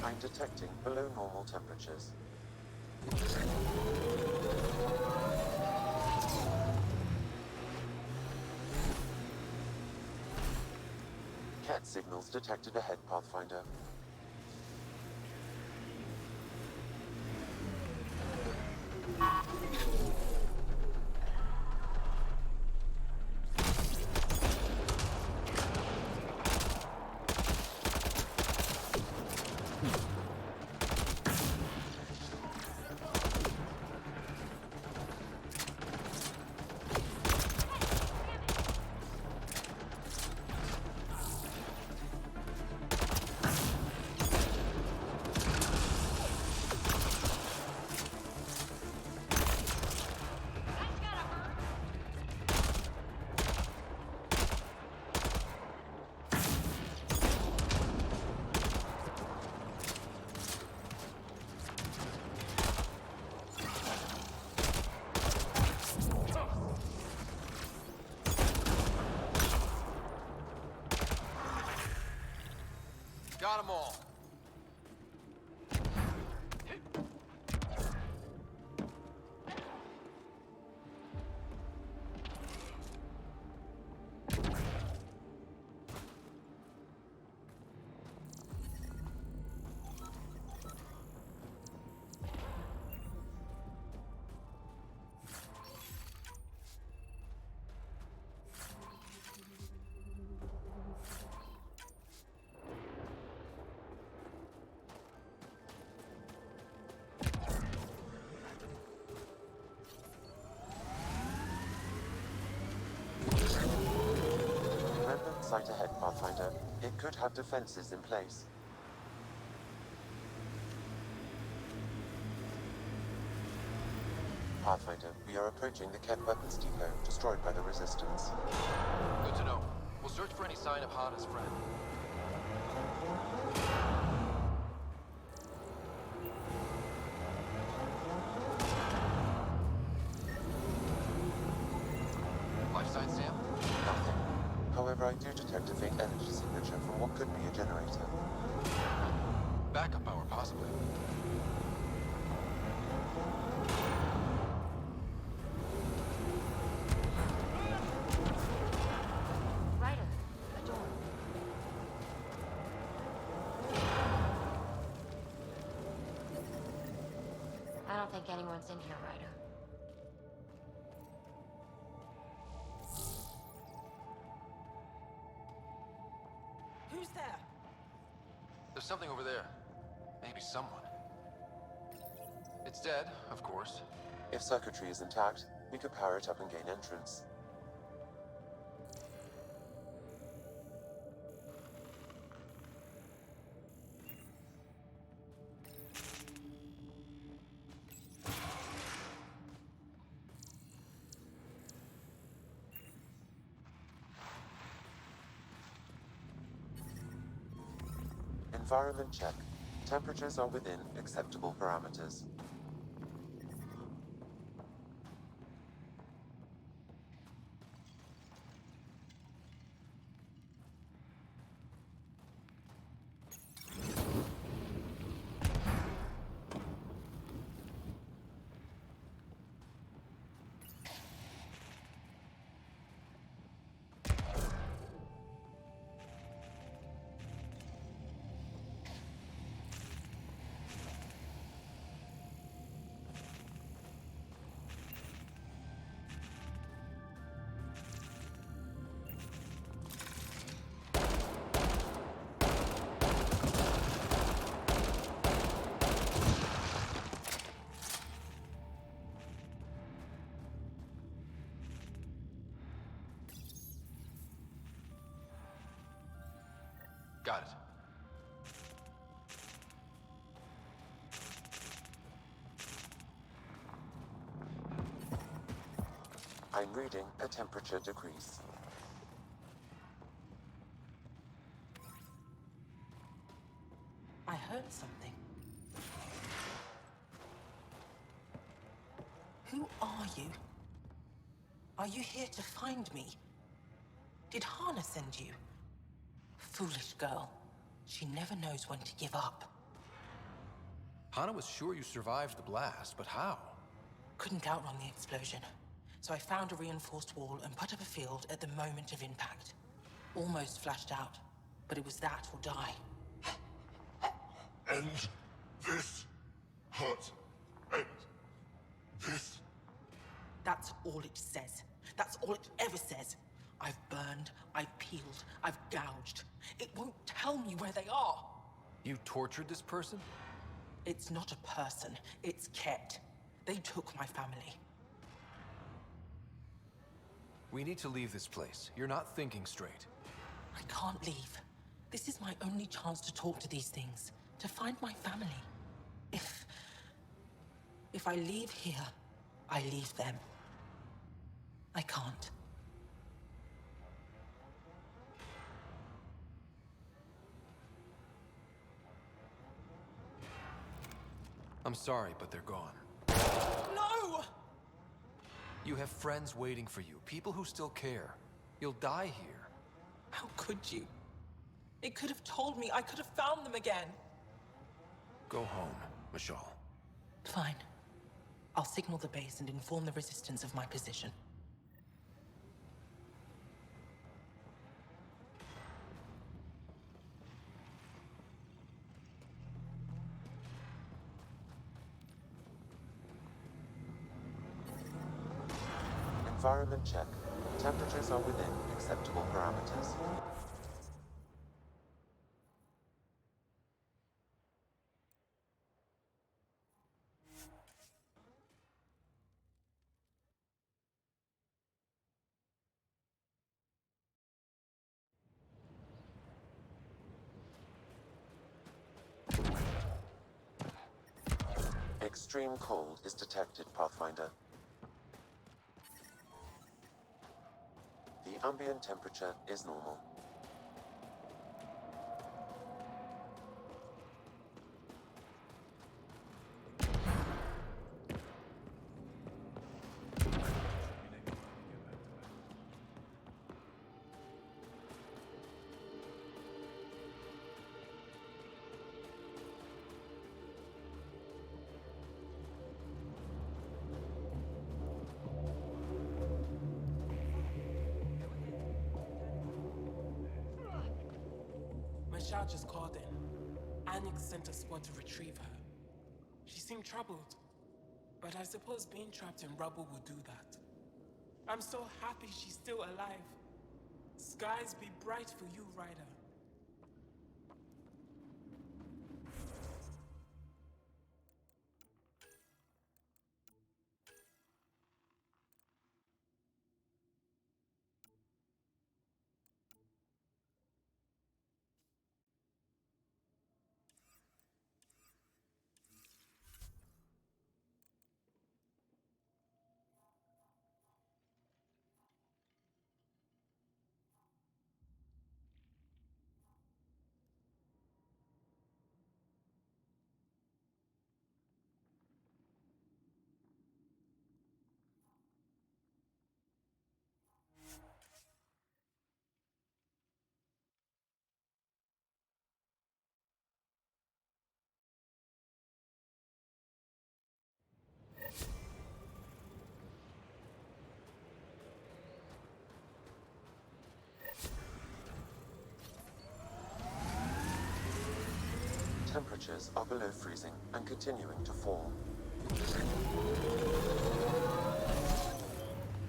I'm detecting below normal temperatures. Cat signals detected ahead, Pathfinder. Got them all. Sight ahead, Pathfinder. It could have defenses in place. Pathfinder, we are approaching the Kett weapons depot, destroyed by the Resistance. Good to know. We'll search for any sign of Hana's friend. Life sign, Sam? Nothing. However, I do detect a faint energy signature from what could be a generator. Backup power, possibly. Ryder, a door. I don't think anyone's in here, Ryder. Who's there? There's something over there. Maybe someone. It's dead, of course. If circuitry is intact, we could power it up and gain entrance. Environment check. Temperatures are within acceptable parameters. Got it. I'm reading a temperature decrease. I heard something. Who are you? Are you here to find me? Did Hana send you? Foolish girl. She never knows when to give up. Hana was sure you survived the blast, but how? Couldn't outrun the explosion. So I found a reinforced wall and put up a field at the moment of impact. Almost flashed out, but it was that or die. End this. Hurt. End this. That's all it says. That's all it ever says. I've burned, I've peeled, I've gouged. It won't tell me where they are. You tortured this person? It's not a person, it's Ket. They took my family. We need to leave this place. You're not thinking straight. I can't leave. This is my only chance to talk to these things, to find my family. If I leave here, I leave them. I can't. I'm sorry, but they're gone. No! You have friends waiting for you, people who still care. You'll die here. How could you? It could have told me. I could have found them again. Go home, Mashal. Fine. I'll signal the base and inform the resistance of my position. Environment check. Temperatures are within acceptable parameters. Extreme cold is detected, Pathfinder. The ambient temperature is normal. Michelle just called in. Anix sent a squad to retrieve her. She seemed troubled, but I suppose being trapped in rubble will do that. I'm so happy she's still alive. Skies be bright for you, Ryder. Temperatures are below freezing and continuing to fall.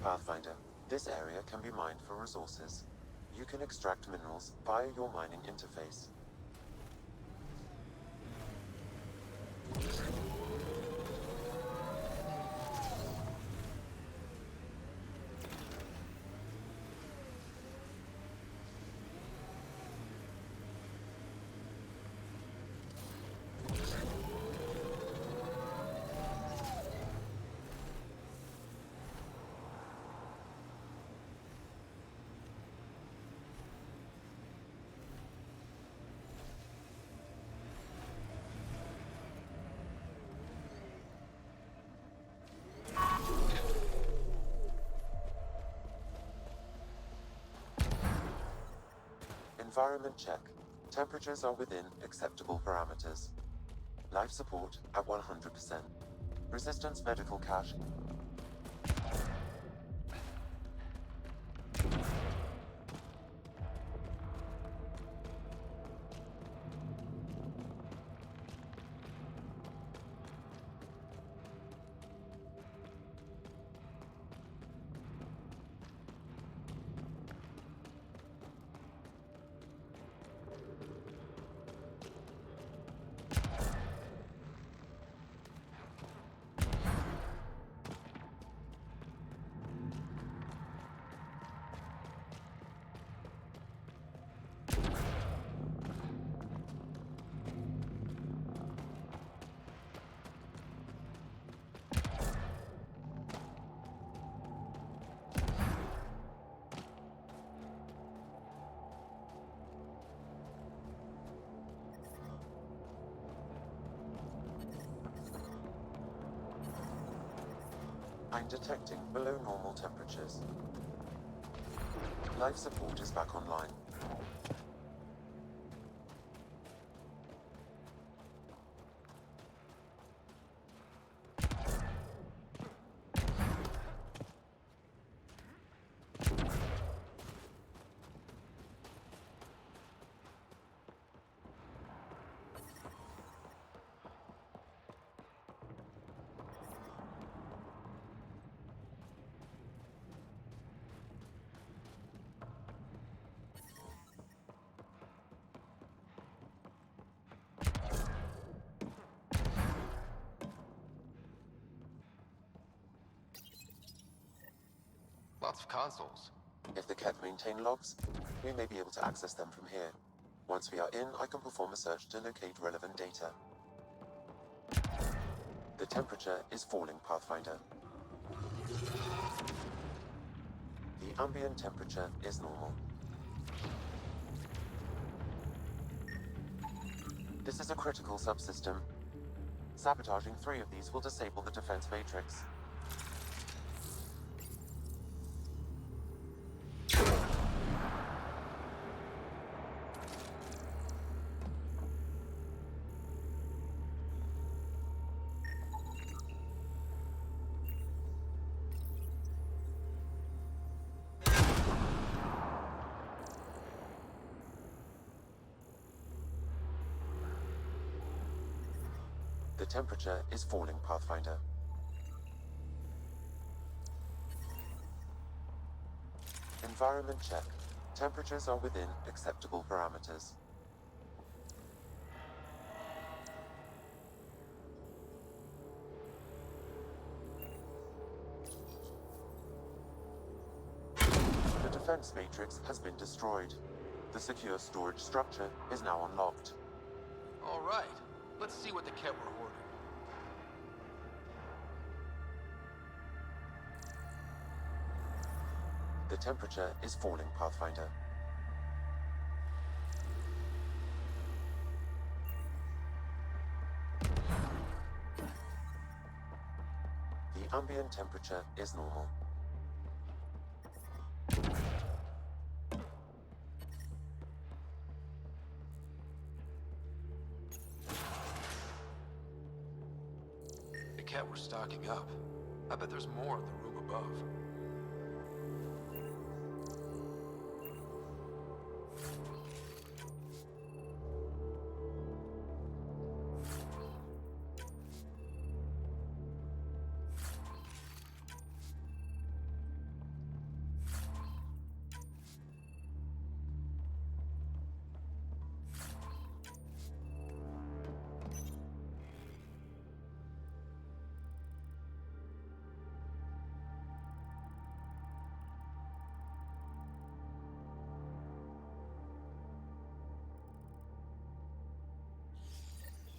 Pathfinder, this area can be mined for resources. You can extract minerals via your mining interface. Environment check. Temperatures are within acceptable parameters. Life support at 100%. Resistance medical cache. I'm detecting below normal temperatures. Life support is back online. Lots of consoles. If the cat maintain logs, we may be able to access them from here. Once we are in, I can perform a search to locate relevant data. The temperature is falling, Pathfinder. The ambient temperature is normal. This is a critical subsystem. Sabotaging 3 of these will disable the defense matrix. The temperature is falling, Pathfinder. Environment check. Temperatures are within acceptable parameters. The defense matrix has been destroyed. The secure storage structure is now unlocked. All right. Let's see what the cat were hoarding. The temperature is falling, Pathfinder. The ambient temperature is normal. The cat were stocking up. I bet there's more in the room above.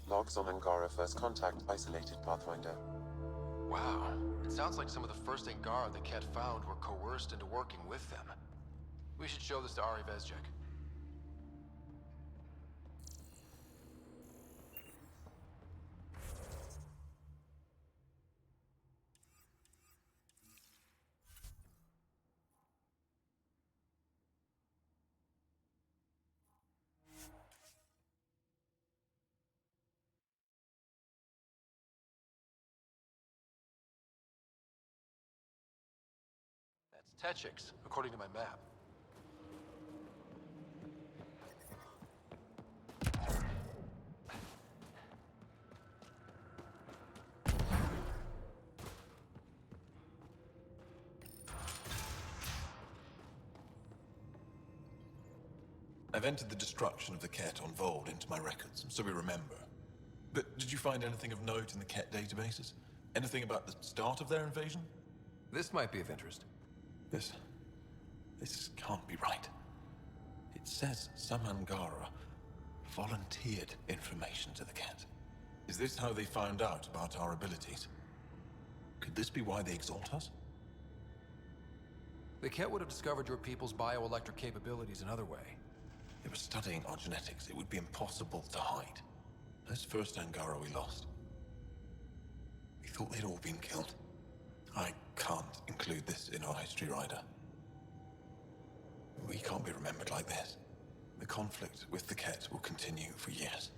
Logs on Angara first contact isolated, Pathfinder. Wow. It sounds like some of the first Angara the cat found were coerced into working with them. We should show this to Ari Vezjek. Techix, according to my map. I've entered the destruction of the Ket on Vold into my records, so we remember. But did you find anything of note in the Ket databases? Anything about the start of their invasion? This might be of interest. This can't be right. It says some Angara volunteered information to the Ket. Is this how they found out about our abilities? Could this be why they exalt us? The Ket would have discovered your people's bioelectric capabilities another way. They were studying our genetics. It would be impossible to hide. This first Angara we lost, we thought they'd all been killed. I can't include this in our history, Ryder. We can't be remembered like this. The conflict with the Ket will continue for years.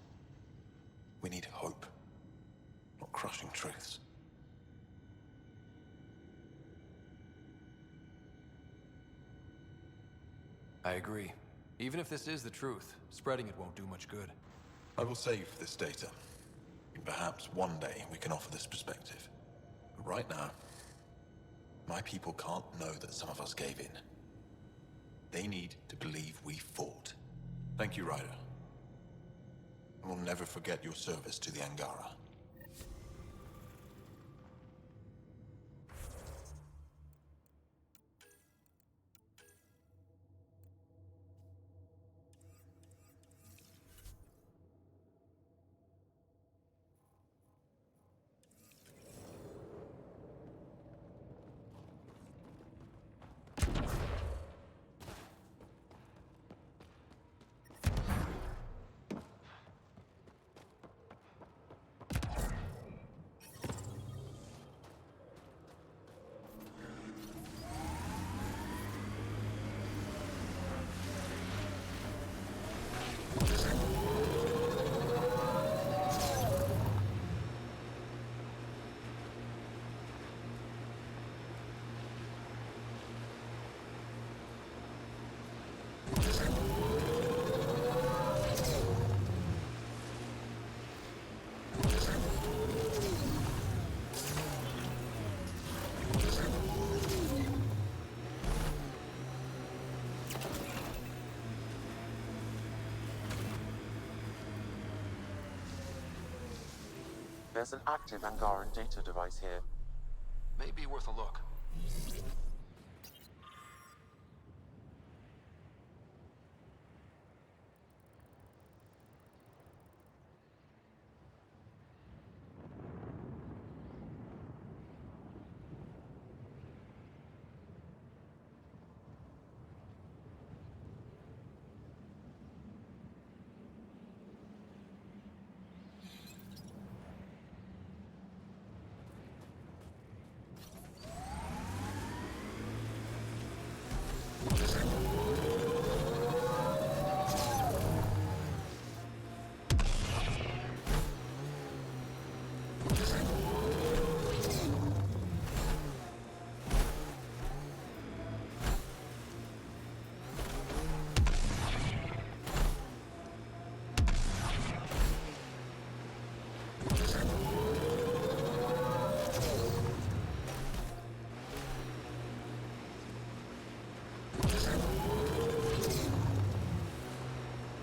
We need hope, not crushing truths. I agree. Even if this is the truth, spreading it won't do much good. I will save this data. And perhaps one day we can offer this perspective. But right now, my people can't know that some of us gave in. They need to believe we fought. Thank you, Ryder. I will never forget your service to the Angara. There's an active Angaran data device here. May be worth a look.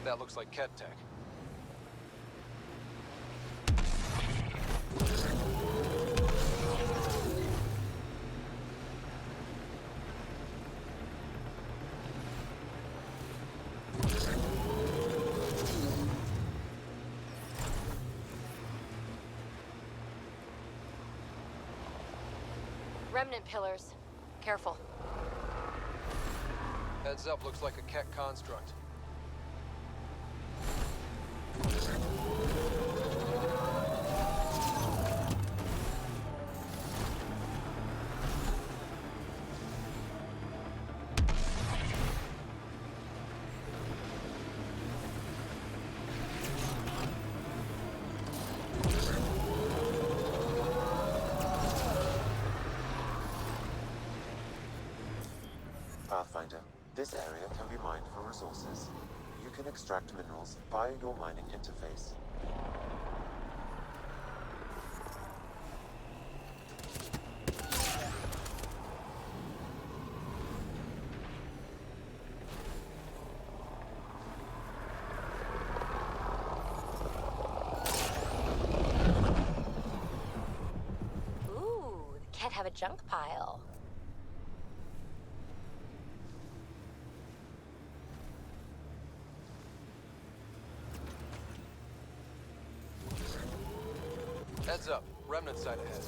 That looks like Ket tech. Remnant pillars. Careful. Heads up, looks like a Ket construct. Pathfinder. This area can be mined for resources. You can extract minerals via your mining interface. Ooh, the cat have a junk pile. Heads up, remnant site ahead.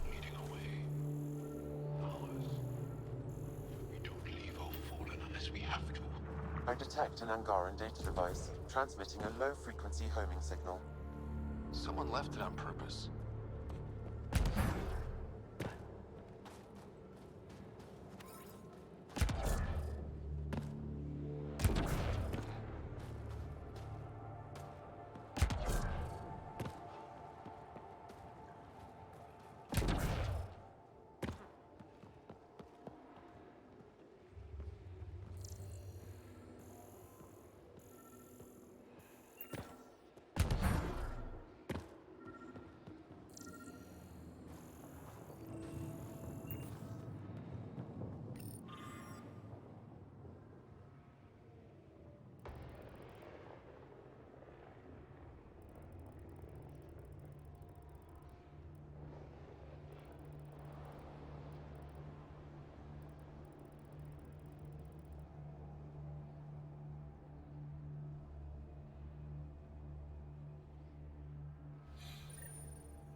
Leading away. Ours. We don't leave our fallen unless we have to. I detect an Angaran data device, transmitting a low-frequency homing signal. Someone left it on purpose.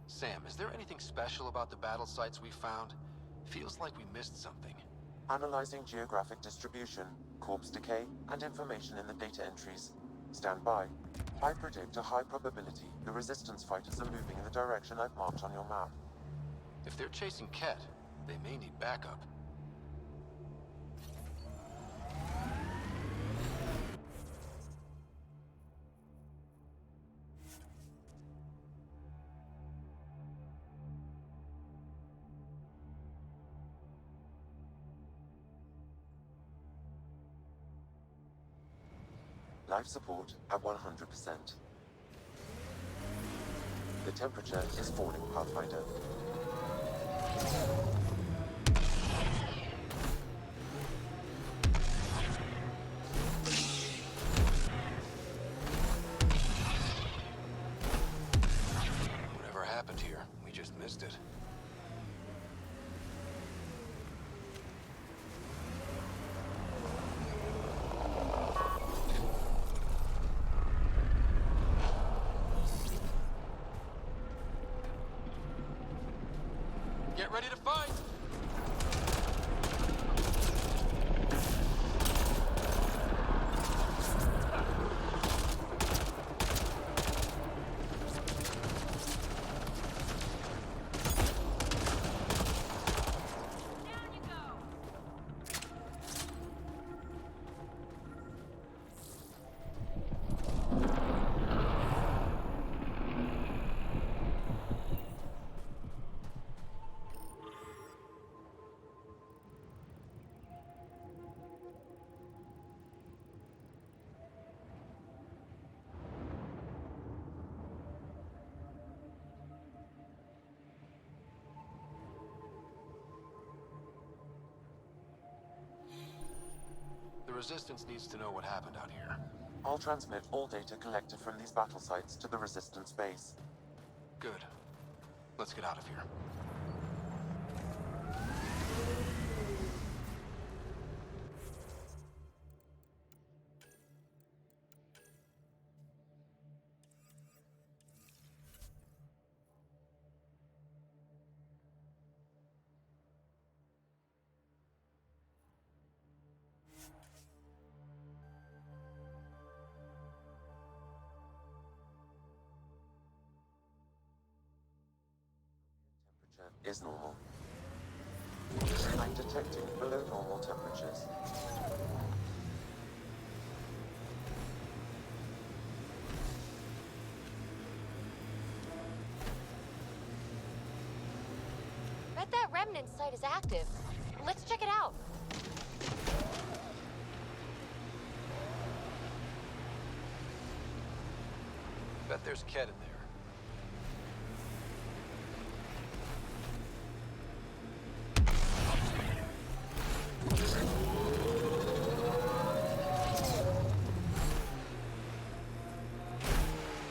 Sam, is there anything special about the battle sites we found? Feels like we missed something. Analyzing geographic distribution, corpse decay, and information in the data entries. Stand by. I predict a high probability the resistance fighters are moving in the direction I've marked on your map. If they're chasing Ket, they may need backup. Life support at 100%. The temperature is falling, Pathfinder. Whatever happened here, we just missed it. Get ready to fight! The Resistance needs to know what happened out here. I'll transmit all data collected from these battle sites to the Resistance base. Good. Let's get out of here. is normal. I'm detecting below normal temperatures. Bet that remnant site is active. Let's check it out. Bet there's Ket in there.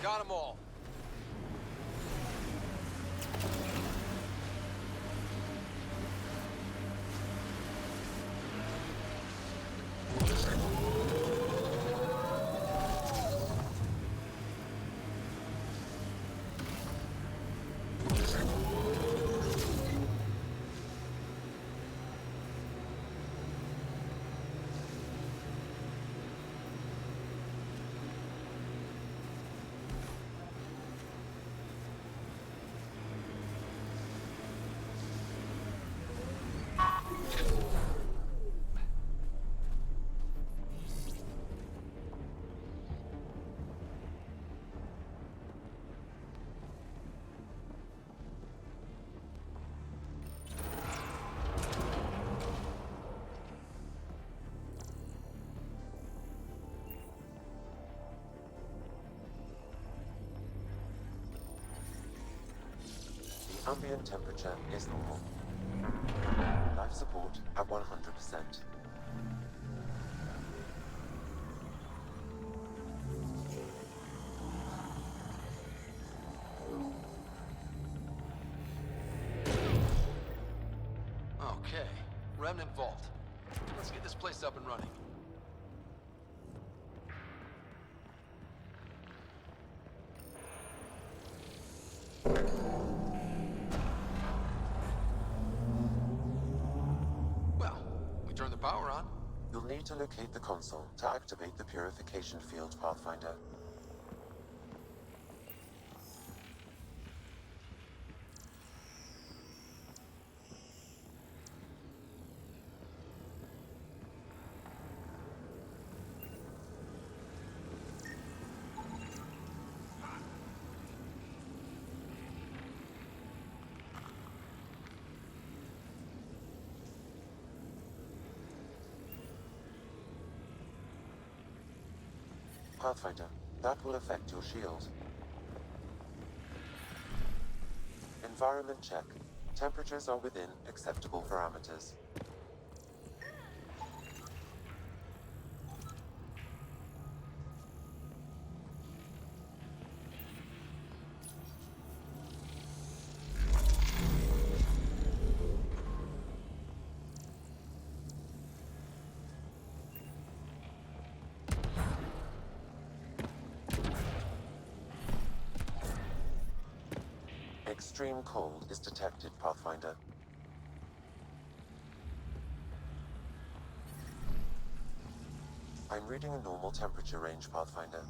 Got 'em all. Ambient temperature is normal. Life support at 100%. Okay, Remnant Vault. Let's get this place up and running. Well, we turn the power on. You'll need to locate the console to activate the purification field, Pathfinder. Pathfinder, that will affect your shield. Environment check. Temperatures are within acceptable parameters. Extreme cold is detected, Pathfinder. I'm reading a normal temperature range, Pathfinder.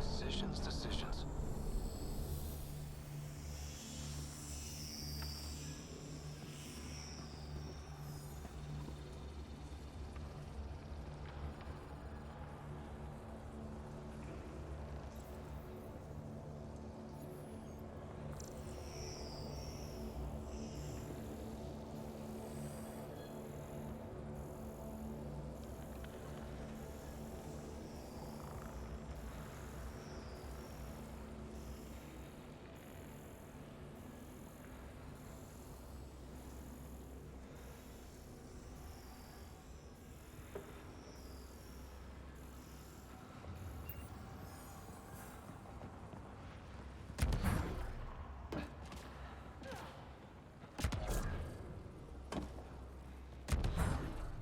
Decisions.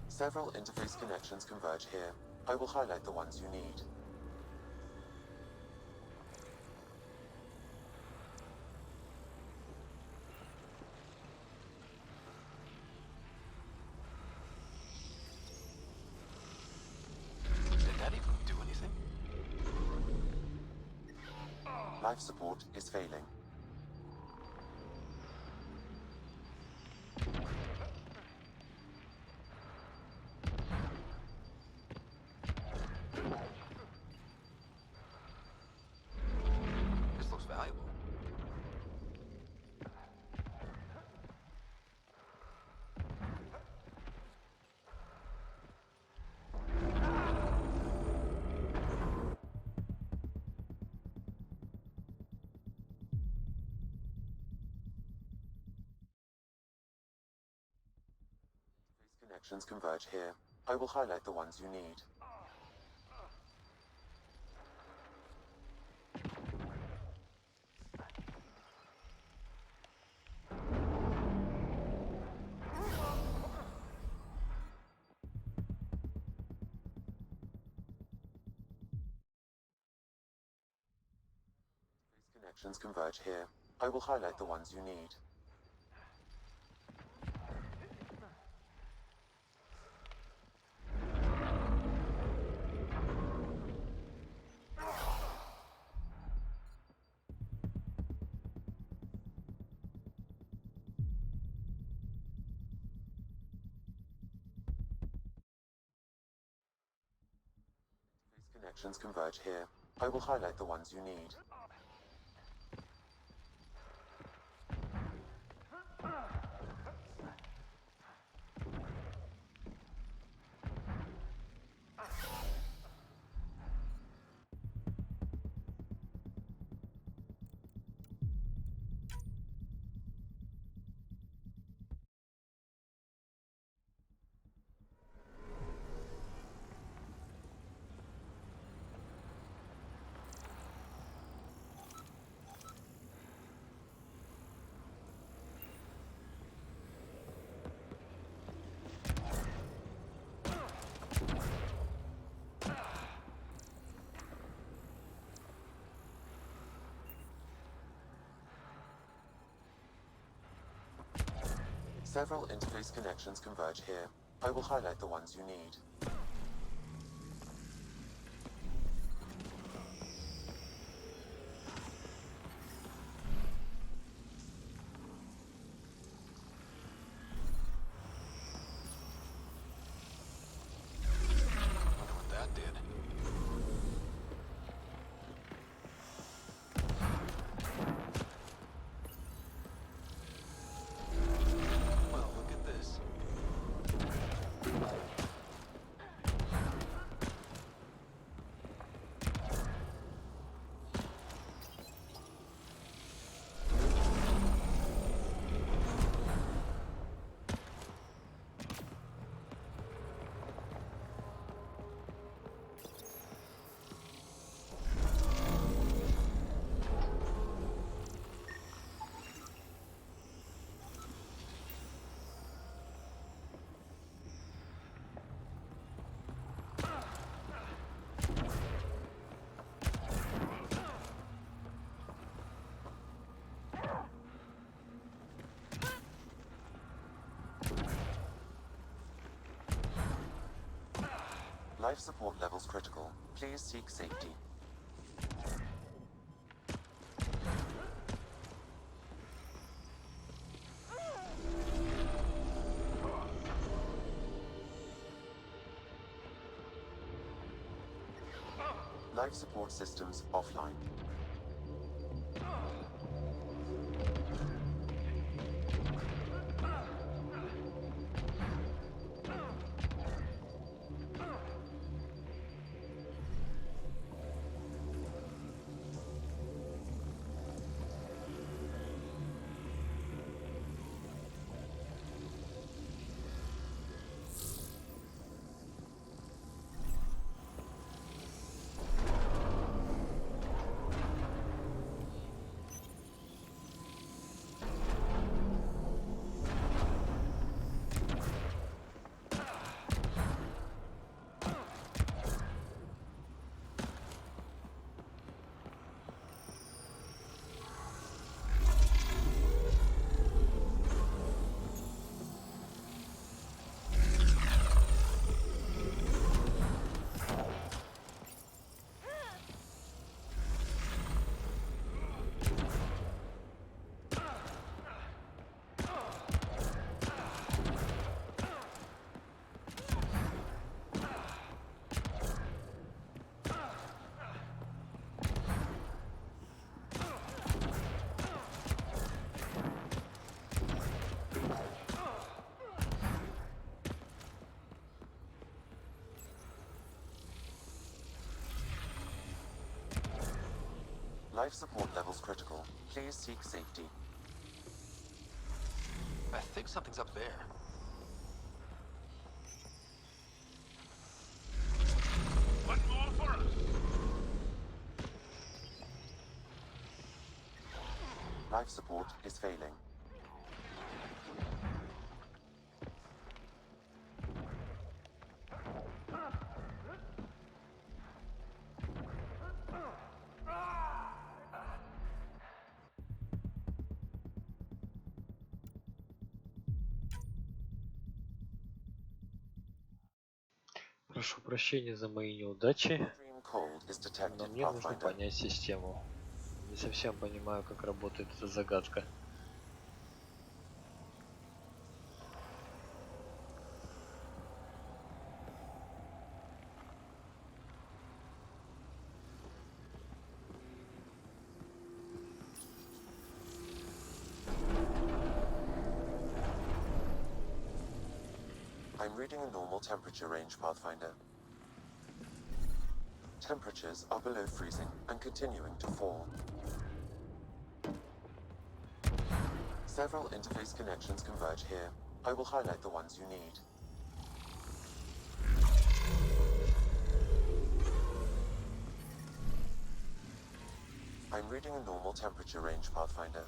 Several interface connections converge here. I will highlight the ones you need. Life support is failing. This looks valuable. Connections converge here. I will highlight the ones you need. Connections converge here. I will highlight the ones you need. Connections converge here. I will highlight the ones you need. Several interface connections converge here. I will highlight the ones you need. Wonder what that did. Well, look at this. Life support levels critical. Please seek safety. Life support systems offline. Life support levels critical. Please seek safety. I think something's up there. One more for us. Life support is failing. Прошу прощения за мои неудачи, Extreme cold is но detected, мне нужно Pathfinder. понять систему. Не совсем понимаю, как работает эта загадка. I'm reading a normal temperature range, Pathfinder. Temperatures are below freezing and continuing to fall. Several interface connections converge here. I will highlight the ones you need. I'm reading a normal temperature range, Pathfinder.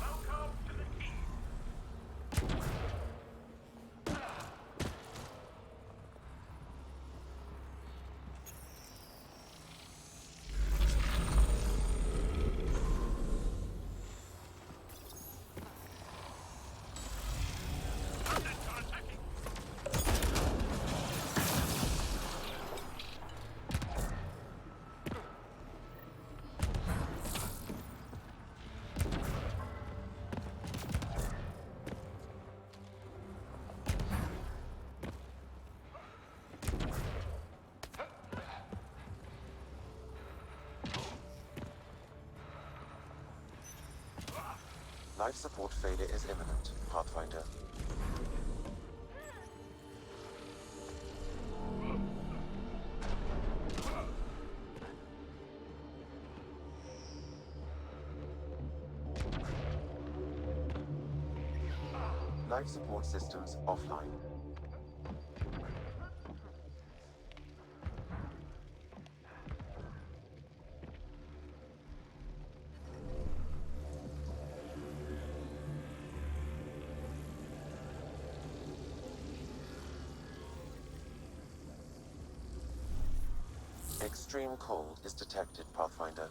Welcome to the king. Units are attacking. Life support failure is imminent, Pathfinder. Life support systems offline. Extreme cold is detected, Pathfinder.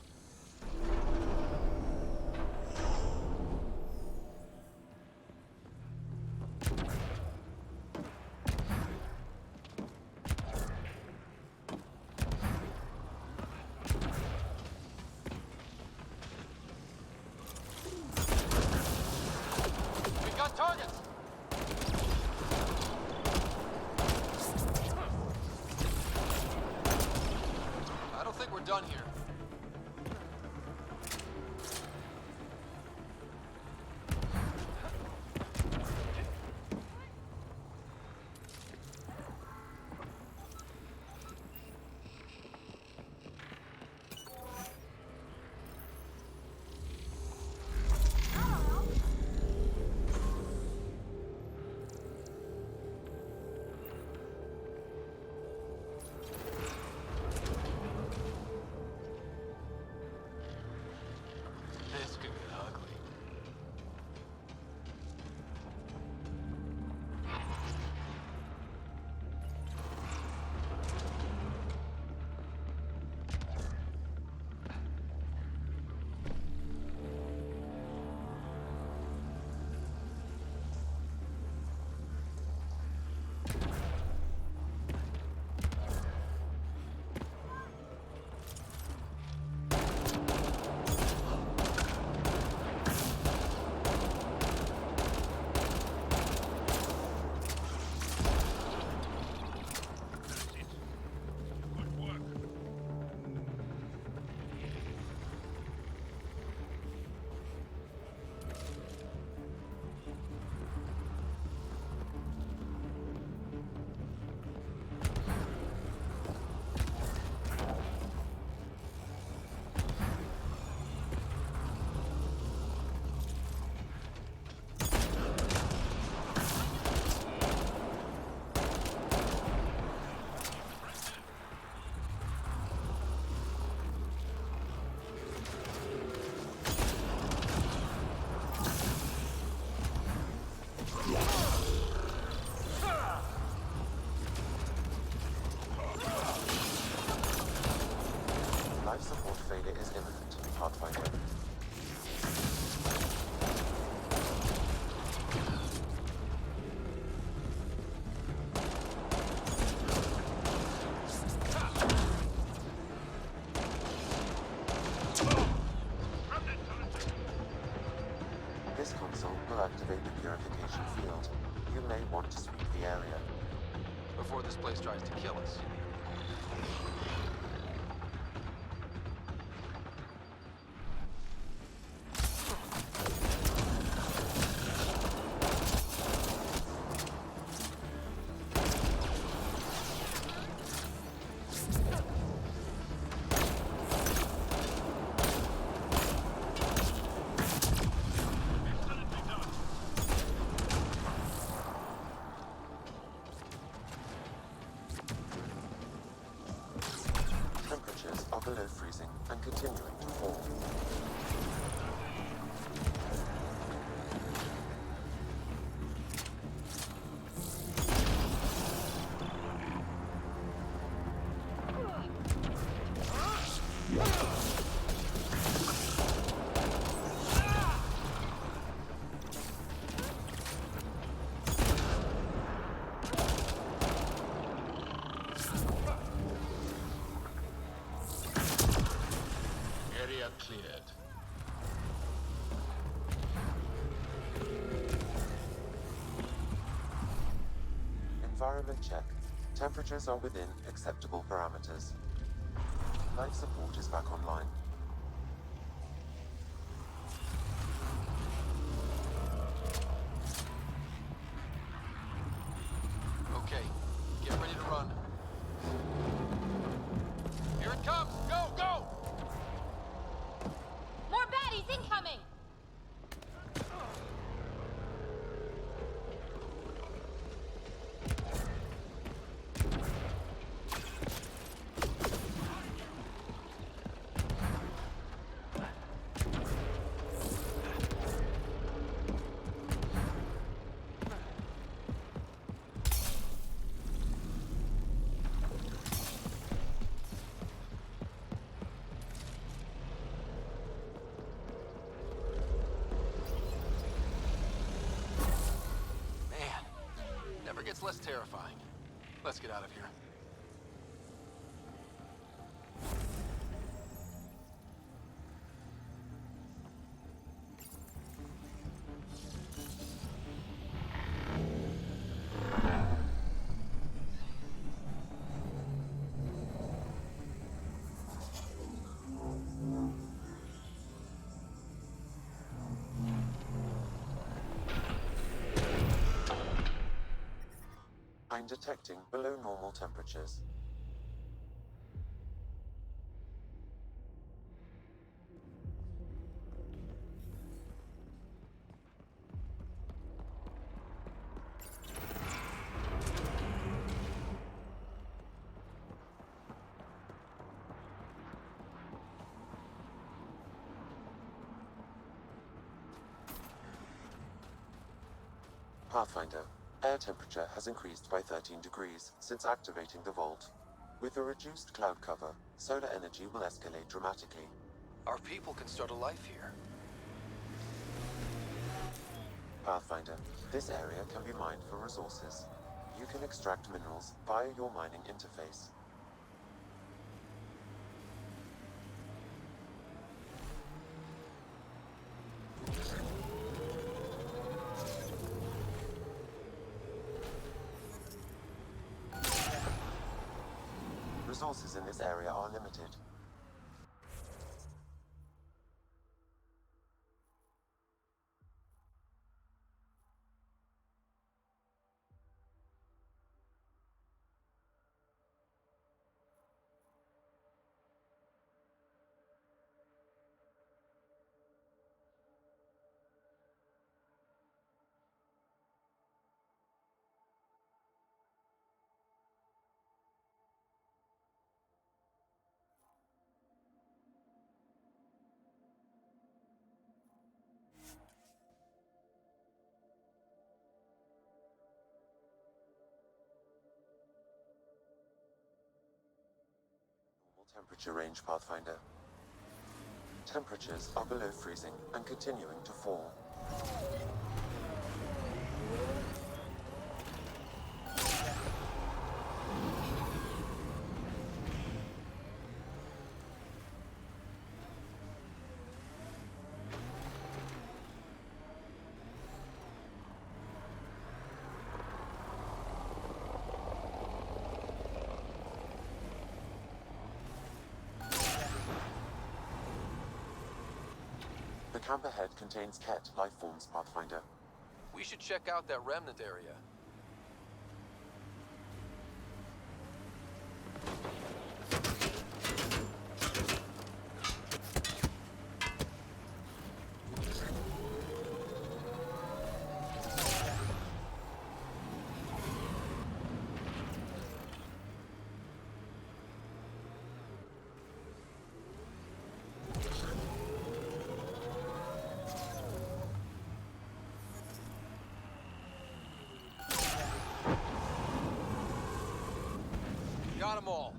We got targets! I don't think we're done here. Life support failure is imminent. Pathfinder. This console will activate the purification field. You may want to sweep the area. Before this place tries to kill us. Temperatures are below freezing and continuing to fall. Area cleared. Environment check. Temperatures are within acceptable parameters. Life support is back online. Okay, get ready to run. Here it comes! Go, go! More baddies incoming! Man, never gets less terrifying. Let's get out of here. I'm detecting below normal temperatures. Pathfinder, air temperature has increased by 13 degrees since activating the vault. With a reduced cloud cover, solar energy will escalate dramatically. Our people can start a life here. Pathfinder, this area can be mined for resources. You can extract minerals via your mining interface. Resources in this area are limited. Temperature range, Pathfinder. Temperatures are below freezing and continuing to fall. The camp ahead contains Ket life forms, Pathfinder. We should check out that remnant area. Got them all.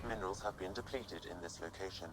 Minerals have been depleted in this location.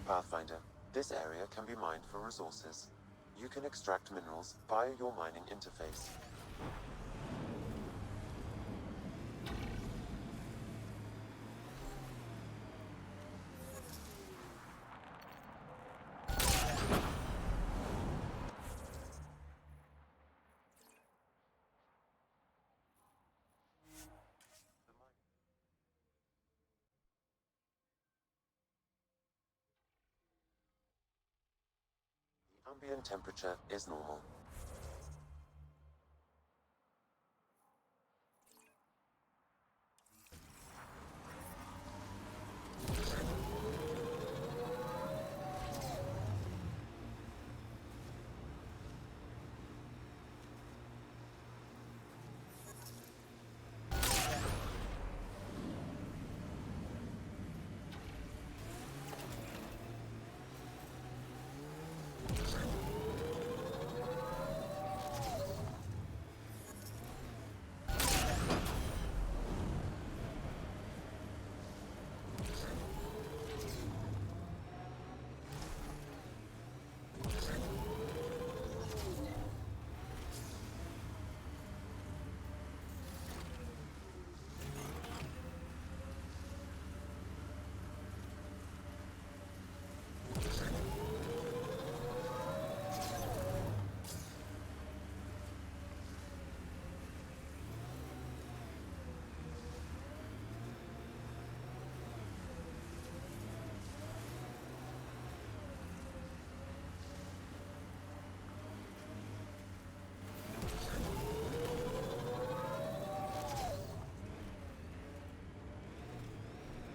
Pathfinder, this area can be mined for resources. You can extract minerals via your mining interface. Ambient temperature is normal.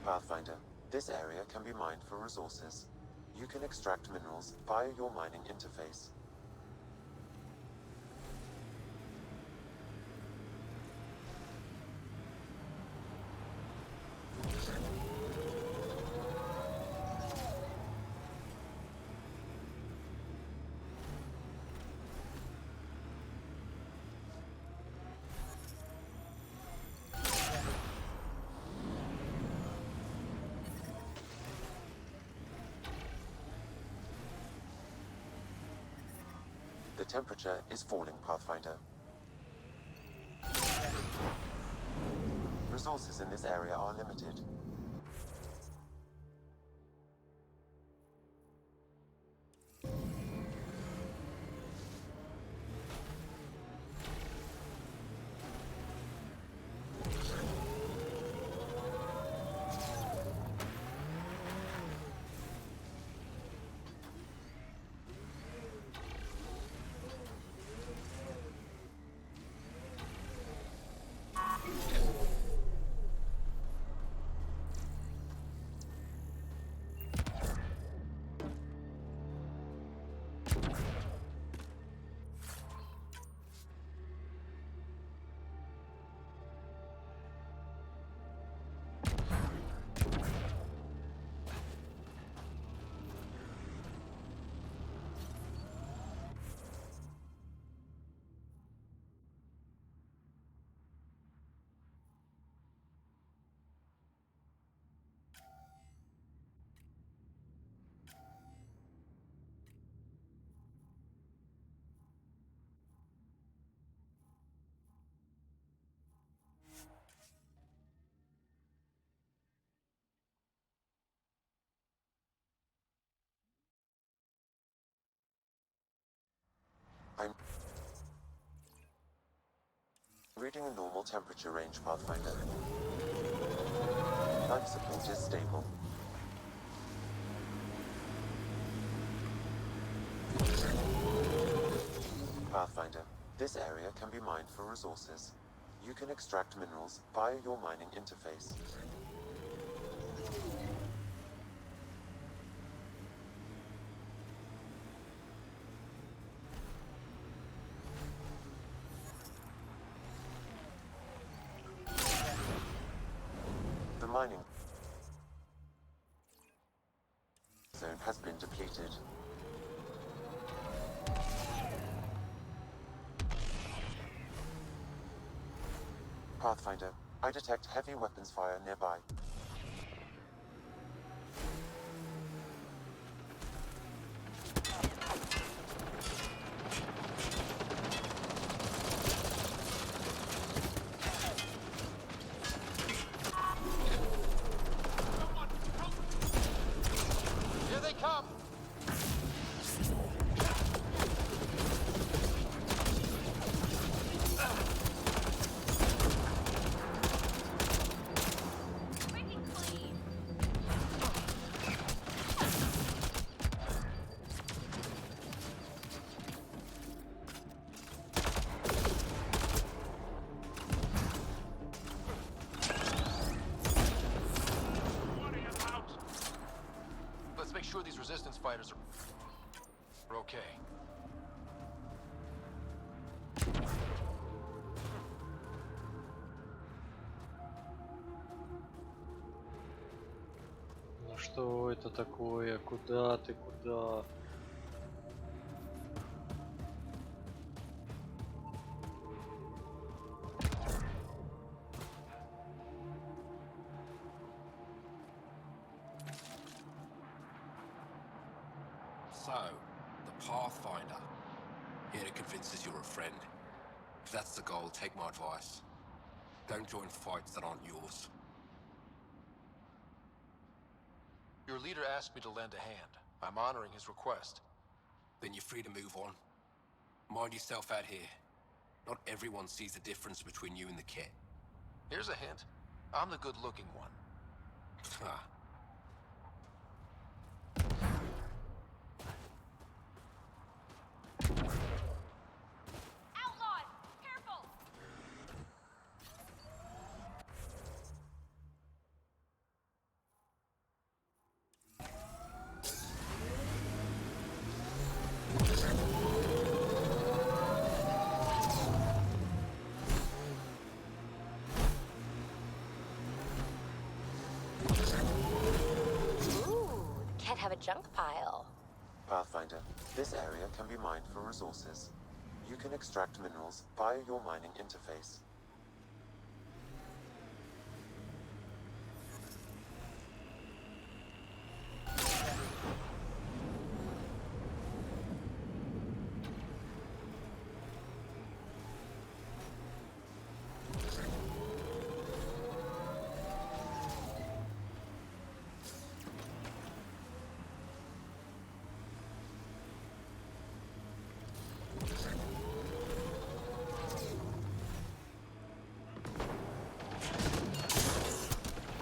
Pathfinder, this area can be mined for resources. You can extract minerals via your mining interface. The temperature is falling, Pathfinder. Resources in this area are limited. I'm reading a normal temperature range, Pathfinder. Life support is stable. Pathfinder, this area can be mined for resources. You can extract minerals via your mining interface. The mining zone has been depleted. Pathfinder, I detect heavy weapons fire nearby. Here they come! Let's make sure these resistance fighters are okay. Ну что это такое? Куда ты? Куда? So, the Pathfinder. Here to convince us you're a friend. If that's the goal, take my advice. Don't join fights that aren't yours. Your leader asked me to lend a hand. I'm honoring his request. Then you're free to move on. Mind yourself out here. Not everyone sees the difference between you and the kit. Here's a hint. I'm the good-looking one. Ha. Outlaws! Careful! Ooh, can't have a junk pile. Pathfinder, this area can be mined for resources. You can extract minerals via your mining interface.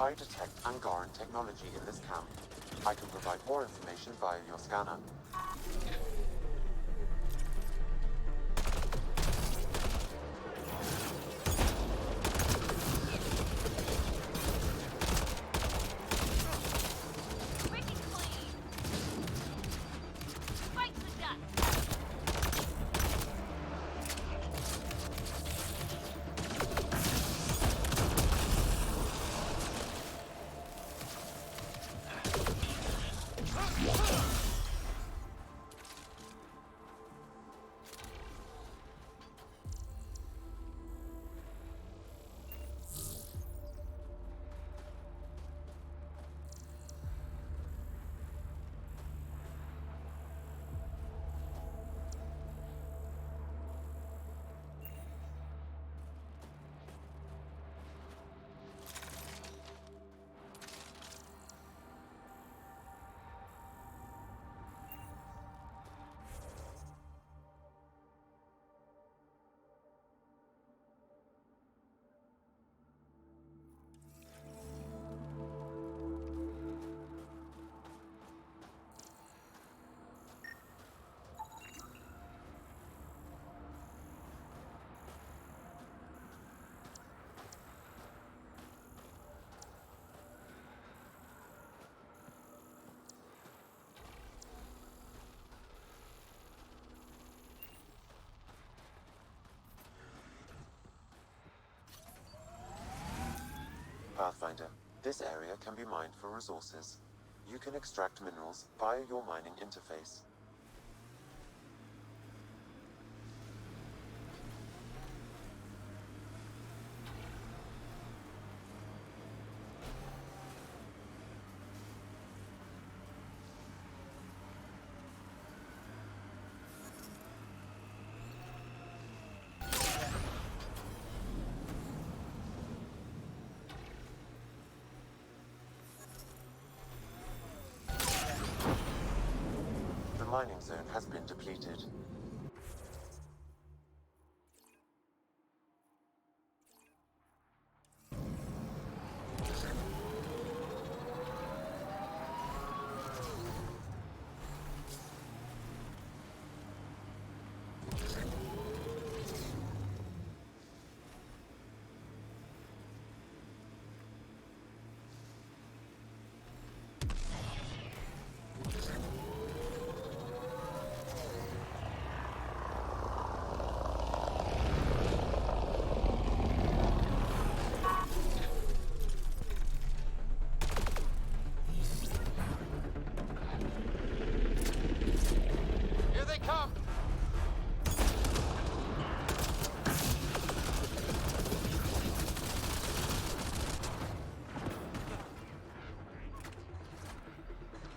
I detect Angaran technology in this camp. I can provide more information via your scanner. Wicked clean! Fight the dust! Pathfinder. This area can be mined for resources. You can extract minerals via your mining interface. The mining zone has been depleted. Here they come!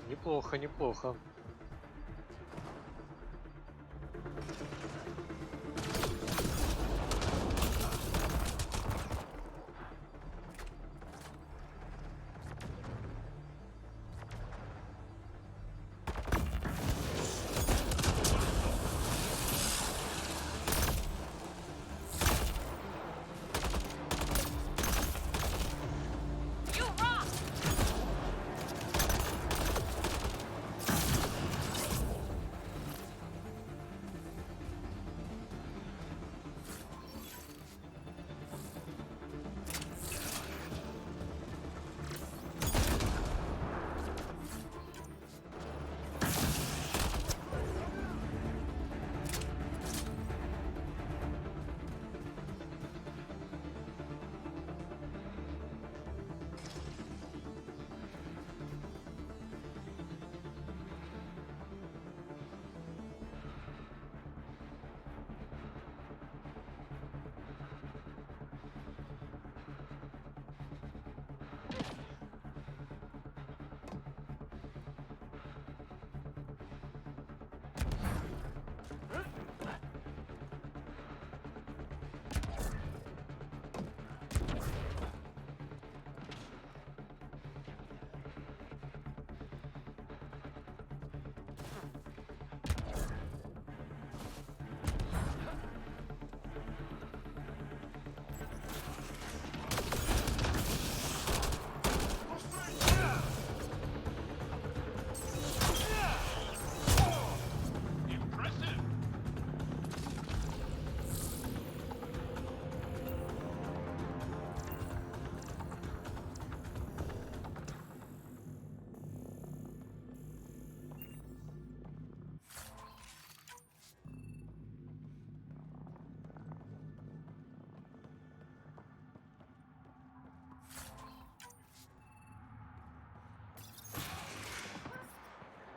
Неплохо, неплохо. You rock!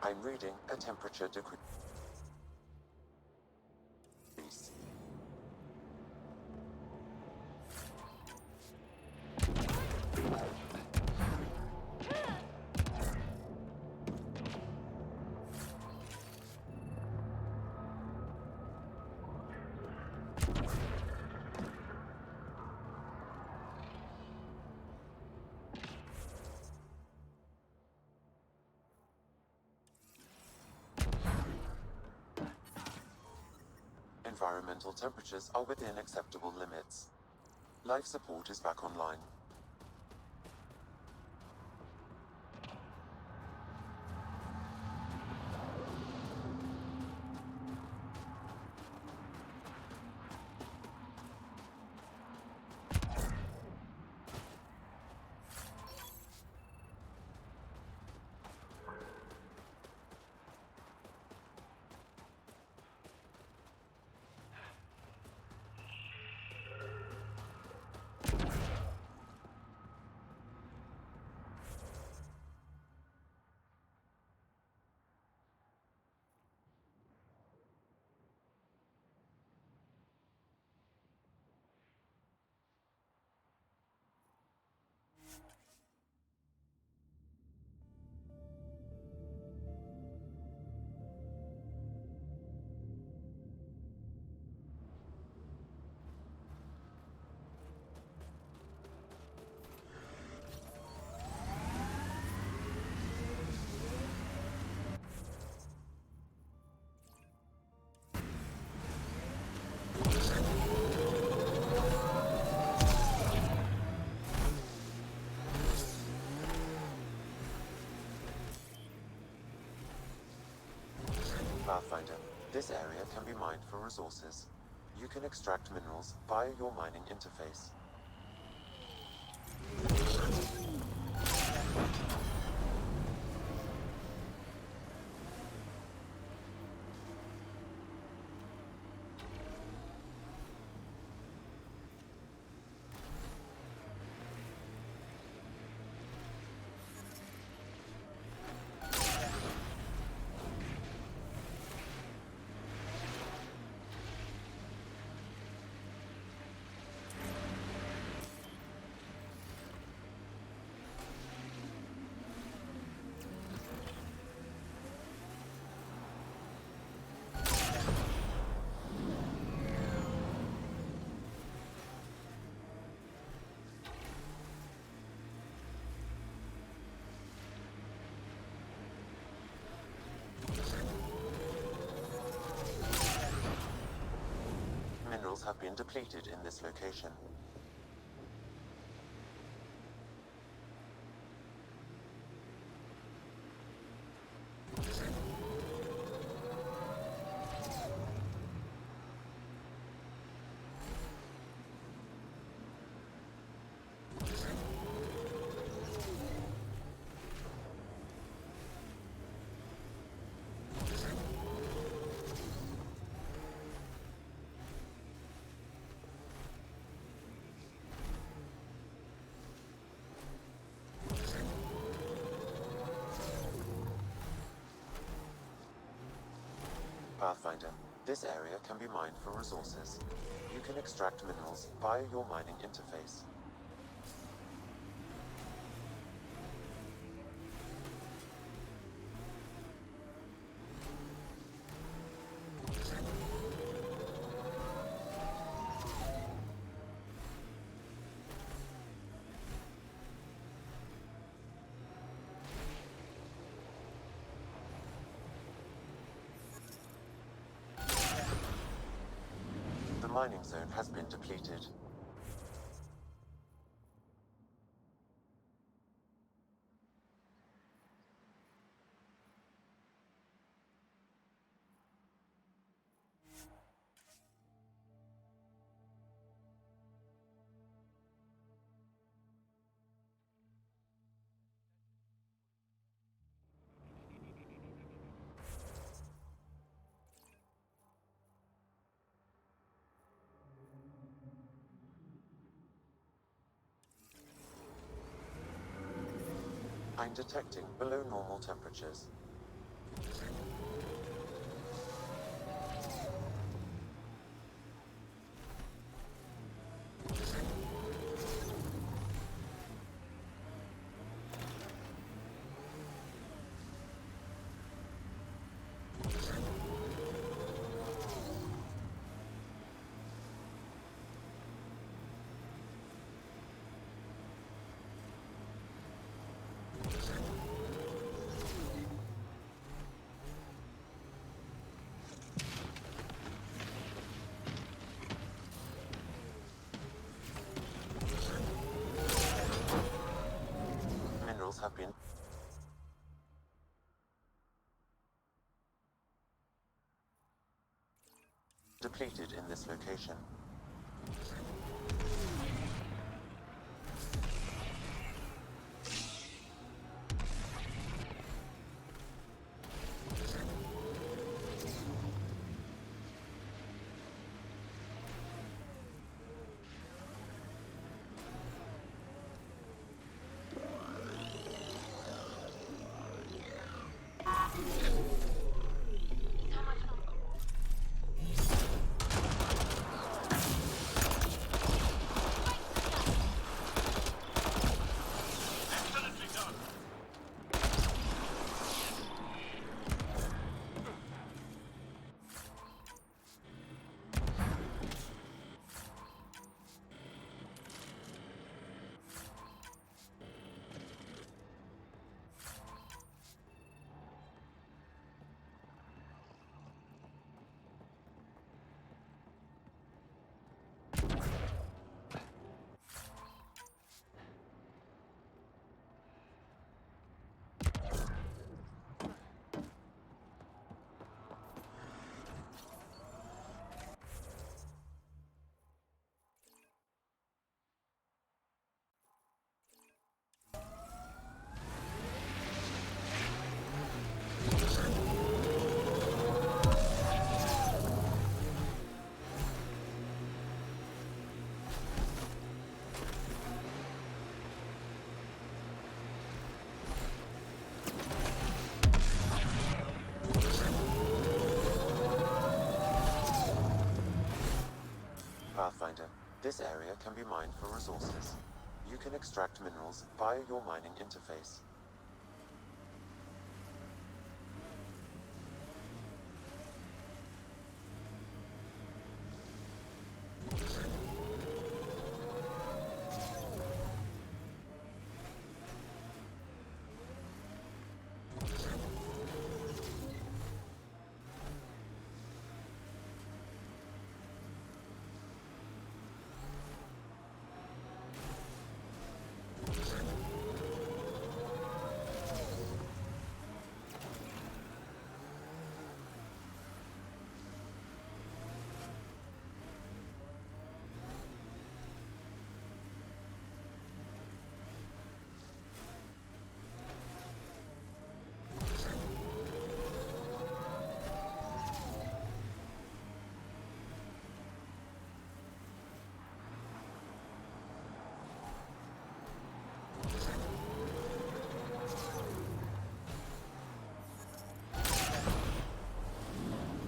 I'm reading a temperature decrease. Environmental temperatures are within acceptable limits. Life support is back online. Pathfinder. This area can be mined for resources. You can extract minerals via your mining interface. Minerals have been depleted in this location. Pathfinder. This area can be mined for resources. You can extract minerals via your mining interface. The mining zone has been depleted. I'm detecting below normal temperatures. Minerals have been depleted in this location. Pathfinder. This area can be mined for resources. You can extract minerals via your mining interface.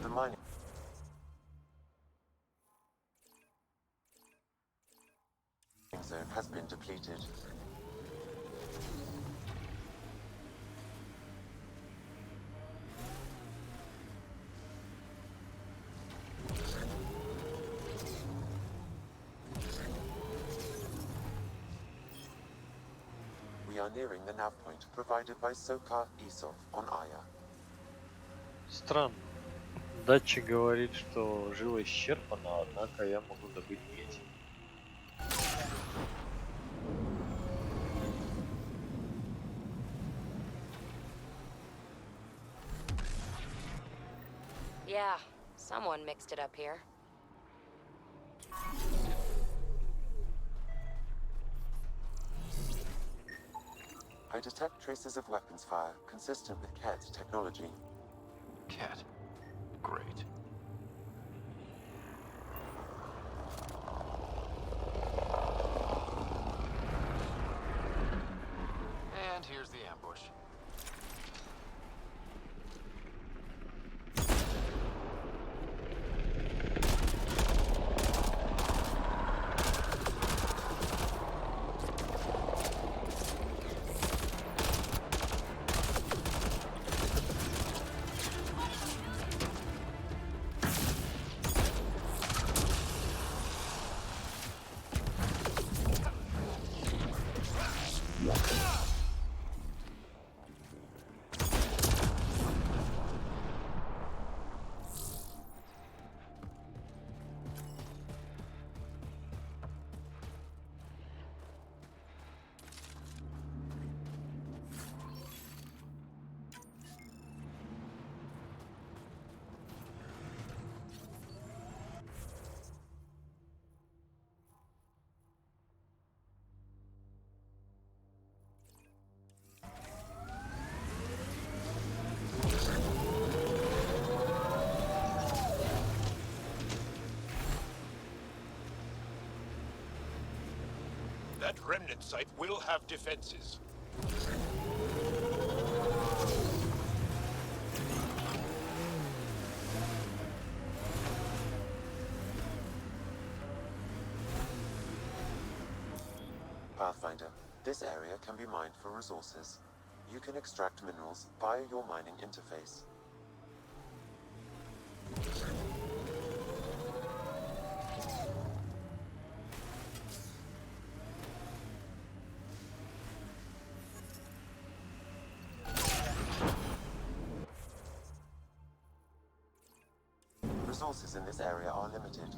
The mining zone has been depleted. We are nearing the nav point provided by Sokar Isov on Aya. Странно. Датчик говорит, что жила исчерпана, однако я могу добыть медь. Yeah, someone mixed it up here. I detect traces of weapons fire consistent with Cat's technology. Cat. Great. And here's the ambush. That remnant site will have defenses. Pathfinder, this area can be mined for resources. You can extract minerals via your mining interface. Resources in this area are limited.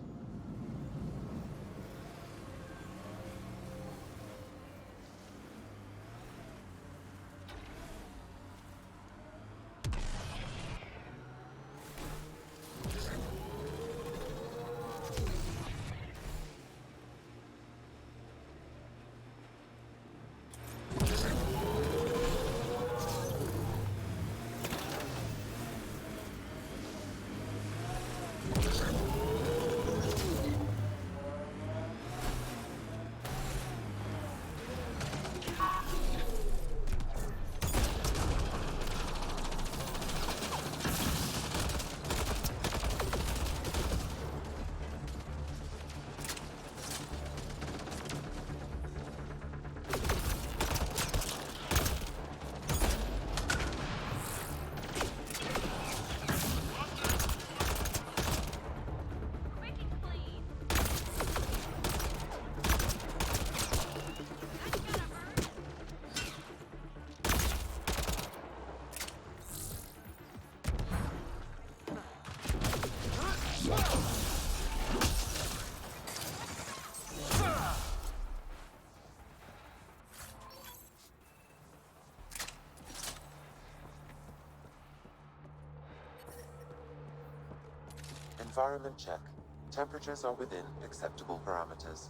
Environment check. Temperatures are within acceptable parameters.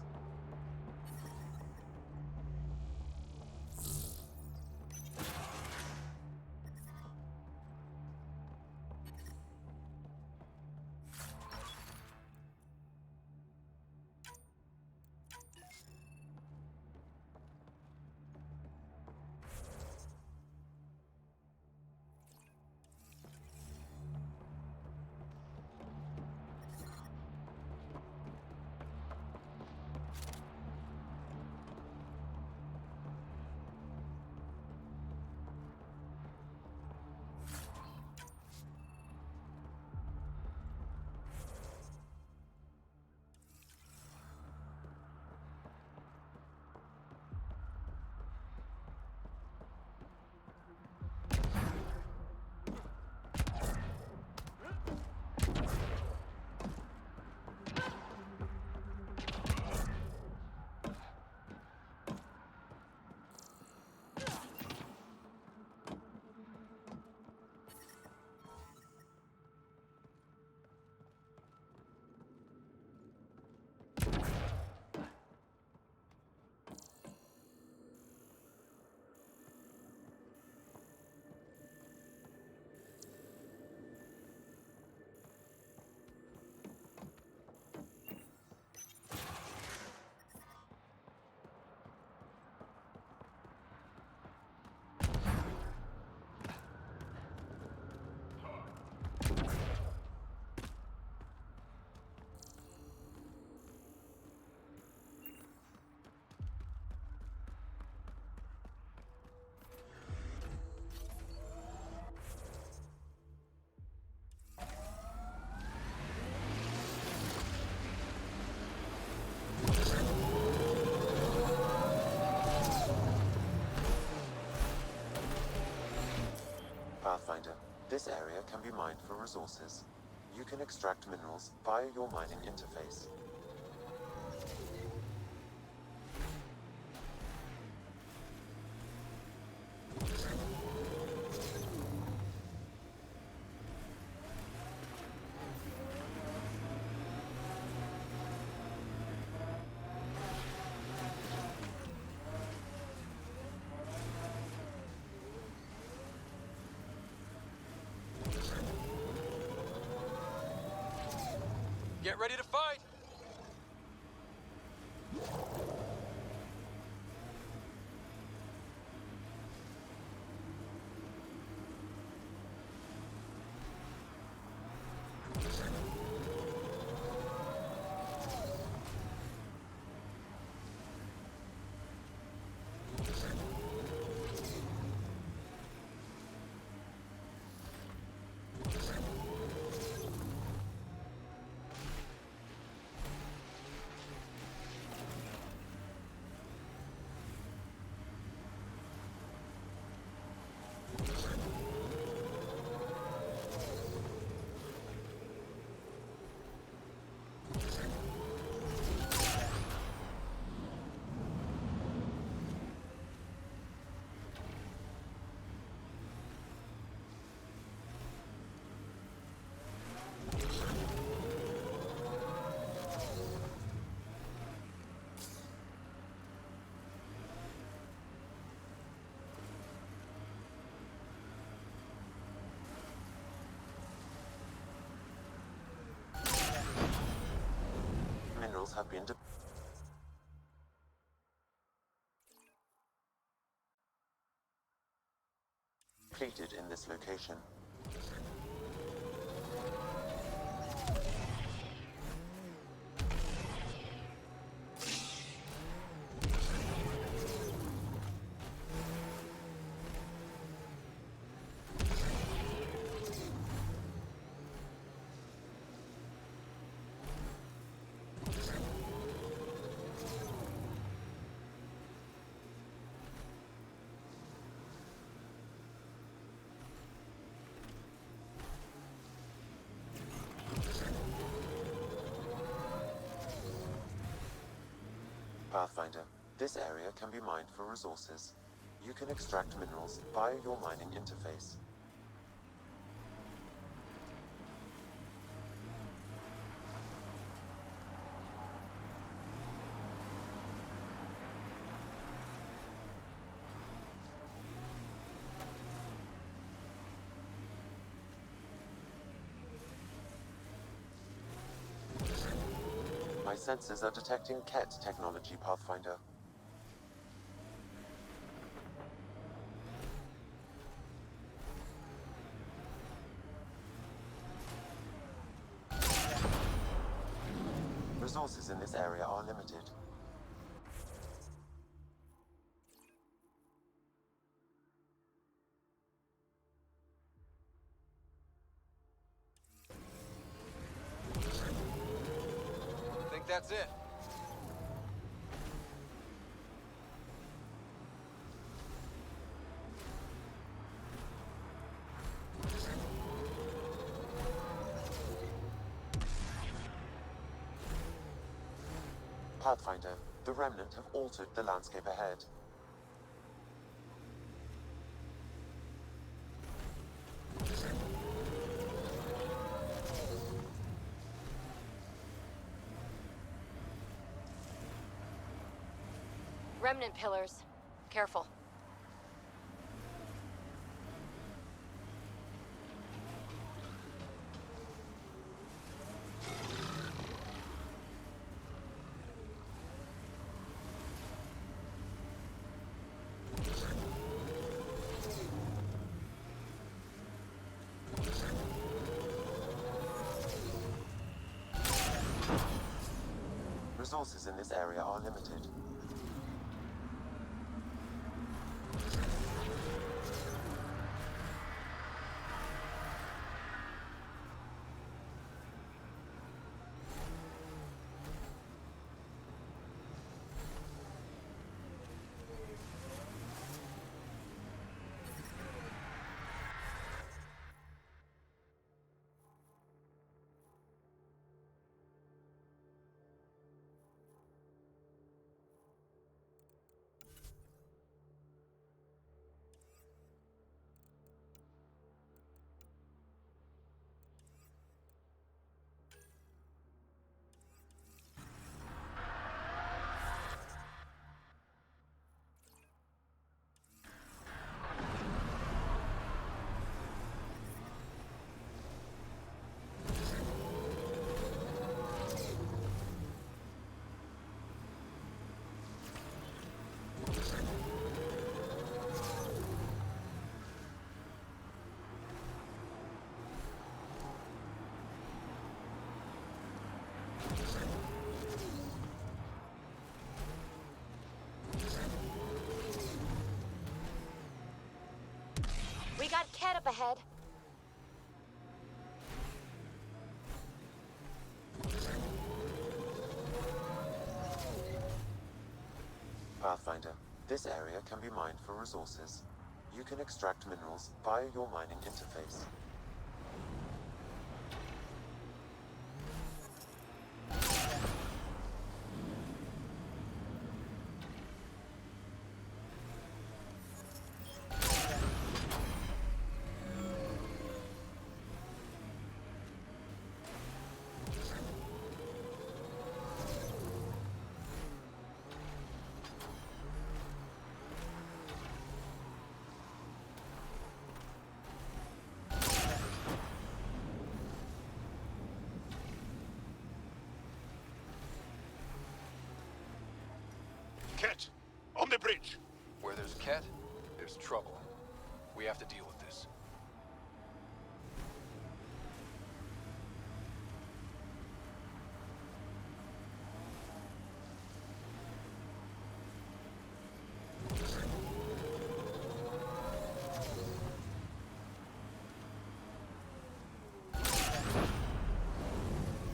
Pathfinder. This area can be mined for resources. You can extract minerals via your mining interface. Get ready to fight! Minerals have been depleted in this location. Pathfinder. This area can be mined for resources. You can extract minerals via your mining interface. My sensors are detecting Ket technology, Pathfinder. Resources in this area are limited. Think that's it? Pathfinder, the Remnant have altered the landscape ahead. Remnant pillars. Careful. Resources in this area are limited. We got Ket up ahead. Pathfinder, this area can be mined for resources. You can extract minerals via your mining interface. Ket, on the bridge. Where there's Ket, there's trouble. We have to deal with this.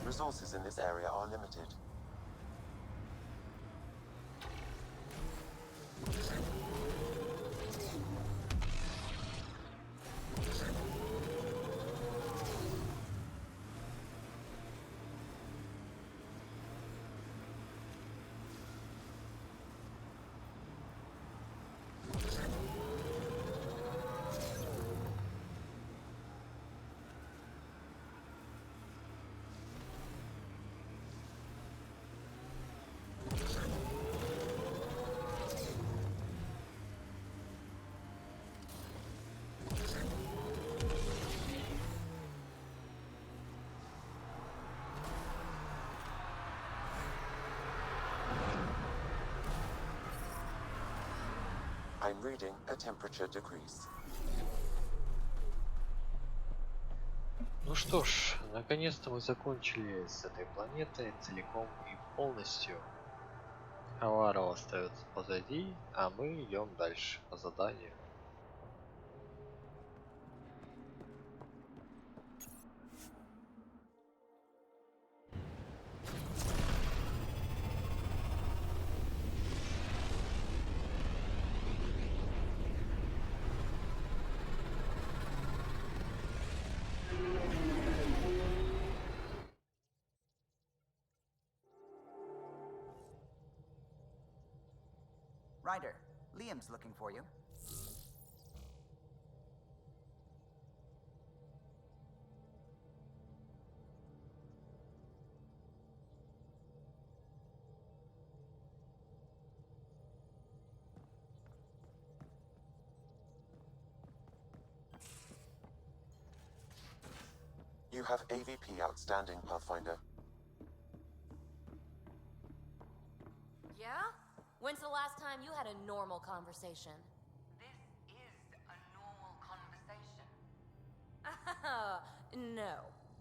Resources in this area are limited. I'm reading a temperature decrease. Ну что ж, наконец-то мы закончили с этой планетой целиком и полностью. Аваров остается позади, а мы идем дальше по заданию. Ryder, Liam's looking for you. You have AVP outstanding, Pathfinder. Yeah? When's the last time you had a normal conversation? This is a normal conversation. No.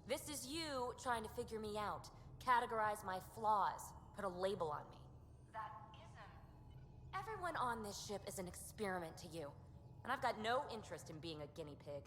This is you trying to figure me out, categorize my flaws, put a label on me. That isn't. Everyone on this ship is an experiment to you, and I've got no interest in being a guinea pig.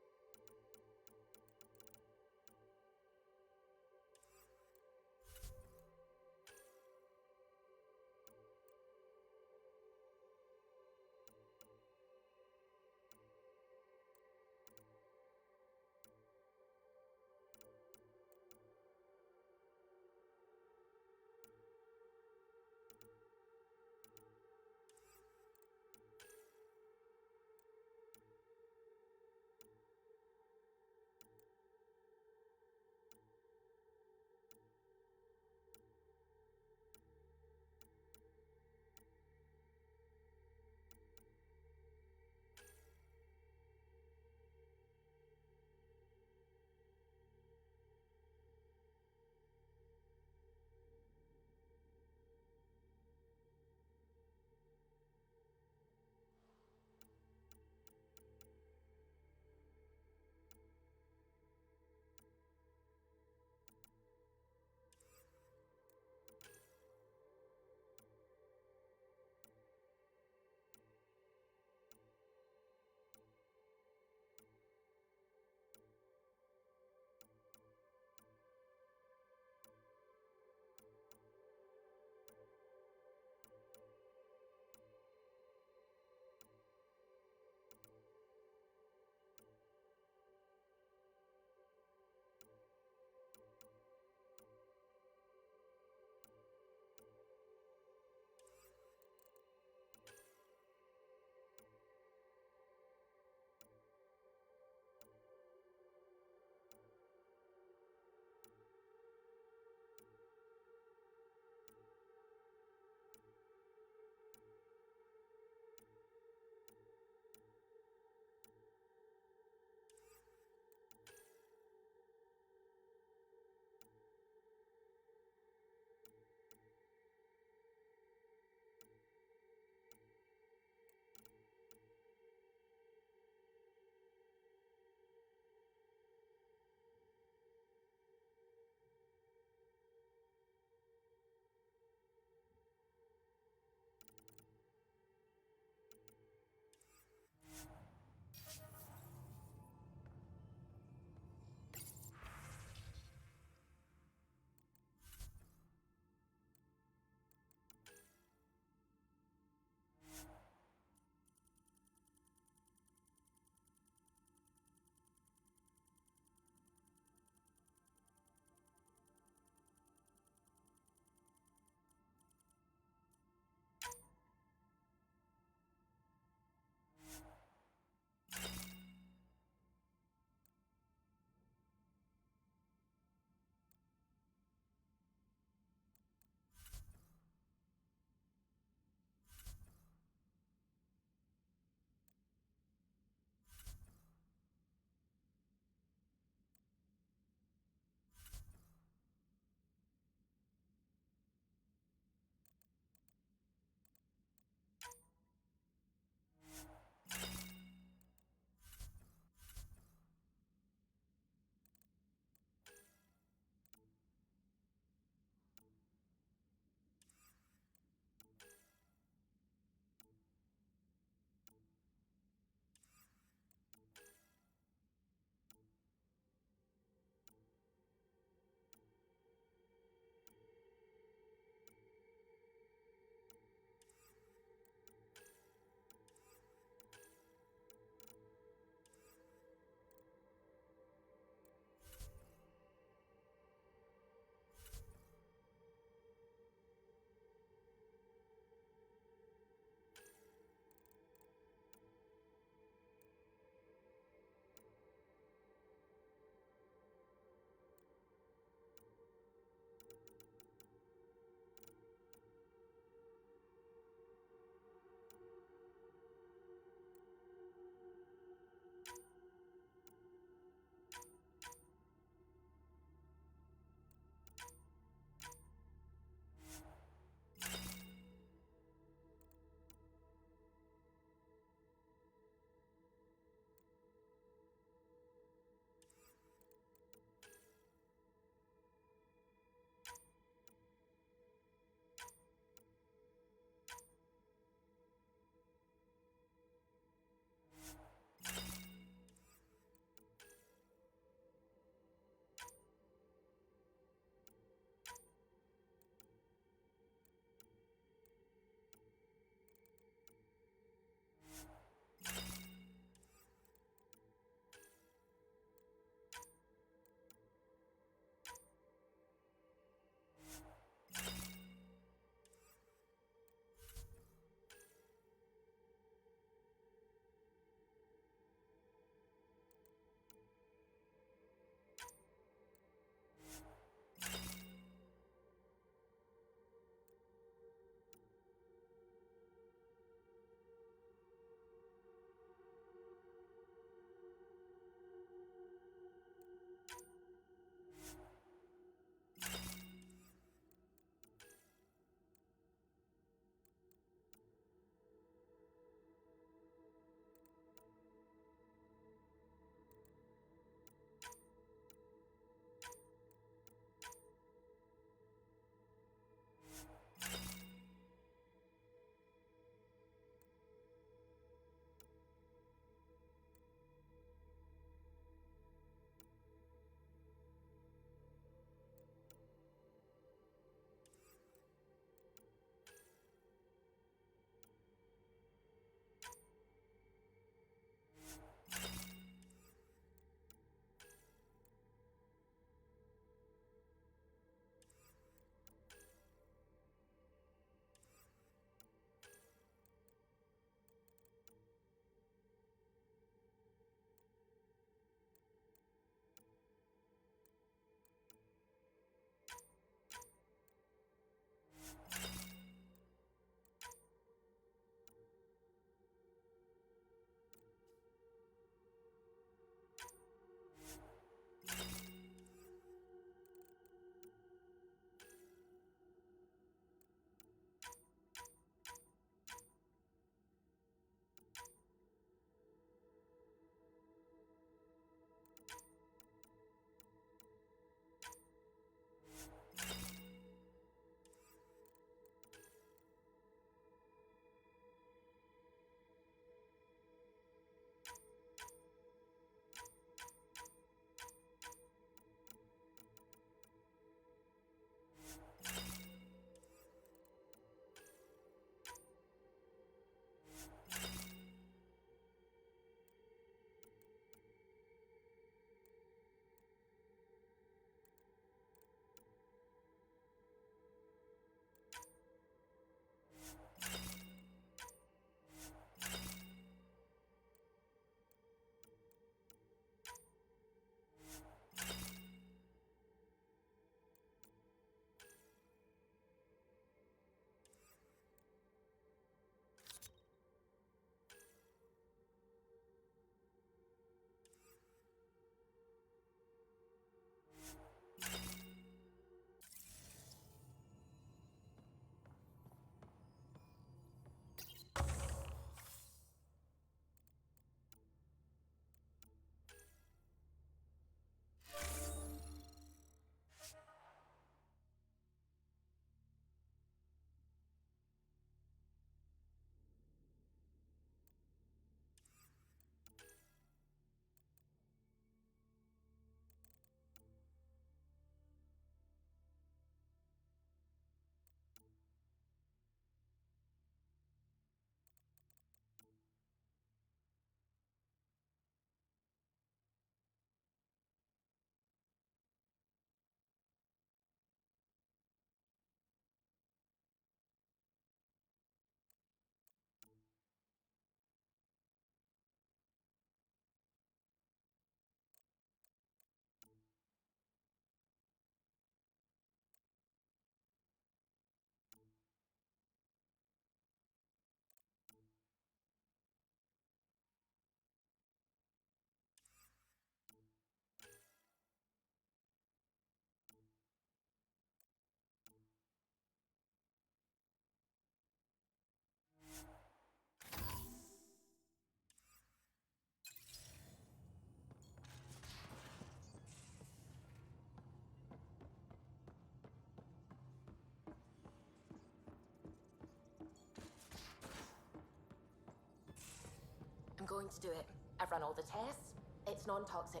I'm going to do it. I've run all the tests. It's non-toxic.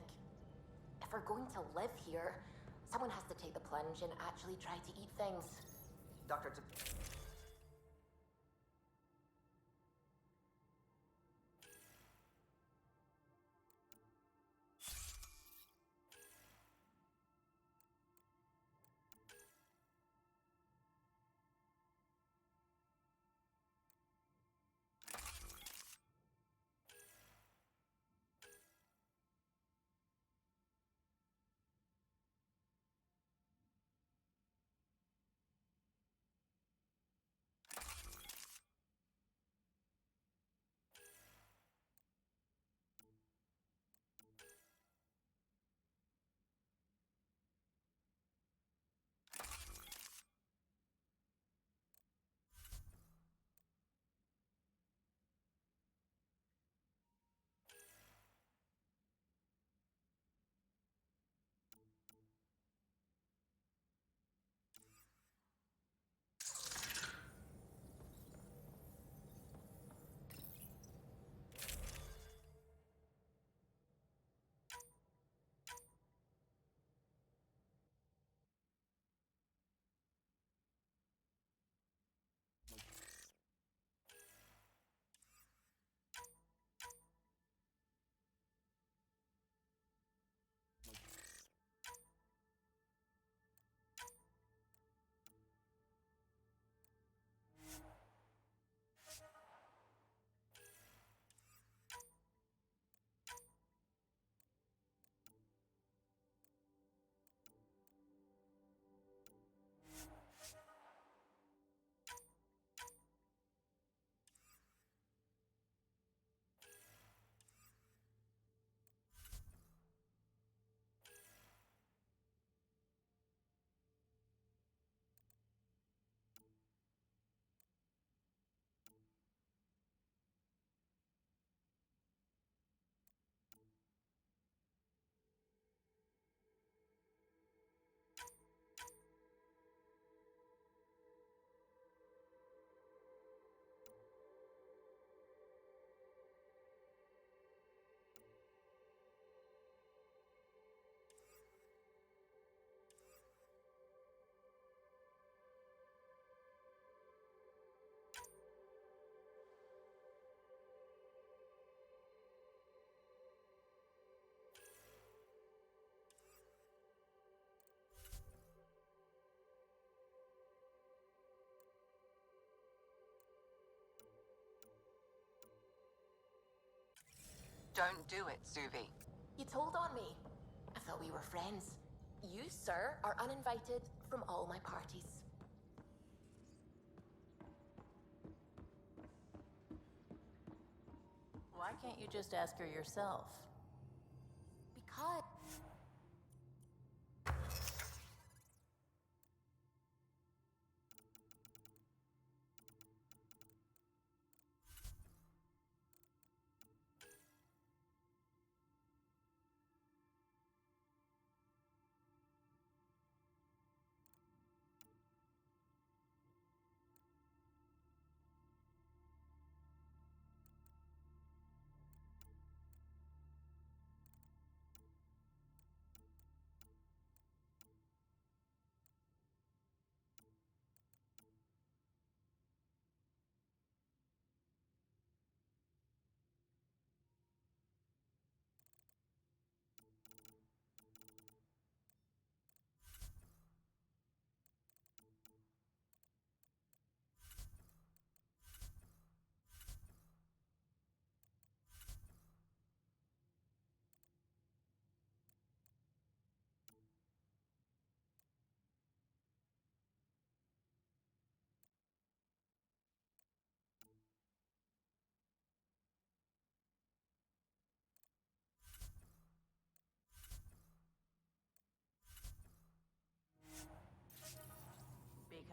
If we're going to live here, someone has to take the plunge and actually try to eat things. Doctor, Don't do it, Suvi. You told on me. I thought we were friends. You, sir, are uninvited from all my parties. Why can't you just ask her yourself? Because...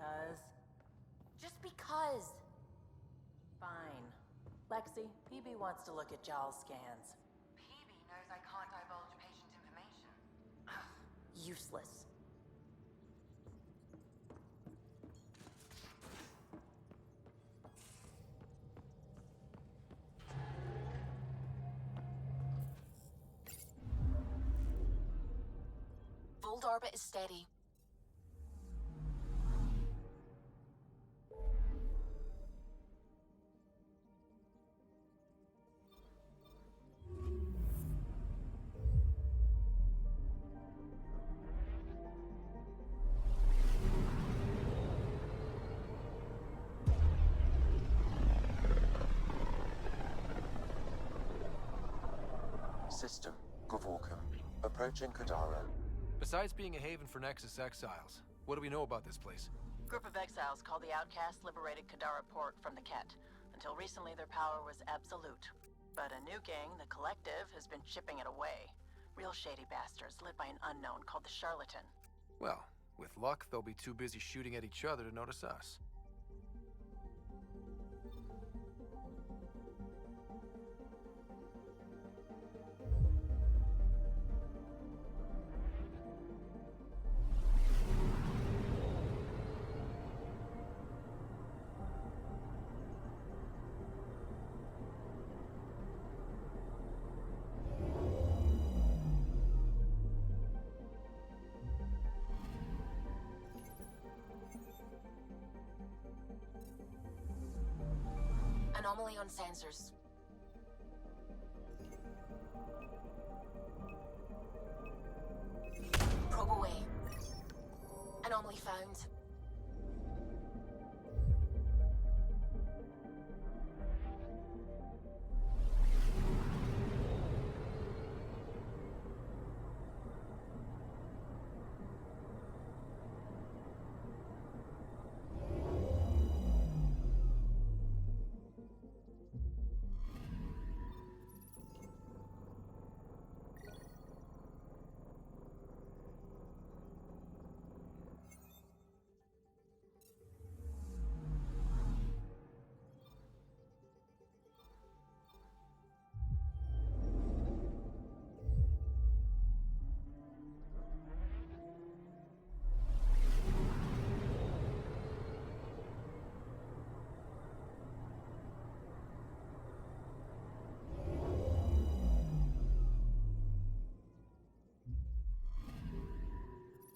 Because? Just because. Fine. Lexi, PB wants to look at Giles' scans. PB knows I can't divulge patient information. Useless. Field orbit is steady. System, Gavorkum. Approaching Kadara. Besides being a haven for Nexus exiles, what do we know about this place? Group of exiles called the Outcasts liberated Kadara Port from the Ket. Until recently, their power was absolute. But a new gang, the Collective, has been chipping it away. Real shady bastards led by an unknown called the Charlatan. Well, with luck, they'll be too busy shooting at each other to notice us. Anomaly on sensors. Probe away. Anomaly found.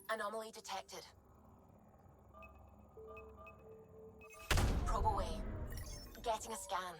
Anomaly detected. Probe away. Getting a scan.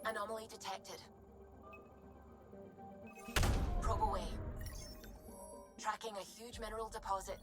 Anomaly detected. Probe away. Tracking a huge mineral deposit.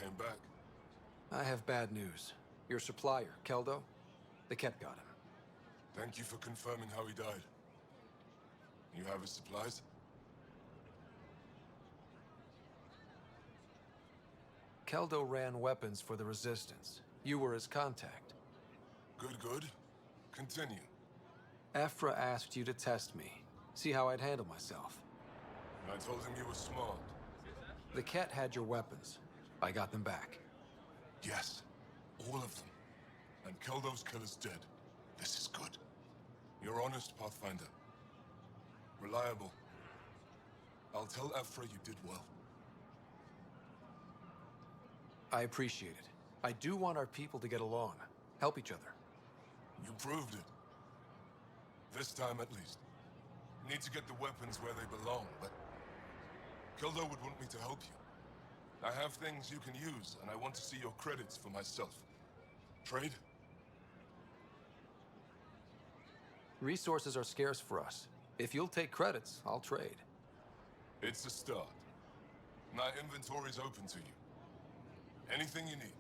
came back. I have bad news. Your supplier, Keldo, the Ket got him. Thank you for confirming how he died. You have his supplies? Keldo ran weapons for the Resistance. You were his contact. Good, good. Continue. Ephra asked you to test me, see how I'd handle myself. I told him you were smart. The Ket had your weapons. I got them back. Yes, all of them. And Keldo's killer's dead. This is good. You're honest, Pathfinder. Reliable. I'll tell Ephra you did well. I appreciate it. I do want our people to get along, help each other. You proved it. This time at least. Need to get the weapons where they belong, but Keldo would want me to help you. I have things you can use, and I want to see your credits for myself. Trade? Resources are scarce for us. If you'll take credits, I'll trade. It's a start. My inventory's open to you. Anything you need.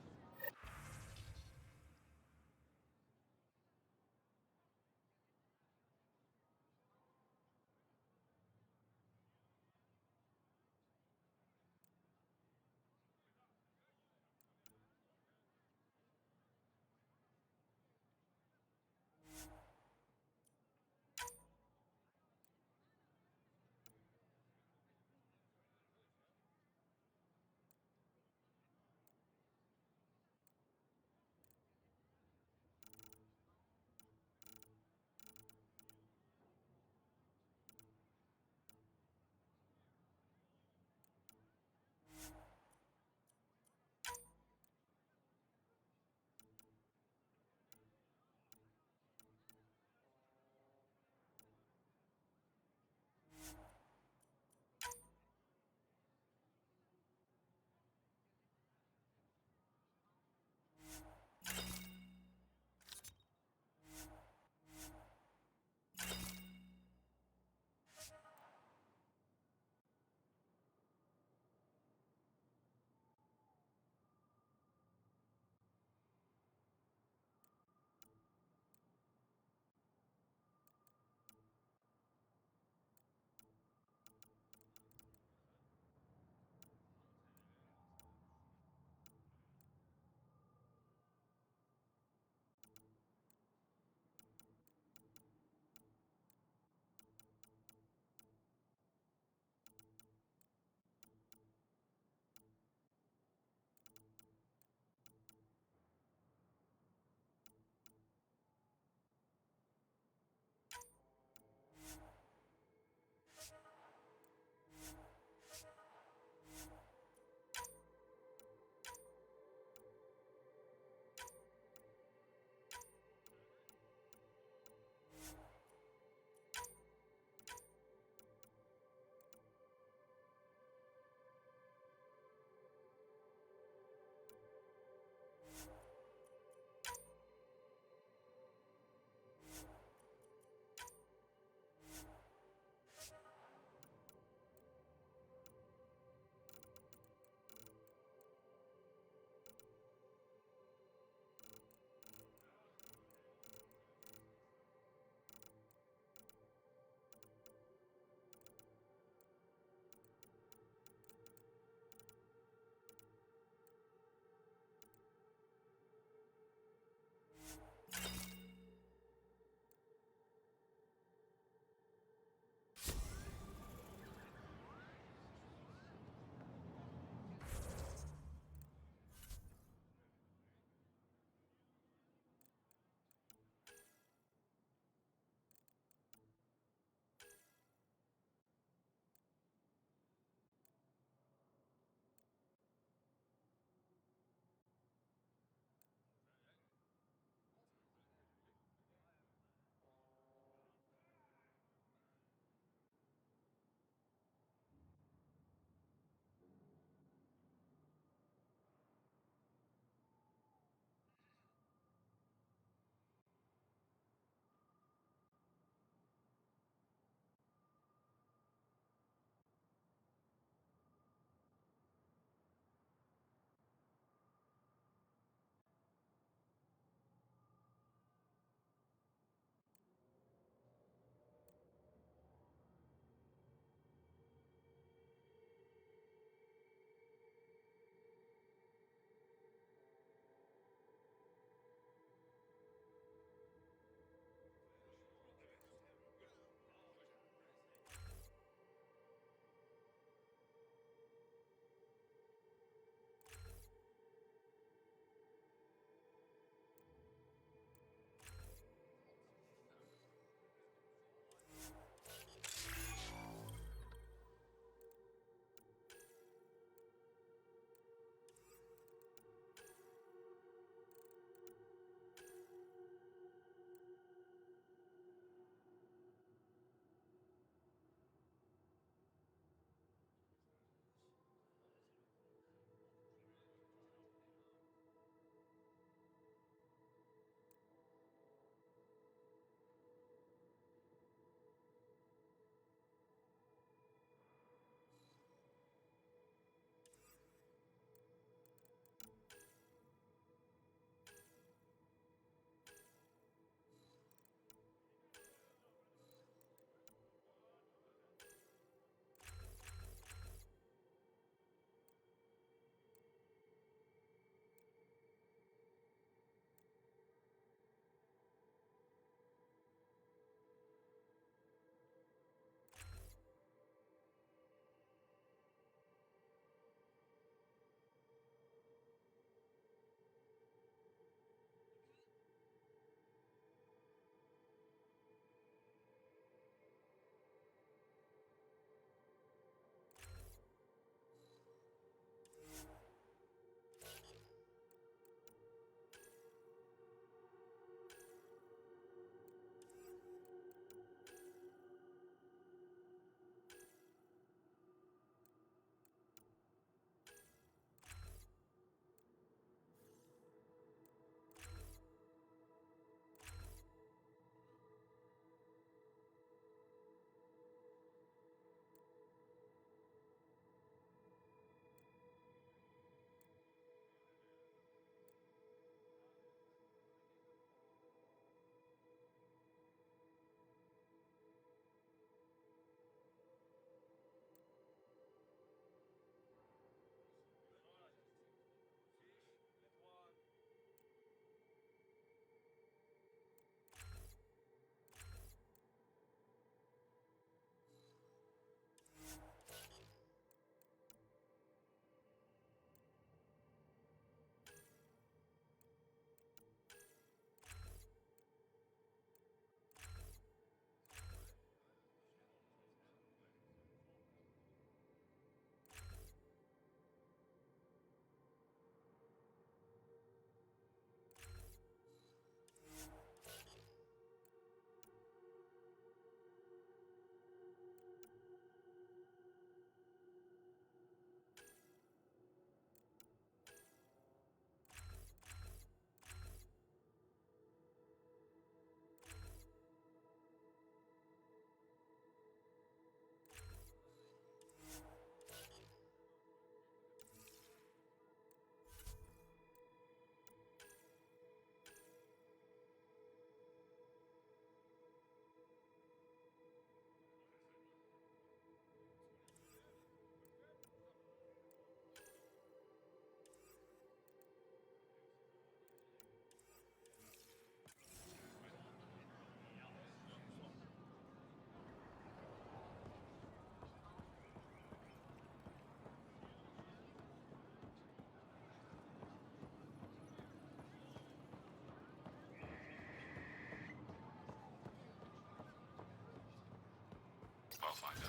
Pathfinder.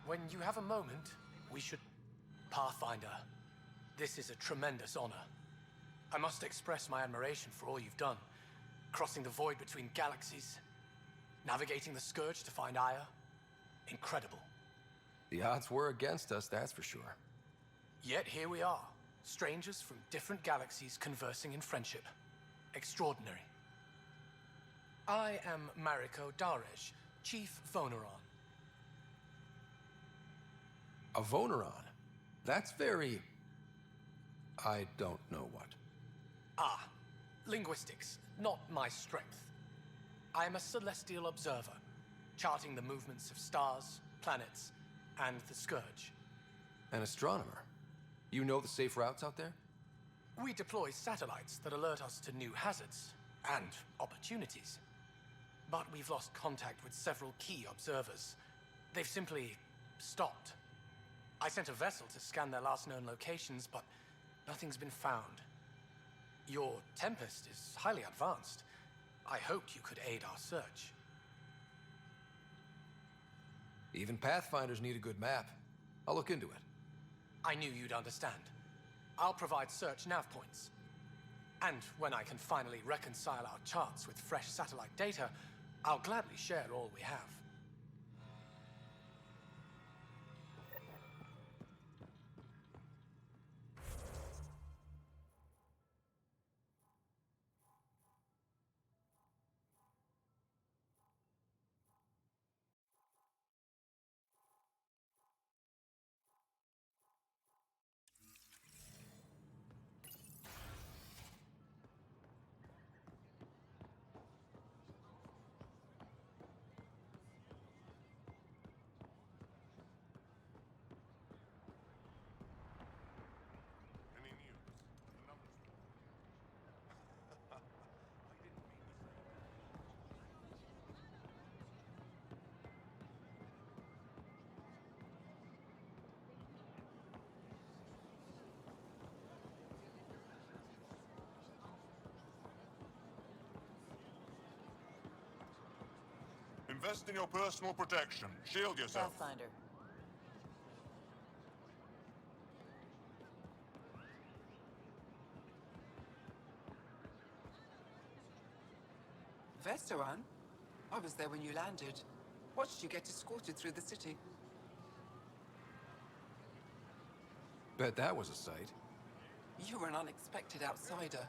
When you have a moment, we should... Pathfinder, this is a tremendous honor. I must express my admiration for all you've done. Crossing the void between galaxies, navigating the Scourge to find Aya. Incredible. The odds were against us, that's for sure. Yet here we are, strangers from different galaxies conversing in friendship. Extraordinary. I am Mariko Darej, Chief Voneron. A Voneron? That's very... I don't know what. Ah, linguistics, not my strength. I am a celestial observer, charting the movements of stars, planets, and the Scourge. An astronomer? You know the safe routes out there? We deploy satellites that alert us to new hazards and opportunities. But we've lost contact with several key observers. They've simply stopped. I sent a vessel to scan their last known locations, but nothing's been found. Your Tempest is highly advanced. I hoped you could aid our search. Even Pathfinders need a good map. I'll look into it. I knew you'd understand. I'll provide search nav points. And when I can finally reconcile our charts with fresh satellite data, I'll gladly share all we have. Any news? The numbers. I didn't mean to say. Invest in your personal protection. Shield yourself. Pathfinder. Vestaran? I was there when you landed. Watched you get escorted through the city. Bet that was a sight. You were an unexpected outsider.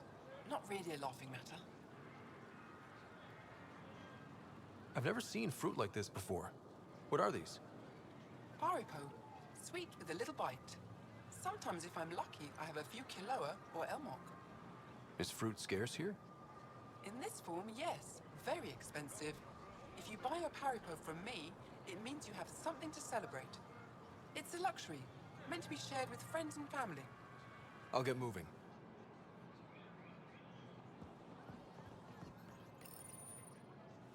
Not really a laughing matter. I've never seen fruit like this before. What are these? Paripo. Sweet with a little bite. Sometimes if I'm lucky, I have a few Kiloa or Elmok. Is fruit scarce here? In this form, yes. Very expensive. If you buy a Paripo from me, it means you have something to celebrate. It's a luxury, meant to be shared with friends and family. I'll get moving.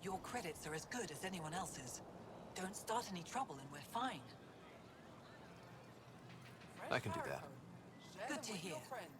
Your credits are as good as anyone else's. Don't start any trouble and we're fine. I can do that. Share Good them to with hear. your friends.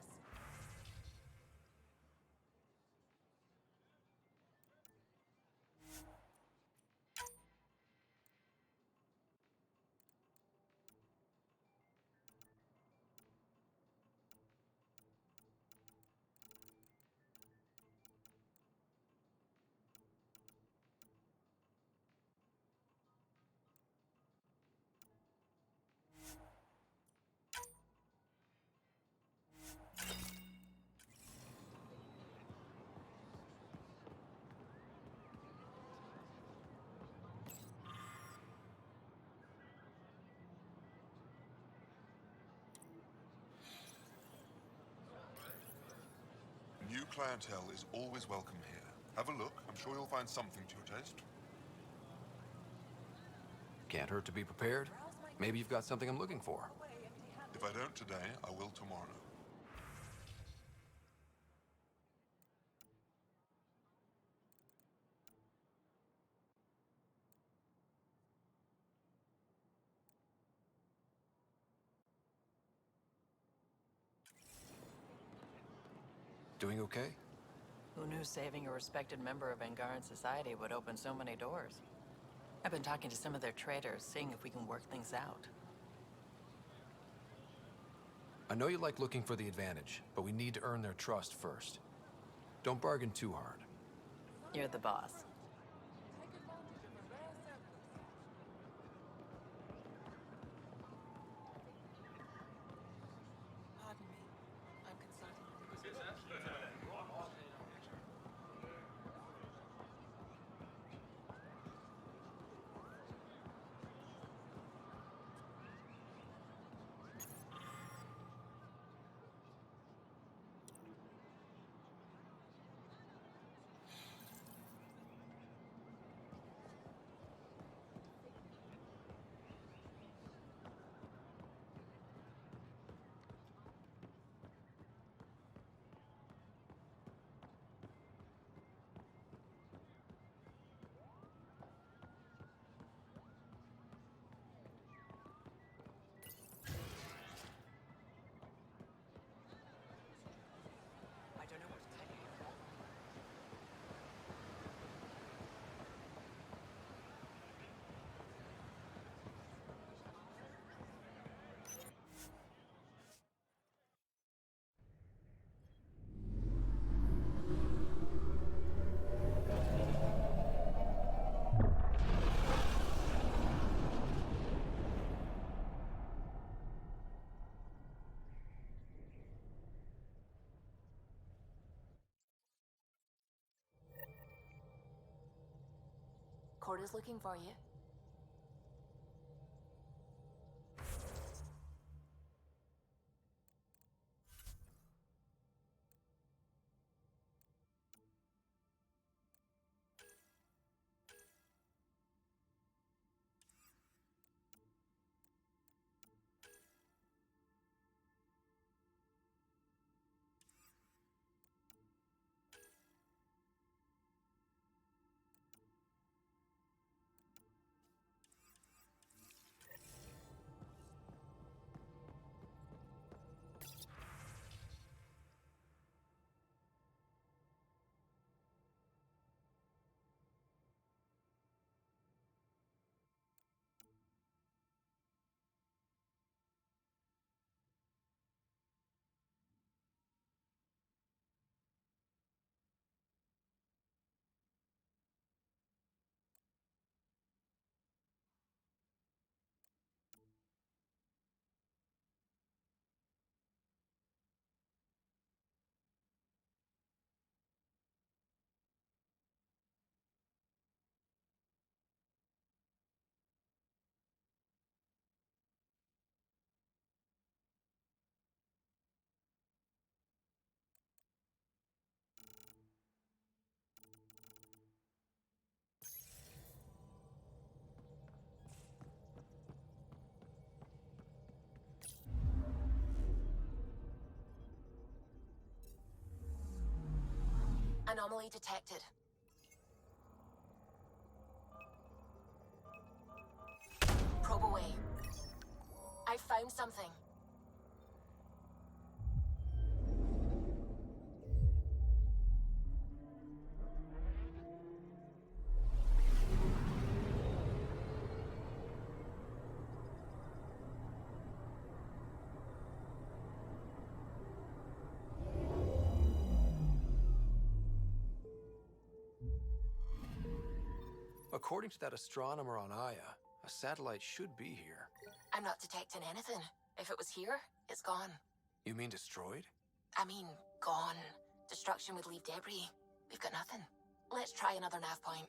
New clientele is always welcome here. Have a look. I'm sure you'll find something to your taste. Can't hurt to be prepared. Maybe you've got something I'm looking for. If I don't today, I will tomorrow. Doing okay? Who knew saving a respected member of Angaran society would open so many doors? I've been talking to some of their traders, seeing if we can work things out. I know you like looking for the advantage, but we need to earn their trust first. Don't bargain too hard. You're the boss. Pardon me. I'm consulting. Corda's looking for you. Anomaly detected. Probe away. I found something. According to that astronomer on Aya, a satellite should be here. I'm not detecting anything. If it was here, it's gone. You mean destroyed? I mean, gone. Destruction would leave debris. We've got nothing. Let's try another nav point.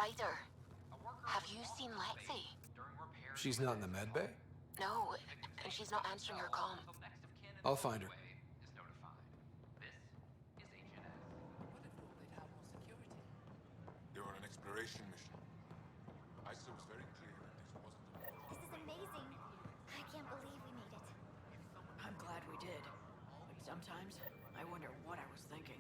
Ryder, have you seen Lexi? She's not in the med bay? No, and she's not answering her comm. I'll find her. You're on an exploration mission. I saw it was very clear that this wasn't a... This is amazing. I can't believe we made it. I'm glad we did. But sometimes, I wonder what I was thinking.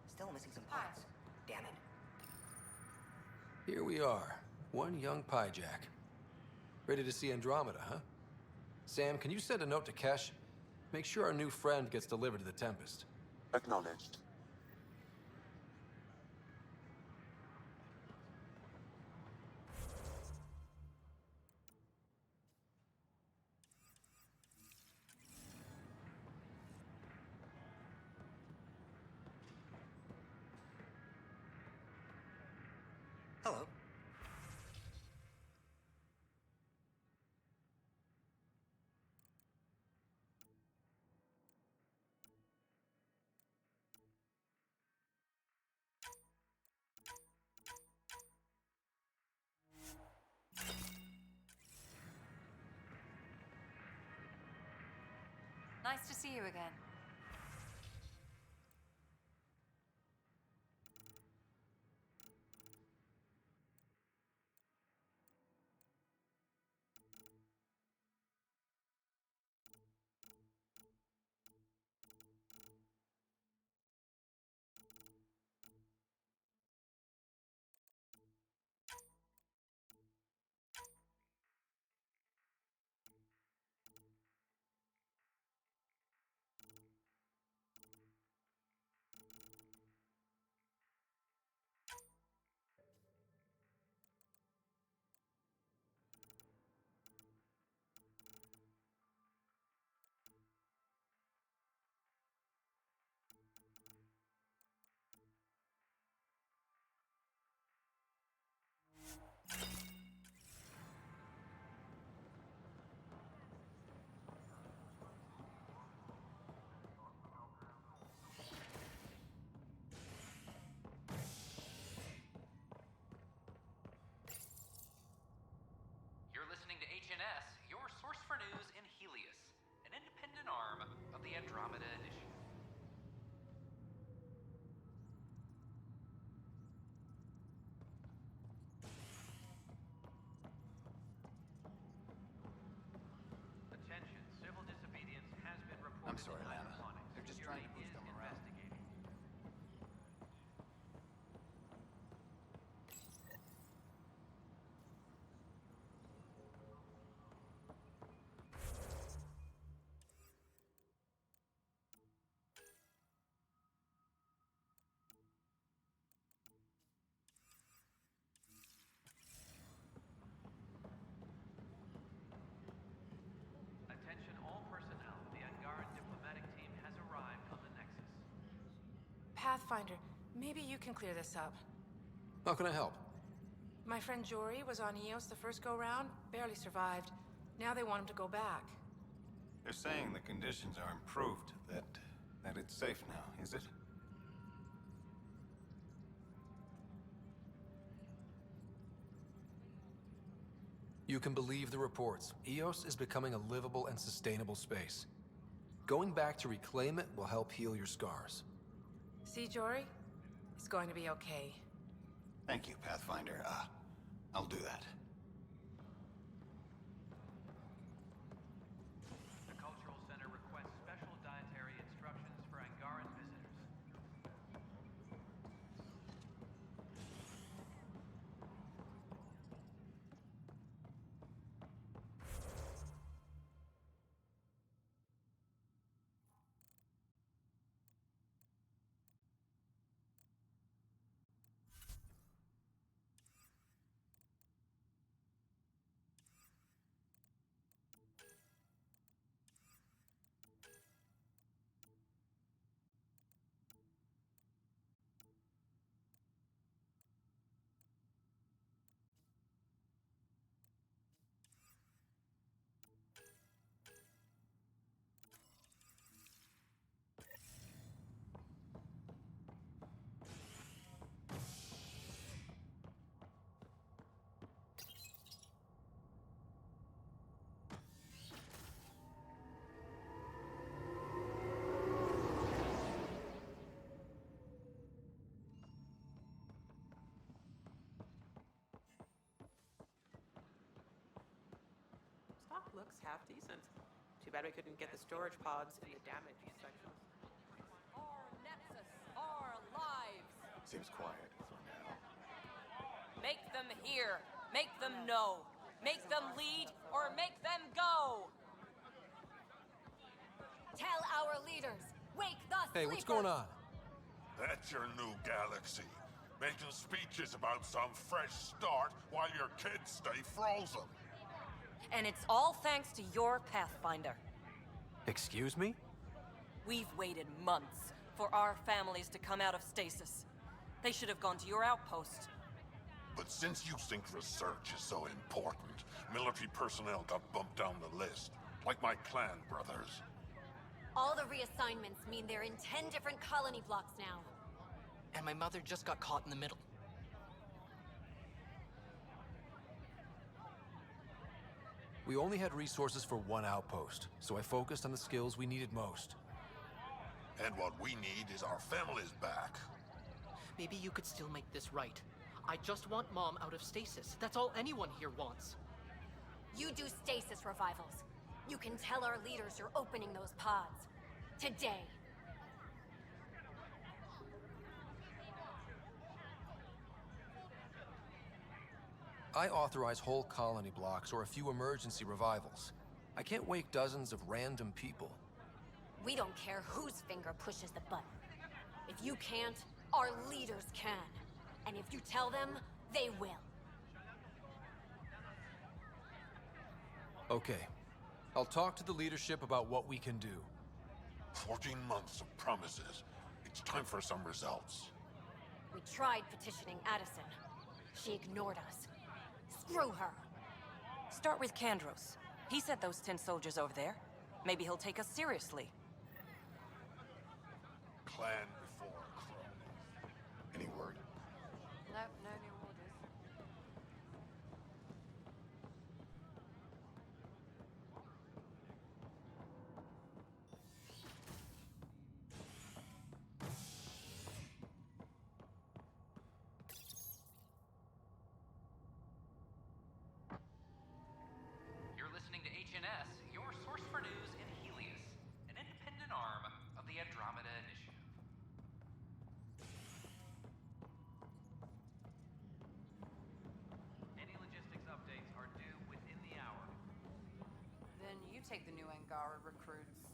Still missing some parts. Damn it. Here we are. One young Pyjack. Ready to see Andromeda, huh? Sam, can you send a note to Kesh? Make sure our new friend gets delivered to the Tempest. Acknowledged. Hello. Nice to see you again. You're listening to HNS, your source for news in Helios, an independent arm of the Andromeda Initiative. Attention, civil disobedience has been reported. I'm sorry, Lana. They're just trying to boost our morale. Attention all personnel. The Angaran diplomatic team has arrived on the Nexus. Pathfinder, maybe you can clear this up. How can I help? My friend Jory was on Eos the first go-round, barely survived. Now they want him to go back. They're saying the conditions are improved, that it's safe now, is it? You can believe the reports. Eos is becoming a livable and sustainable space. Going back to reclaim it will help heal your scars. See, Jory? It's going to be okay. Thank you, Pathfinder. I'll do that. The Cultural Center requests special dietary instructions for Angaran visitors. looks half decent. Too bad we couldn't get the storage pods in the damaged sections. Our nexus, our lives. Seems quiet for now. Make them hear. Make them know. Make them lead or make them go. Tell our leaders. Wake the Hey, what's going on? That's your new galaxy. Making speeches about some fresh start while your kids stay frozen. And it's all thanks to your Pathfinder. Excuse me? We've waited months for our families to come out of stasis. They should have gone to your outpost. But since you think research is so important, military personnel got bumped down the list. Like my clan brothers. All the reassignments mean they're in 10 different colony blocks now. And my mother just got caught in the middle. We only had resources for one outpost, so I focused on the skills we needed most. And what we need is our families back. Maybe you could still make this right. I just want Mom out of stasis. That's all anyone here wants. You do stasis revivals. You can tell our leaders you're opening those pods. Today. I authorize whole colony blocks or a few emergency revivals. I can't wake dozens of random people. We don't care whose finger pushes the button. If you can't, our leaders can. And if you tell them, they will. Okay. I'll talk to the leadership about what we can do. 14 months of promises. It's time for some results. We tried petitioning Addison. She ignored us. Screw her. Start with Kandros. He sent those 10 soldiers over there. Maybe he'll take us seriously. Clan before crow. Any word? Nope, no new orders. You're listening to HNS, your source for news in Helios, an independent arm of the Andromeda Initiative. Any logistics updates are due within the hour. Then you take the new Angara recruits.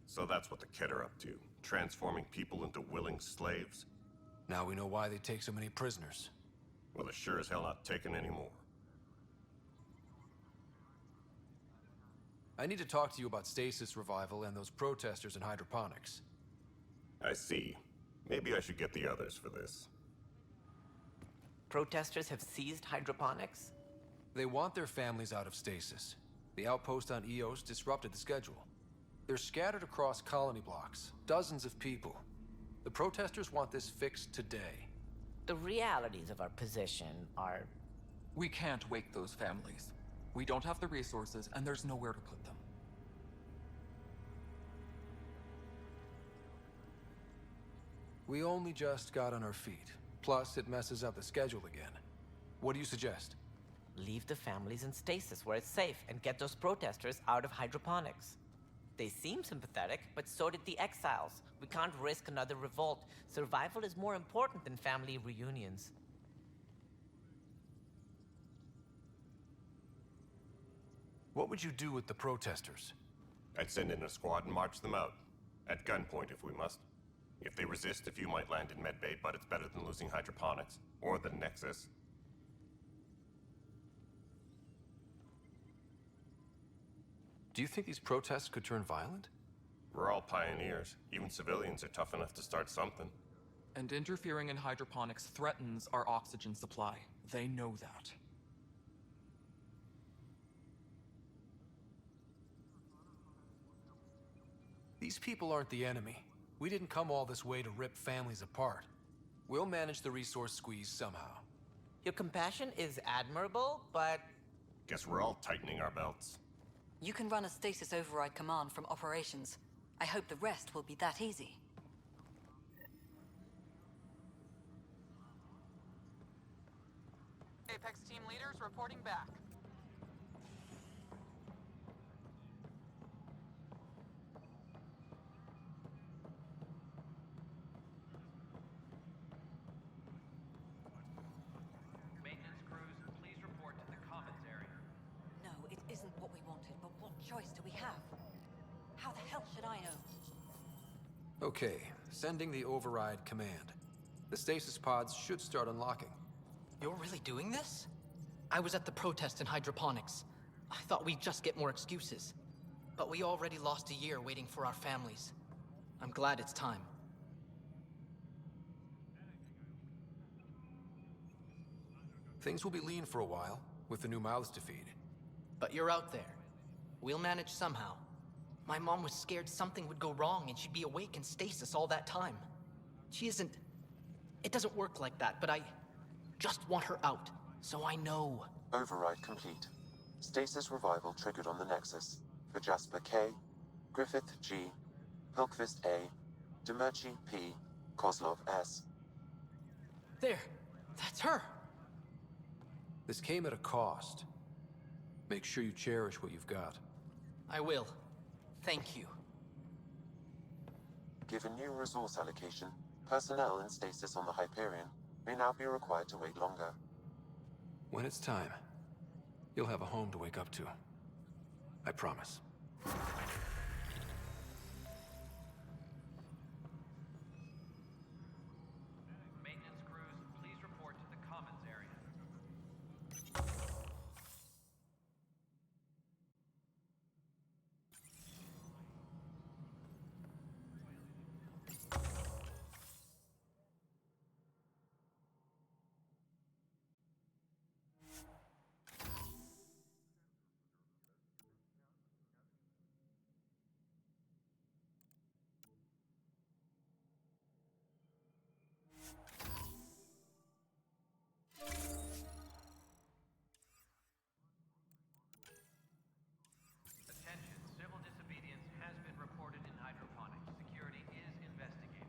So that's what the Kett are up to, transforming people into willing slaves? Now we know why they take so many prisoners. Well, they're sure as hell not taking any more. I need to talk to you about stasis revival and those protesters in hydroponics. I see. Maybe I should get the others for this. Protesters have seized hydroponics? They want their families out of stasis. The outpost on Eos disrupted the schedule. They're scattered across colony blocks, dozens of people. The protesters want this fixed today. The realities of our position are... We can't wake those families. We don't have the resources, and there's nowhere to put them. We only just got on our feet. Plus, it messes up the schedule again. What do you suggest? Leave the families in stasis where it's safe and get those protesters out of hydroponics. They seem sympathetic, but so did the exiles. We can't risk another revolt. Survival is more important than family reunions. What would you do with the protesters? I'd send in a squad and march them out. At gunpoint if we must. If they resist, a few might land in medbay, but it's better than losing hydroponics. Or the Nexus. Do you think these protests could turn violent? We're all pioneers. Even civilians are tough enough to start something. And interfering in hydroponics threatens our oxygen supply. They know that. These people aren't the enemy. We didn't come all this way to rip families apart. We'll manage the resource squeeze somehow. Your compassion is admirable, but... Guess we're all tightening our belts. You can run a stasis override command from operations. I hope the rest will be that easy. Apex team leaders reporting back. should I know? Okay, sending the override command. The stasis pods should start unlocking. You're really doing this? I was at the protest in hydroponics. I thought we'd just get more excuses. But we already lost a year waiting for our families. I'm glad it's time. Things will be lean for a while, with the new mouths to feed. But you're out there. We'll manage somehow. My mom was scared something would go wrong and she'd be awake in stasis all that time. She isn't... It doesn't work like that, but I just want her out, so I know. Override complete. Stasis revival triggered on the Nexus. For Jasper K, Griffith G, Pilkvist A, Demerchi P, Kozlov S. There! That's her! This came at a cost. Make sure you cherish what you've got. I will. Thank you. Given new resource allocation, personnel in stasis on the Hyperion may now be required to wait longer. When it's time, you'll have a home to wake up to. I promise. Maintenance crews, please report to the commons area. Attention, civil disobedience has been reported in hydroponics. Security is investigating.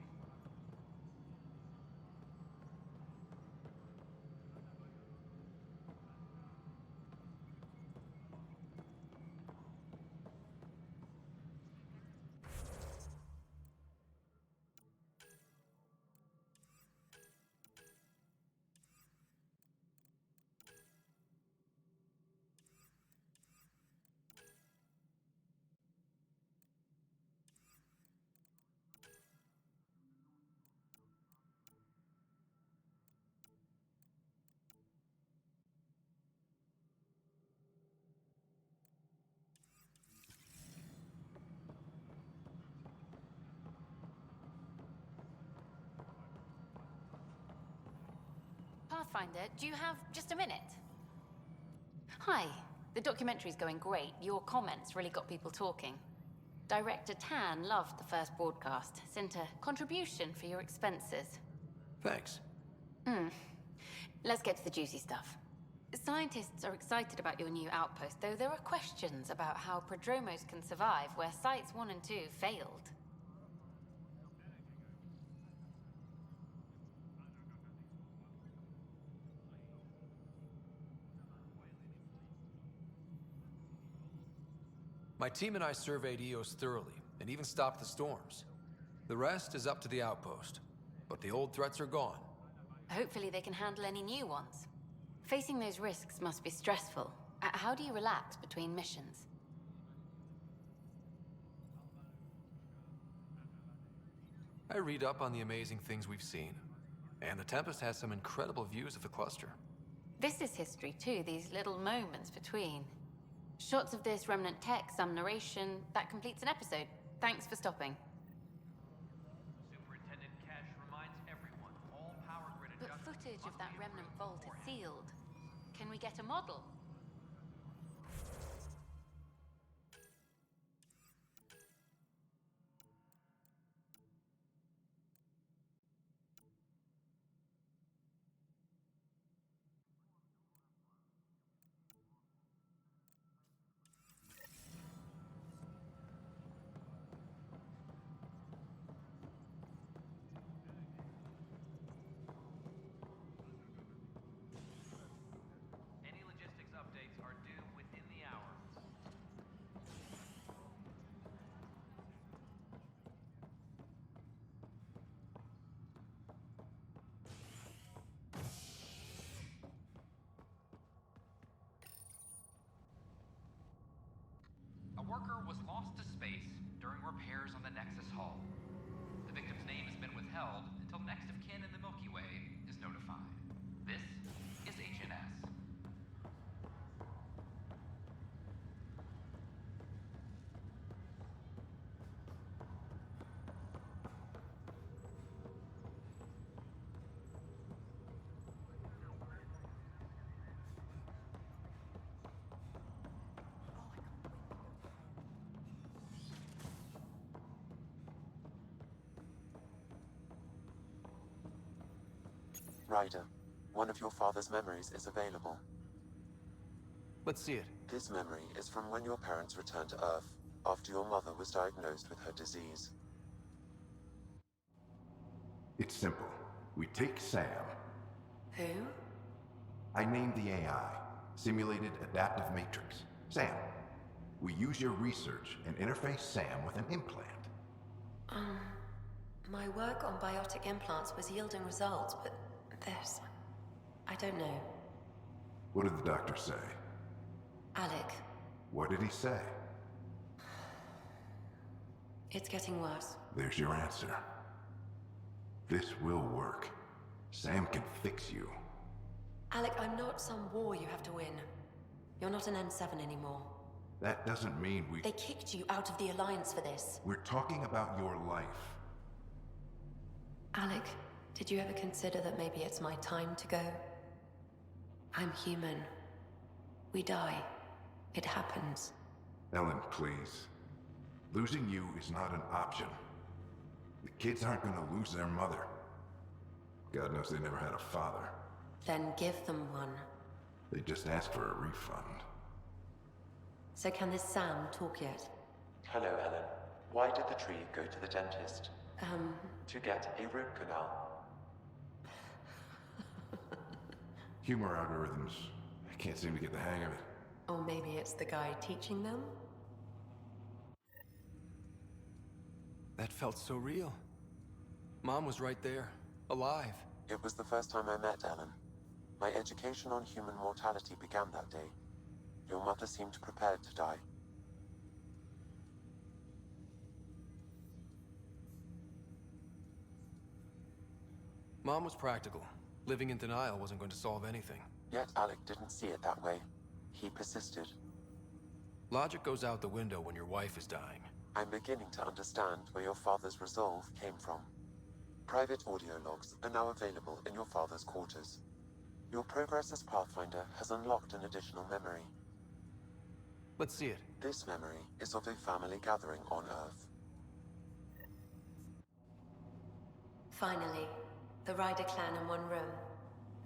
Pathfinder, do you have just a minute? Hi. The documentary's going great. Your comments really got people talking. Director Tan loved the first broadcast. Sent a contribution for your expenses. Thanks. Let's get to the juicy stuff. Scientists are excited about your new outpost, though there are questions about how prodromos can survive where Sites 1 and 2 failed. My team and I surveyed EOS thoroughly, and even stopped the storms. The rest is up to the outpost, but the old threats are gone. Hopefully they can handle any new ones. Facing those risks must be stressful. How do you relax between missions? I read up on the amazing things we've seen, and the Tempest has some incredible views of the cluster. This is history too, these little moments between. Shots of this remnant tech, some narration, that completes an episode. Thanks for stopping. Superintendent Cash reminds everyone all power grid But adjustments footage of must that be remnant approved vault is beforehand. sealed. Can we get a model? Any logistics updates are due within the hour. A worker was lost to space during repairs on the Nexus hull. The victim's name has been withheld until next of kin in the Milky Way is notified. This is HNS. Ryder, one of your father's memories is available. Let's see it. This memory is from when your parents returned to Earth, after your mother was diagnosed with her disease. It's simple. We take Sam. Who? I named the AI, Simulated Adaptive Matrix. Sam. We use your research and interface Sam with an implant. My work on biotic implants was yielding results, but this... I don't know. What did the doctor say? Alec, What did he say? it's getting worse. There's your answer. This will work. Sam can fix you. Alec, I'm not some war you have to win. You're not an N7 anymore. That doesn't mean we... They kicked you out of the Alliance for this. We're talking about your life. Alec, did you ever consider that maybe it's my time to go? I'm human. We die. It happens. Ellen, please. Losing you is not an option. The kids aren't gonna lose their mother. God knows they never had a father. Then give them one. They just asked for a refund. So can this Sam talk yet? Hello, Ellen. Why did the tree go to the dentist? To get a root canal. Humor algorithms. I can't seem to get the hang of it. Or maybe it's the guy teaching them? That felt so real. Mom was right there, alive. It was the first time I met Ellen. My education on human mortality began that day. Your mother seemed prepared to die. Mom was practical. Living in denial wasn't going to solve anything. Yet Alec didn't see it that way. He persisted. Logic goes out the window when your wife is dying. I'm beginning to understand where your father's resolve came from. Private audio logs are now available in your father's quarters. Your progress as Pathfinder has unlocked an additional memory. Let's see it. This memory is of a family gathering on Earth. Finally, the Ryder clan in one room.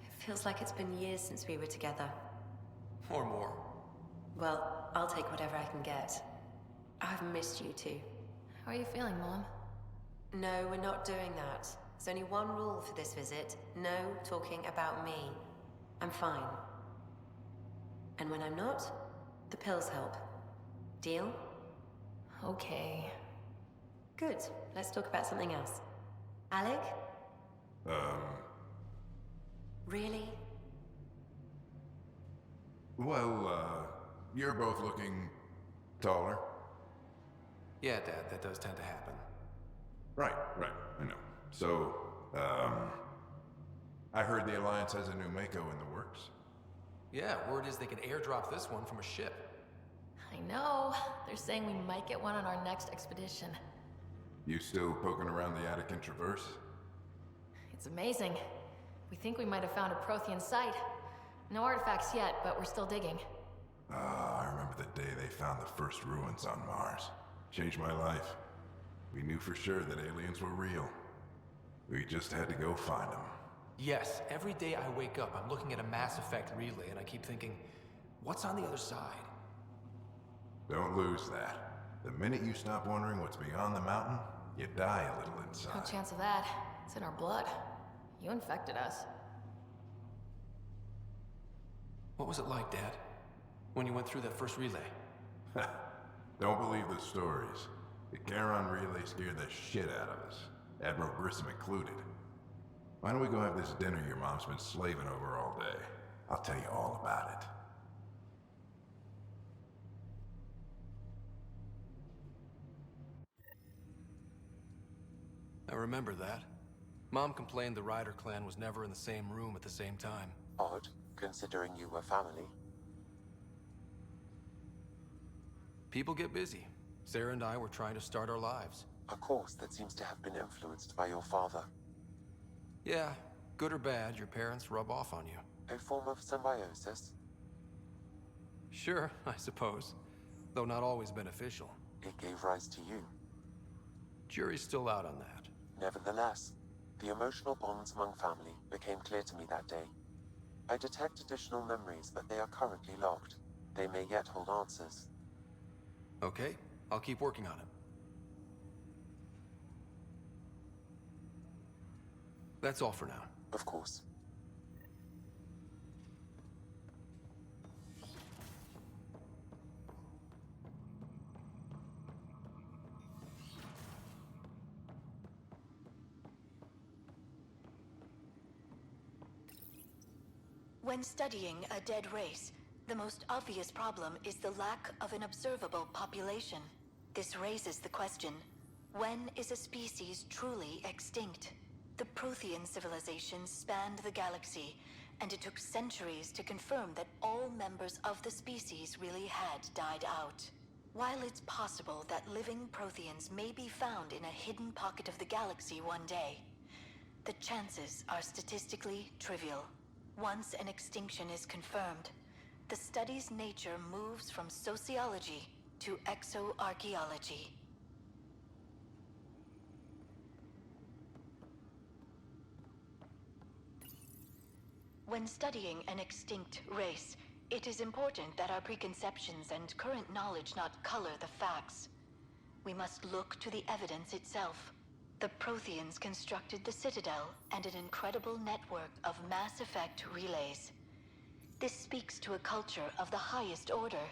It feels like it's been years since we were together. Or more. Well, I'll take whatever I can get. I've missed you too. How are you feeling, Mom? No, we're not doing that. There's only one rule for this visit. No talking about me. I'm fine. And when I'm not, the pills help. Deal? Okay. Good. Let's talk about something else. Alec? Really? Well, you're both looking taller. Yeah, Dad, that does tend to happen. Right, I know. So, I heard the Alliance has a new Mako in the works. Yeah, word is they can airdrop this one from a ship. I know. They're saying we might get one on our next expedition. You still poking around the Attican Traverse? It's amazing. We think we might have found a Prothean site. No artifacts yet, but we're still digging. I remember the day they found the first ruins on Mars. Changed my life. We knew for sure that aliens were real. We just had to go find them. Yes, every day I wake up, I'm looking at a Mass Effect relay and I keep thinking, what's on the other side? Don't lose that. The minute you stop wondering what's beyond the mountain, you die a little No inside. chance of that. It's in our blood. You infected us. What was it like, Dad? When you went through that first relay? Don't believe the stories. The Charon relay scared the shit out of us. Admiral Grissom included. Why don't we go have this dinner your mom's been slaving over all day? I'll tell you all about it. I remember that. Mom complained the Ryder clan was never in the same room at the same time. Odd, considering you were family. People get busy. Sarah and I were trying to start our lives. A course that seems to have been influenced by your father. Yeah, good or bad, your parents rub off on you. A form of symbiosis? Sure, I suppose. Though not always beneficial. It gave rise to you. Jury's still out on that. Nevertheless, the emotional bonds among family became clear to me that day. I detect additional memories, but they are currently locked. They may yet hold answers. Okay, I'll keep working on it. That's all for now. Of course. When studying a dead race, the most obvious problem is the lack of an observable population. This raises the question, when is a species truly extinct? The Prothean civilizations spanned the galaxy, and it took centuries to confirm that all members of the species really had died out. While it's possible that living Protheans may be found in a hidden pocket of the galaxy one day, the chances are statistically trivial. Once an extinction is confirmed, the study's nature moves from sociology to exoarchaeology. When studying an extinct race, it is important that our preconceptions and current knowledge not color the facts. We must look to the evidence itself. The Protheans constructed the Citadel and an incredible network of mass effect relays. This speaks to a culture of the highest order.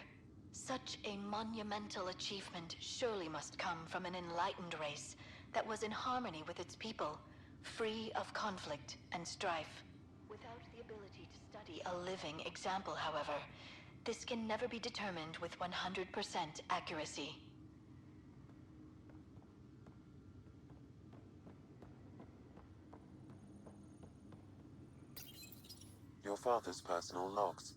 Such a monumental achievement surely must come from an enlightened race that was in harmony with its people, free of conflict and strife. Without the ability to study a living example, however, this can never be determined with 100% accuracy. Your father's personal logs.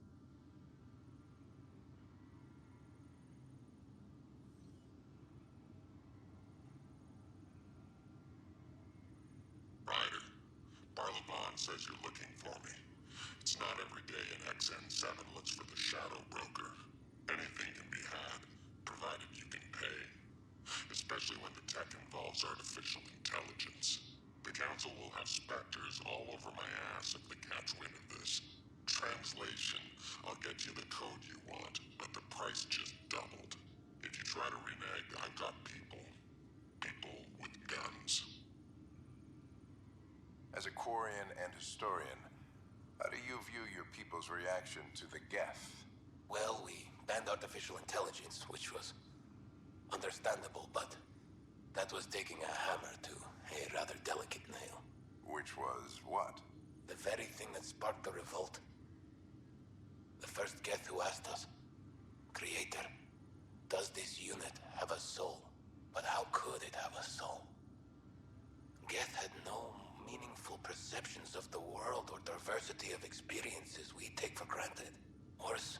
Ryder, Barlabon says you're looking for me. It's not every day an XN7 looks for the Shadow Broker. Anything can be had, provided you can pay. Especially when the tech involves artificial intelligence. The Council will have specters all over my ass if they catch wind of this. Translation, I'll get you the code you want, but the price just doubled. If you try to renege, I've got people. People with guns. As a Quarian and historian, how do you view your people's reaction to the Geth? Well, we banned artificial intelligence, which was understandable, but that was taking a hammer to a rather delicate nail. Which was what? The very thing that sparked the revolt. The first Geth who asked us, Creator, does this unit have a soul? But how could it have a soul? Geth had no meaningful perceptions of the world or diversity of experiences we take for granted. Worse,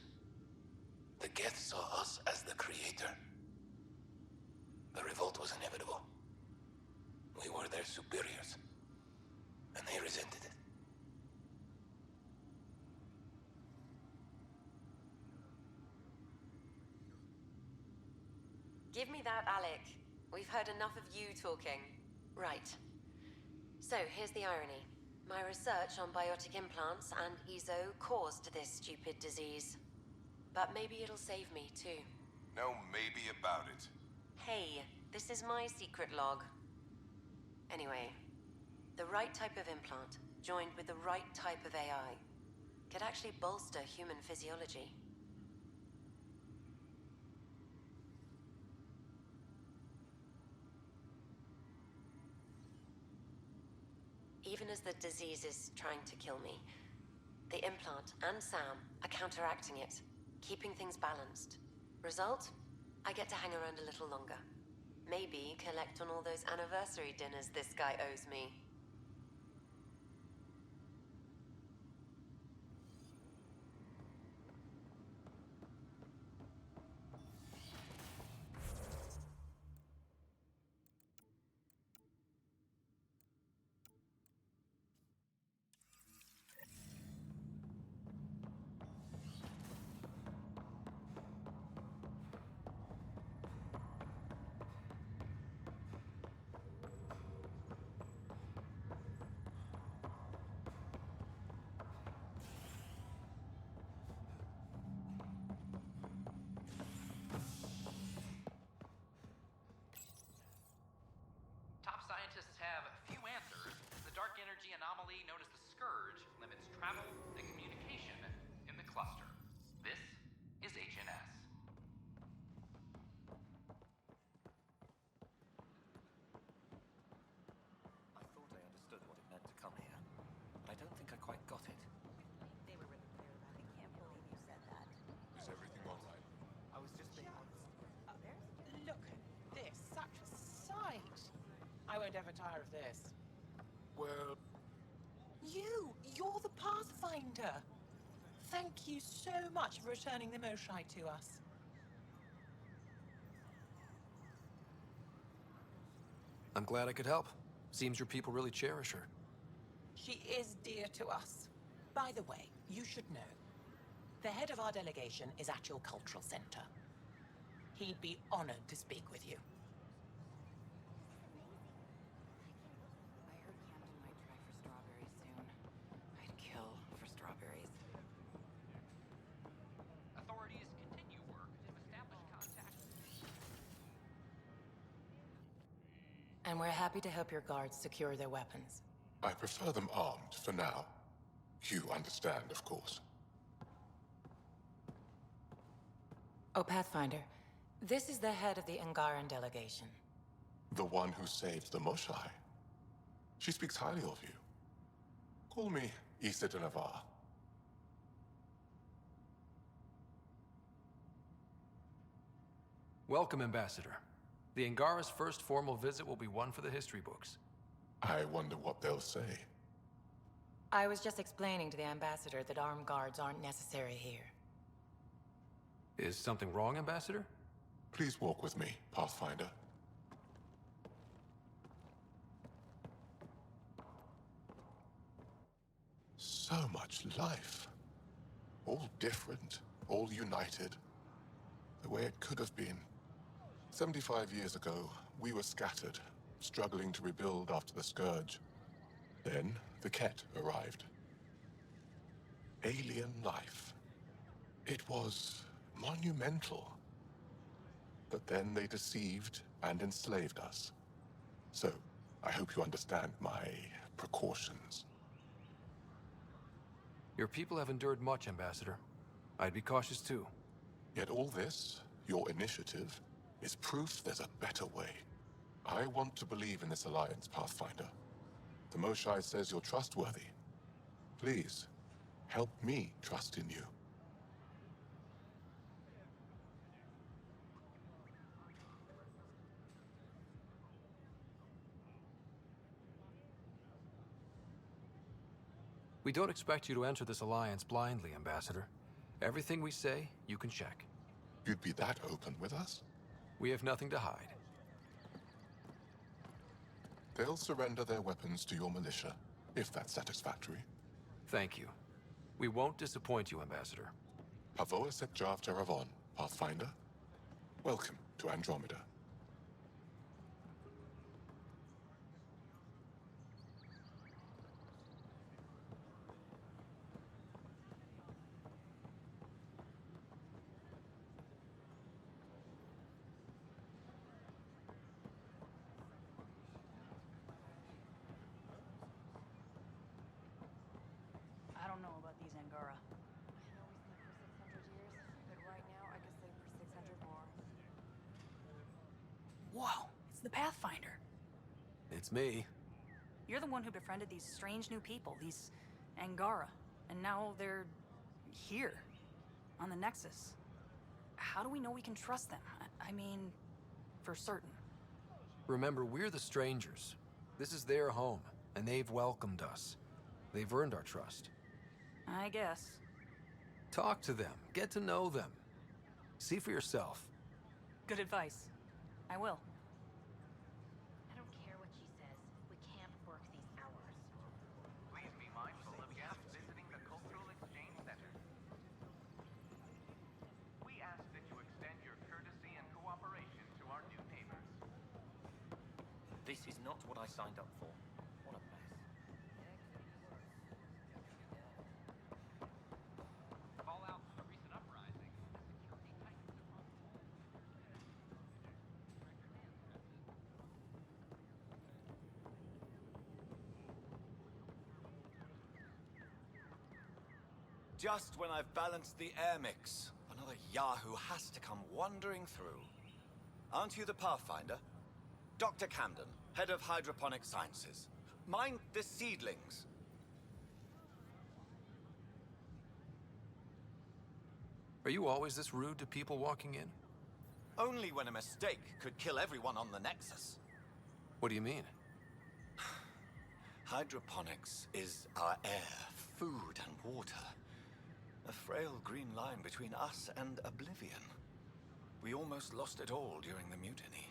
the Geth saw us as the Creator. The revolt was inevitable. We were their superiors, and they resented it. Give me that, Alec. We've heard enough of you talking. Right. So, here's the irony. My research on biotic implants and EZO caused this stupid disease. But maybe it'll save me, too. No maybe about it. Hey, this is my secret log. Anyway, the right type of implant, joined with the right type of AI, could actually bolster human physiology. Even as the disease is trying to kill me, the implant and Sam are counteracting it, keeping things balanced. Result? I get to hang around a little longer. Maybe collect on all those anniversary dinners this guy owes me. Top scientists have few answers. The dark energy anomaly known as the Scourge limits travel and communication in the cluster. This is HNS. I thought I understood what it meant to come here, but I don't think I quite got it. They were really clear about it. I can't believe you said that. Is everything all right? I was just being honest. Look at this, such a sight. I won't ever tire of this. Well, You're the Pathfinder. Thank you so much for returning the Moshai to us. I'm glad I could help. Seems your people really cherish her. She is dear to us. By the way, you should know, the head of our delegation is at your cultural center. He'd be honored to speak with you. I heard Camden might try for strawberries soon. I'd kill for strawberries. Authorities continue work to establish contact. And we're happy to help your guards secure their weapons. I prefer them armed for now. You understand, of course. Oh, Pathfinder, this is the head of the Angaran delegation. The one who saved the Moshai. She speaks highly of you. Call me Issa de Navarre. Welcome, Ambassador. The Angara's first formal visit will be one for the history books. I wonder what they'll say. I was just explaining to the ambassador that armed guards aren't necessary here. Is something wrong, Ambassador? Please walk with me, Pathfinder. So much life. All different, all united. The way it could have been. 75 years ago, we were scattered, struggling to rebuild after the Scourge. Then, the Ket arrived. Alien life. It was monumental. But then they deceived and enslaved us. So, I hope you understand my precautions. Your people have endured much, Ambassador. I'd be cautious too. Yet all this, your initiative, is proof there's a better way. I want to believe in this alliance, Pathfinder. The Moshai says you're trustworthy. Please, help me trust in you. We don't expect you to enter this alliance blindly, Ambassador. Everything we say, you can check. You'd be that open with us? We have nothing to hide. They'll surrender their weapons to your militia, if that's satisfactory. Thank you. We won't disappoint you, Ambassador. Pavoa Sek Jav Teravon, Pathfinder. Welcome to Andromeda. I don't know about these Angara. I know we sleep for 600 years, but right now I could sleep for 600 more. Whoa, it's the Pathfinder. It's me. You're the one who befriended these strange new people, these Angara, and now they're here, on the Nexus. How do we know we can trust them? I mean, for certain. Remember, we're the strangers. This is their home, and they've welcomed us. They've earned our trust. I guess. Talk to them. Get to know them. See for yourself. Good advice. I will. I don't care what she says. We can't work these hours. Please be mindful of guests visiting the Cultural Exchange Center. We ask that you extend your courtesy and cooperation to our new neighbors. This is not what I signed up for. What a mess. Fallout from the recent uprising. Security tightens upon Just when I've balanced the air mix, another Yahoo has to come wandering through. Aren't you the Pathfinder? Dr. Camden, head of hydroponic sciences. Mind the seedlings. Are you always this rude to people walking in? Only when a mistake could kill everyone on the Nexus. What do you mean? Hydroponics is our air, food, and water. A frail green line between us and oblivion. We almost lost it all during the mutiny.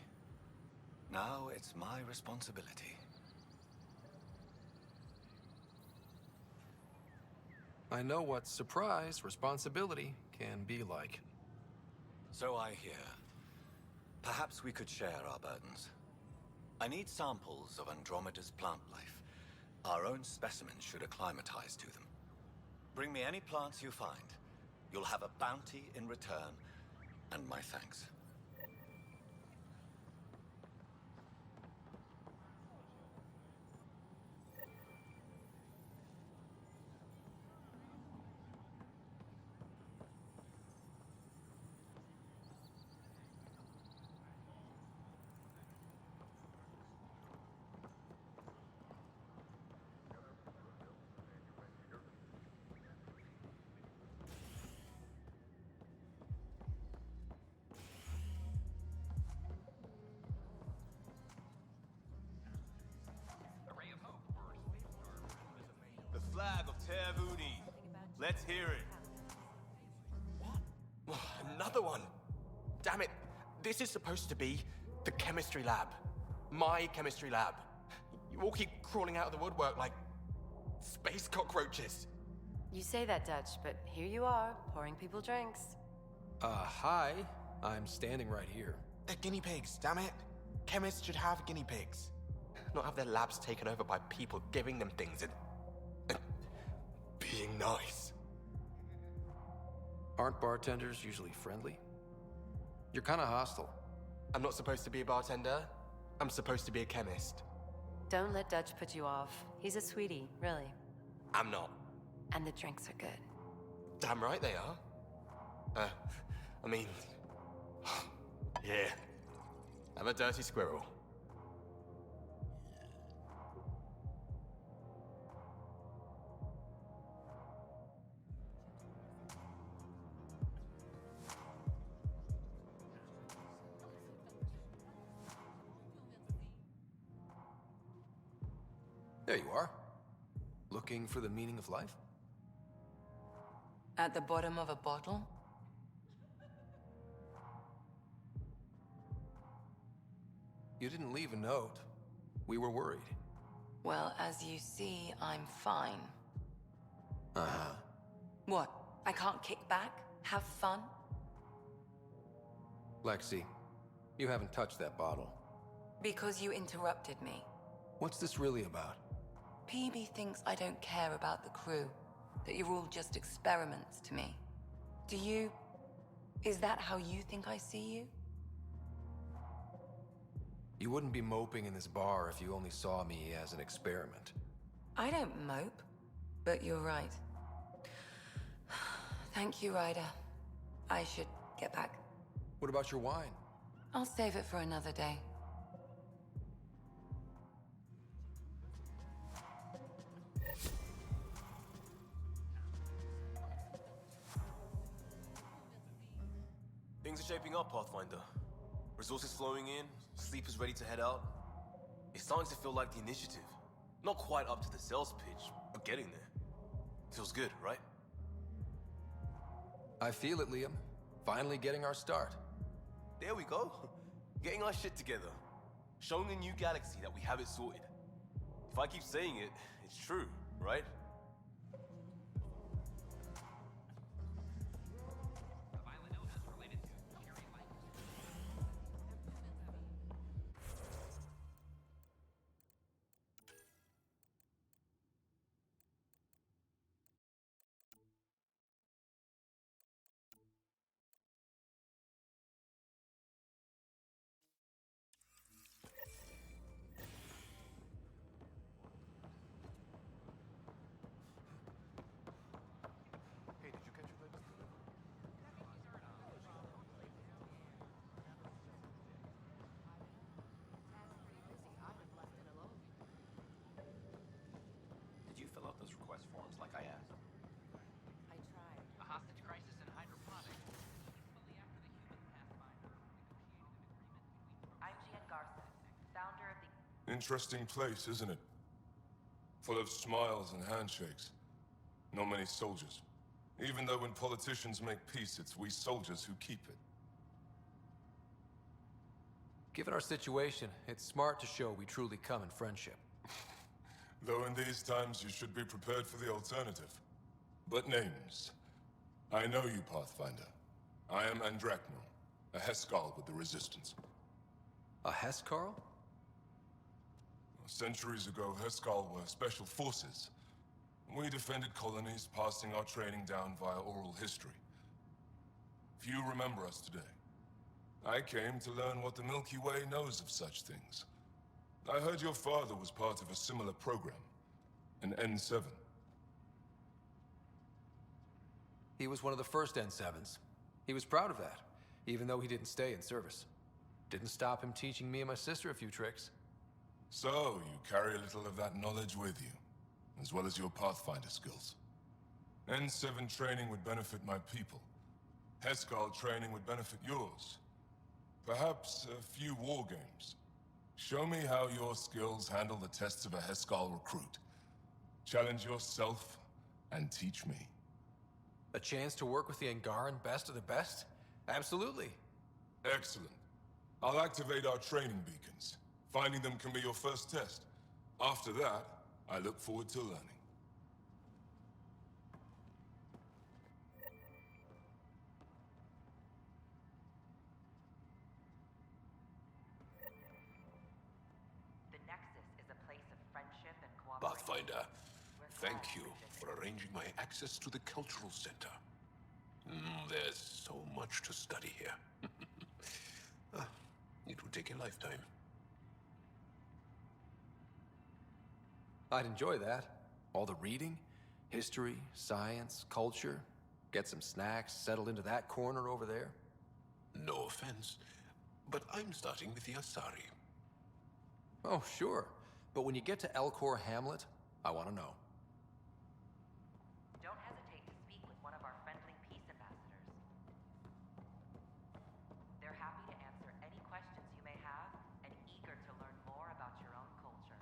Now it's my responsibility. I know what surprise, responsibility can be like. So I hear. Perhaps we could share our burdens. I need samples of Andromeda's plant life. Our own specimens should acclimatize to them. Bring me any plants you find. You'll have a bounty in return, and my thanks. The flag of Tervuni. Let's hear it. What? Another one? Damn it. This is supposed to be the chemistry lab. My chemistry lab. You all keep crawling out of the woodwork like space cockroaches. You say that, Dutch, but here you are, pouring people drinks. Hi. I'm standing right here. They're guinea pigs, damn it. Chemists should have guinea pigs. Not have their labs taken over by people giving them things and being nice. Aren't bartenders usually friendly? You're kind of hostile. I'm not supposed to be a bartender. I'm supposed to be a chemist. Don't let Dutch put you off. He's a sweetie, really. I'm not. And the drinks are good. Damn right they are. I mean... yeah. I'm a dirty squirrel. There you are. Looking for the meaning of life? At the bottom of a bottle? You didn't leave a note. We were worried. Well, as you see, I'm fine. Uh-huh. What? I can't kick back? Have fun? Lexi, you haven't touched that bottle. Because you interrupted me. What's this really about? PB thinks I don't care about the crew. That you're all just experiments to me. Do you... Is that how you think I see you? You wouldn't be moping in this bar if you only saw me as an experiment. I don't mope. But you're right. Thank you, Ryder. I should get back. What about your wine? I'll save it for another day. Things are shaping up, Pathfinder. Resources flowing in, Sleeper's ready to head out. It's starting to feel like the initiative. Not quite up to the sales pitch, but getting there. Feels good, right? I feel it, Liam. Finally getting our start. There we go. Getting our shit together. Showing the new galaxy that we have it sorted. If I keep saying it, it's true, right? Did you fill out those request forms like I asked? I tried. A hostage crisis in hydroponics. Shortly after the human pathfinder negotiated an agreement between... I'm Gian Garza, founder of the... Interesting place, isn't it? Full of smiles and handshakes. Not many soldiers. Even though when politicians make peace, it's we soldiers who keep it. Given our situation, it's smart to show we truly come in friendship. Though in these times you should be prepared for the alternative. But names. I know you, Pathfinder. I am Andromeda, a Heskal with the Resistance. A Heskal? Centuries ago, Heskal were special forces. We defended colonies, passing our training down via oral history. Few remember us today. I came to learn what the Milky Way knows of such things. I heard your father was part of a similar program, an N7. He was one of the first N7s. He was proud of that, even though he didn't stay in service. Didn't stop him teaching me and my sister a few tricks. So, you carry a little of that knowledge with you, as well as your Pathfinder skills. N7 training would benefit my people. Heskal training would benefit yours. Perhaps a few war games. Show me how your skills handle the tests of a Heskal recruit. Challenge yourself and teach me. A chance to work with the Angaran best of the best? Absolutely. Excellent. I'll activate our training beacons. Finding them can be your first test. After that, I look forward to learning. The Nexus is a place of friendship and cooperation. Pathfinder, thank you for arranging my access to the cultural center. There's so much to study here. It will take a lifetime. I'd enjoy that. All the reading, history, science, culture. Get some snacks, settle into that corner over there. No offense, but I'm starting with the Asari. Oh, sure. But when you get to Elcor Hamlet, I want to know. Don't hesitate to speak with one of our friendly peace ambassadors. They're happy to answer any questions you may have and eager to learn more about your own culture.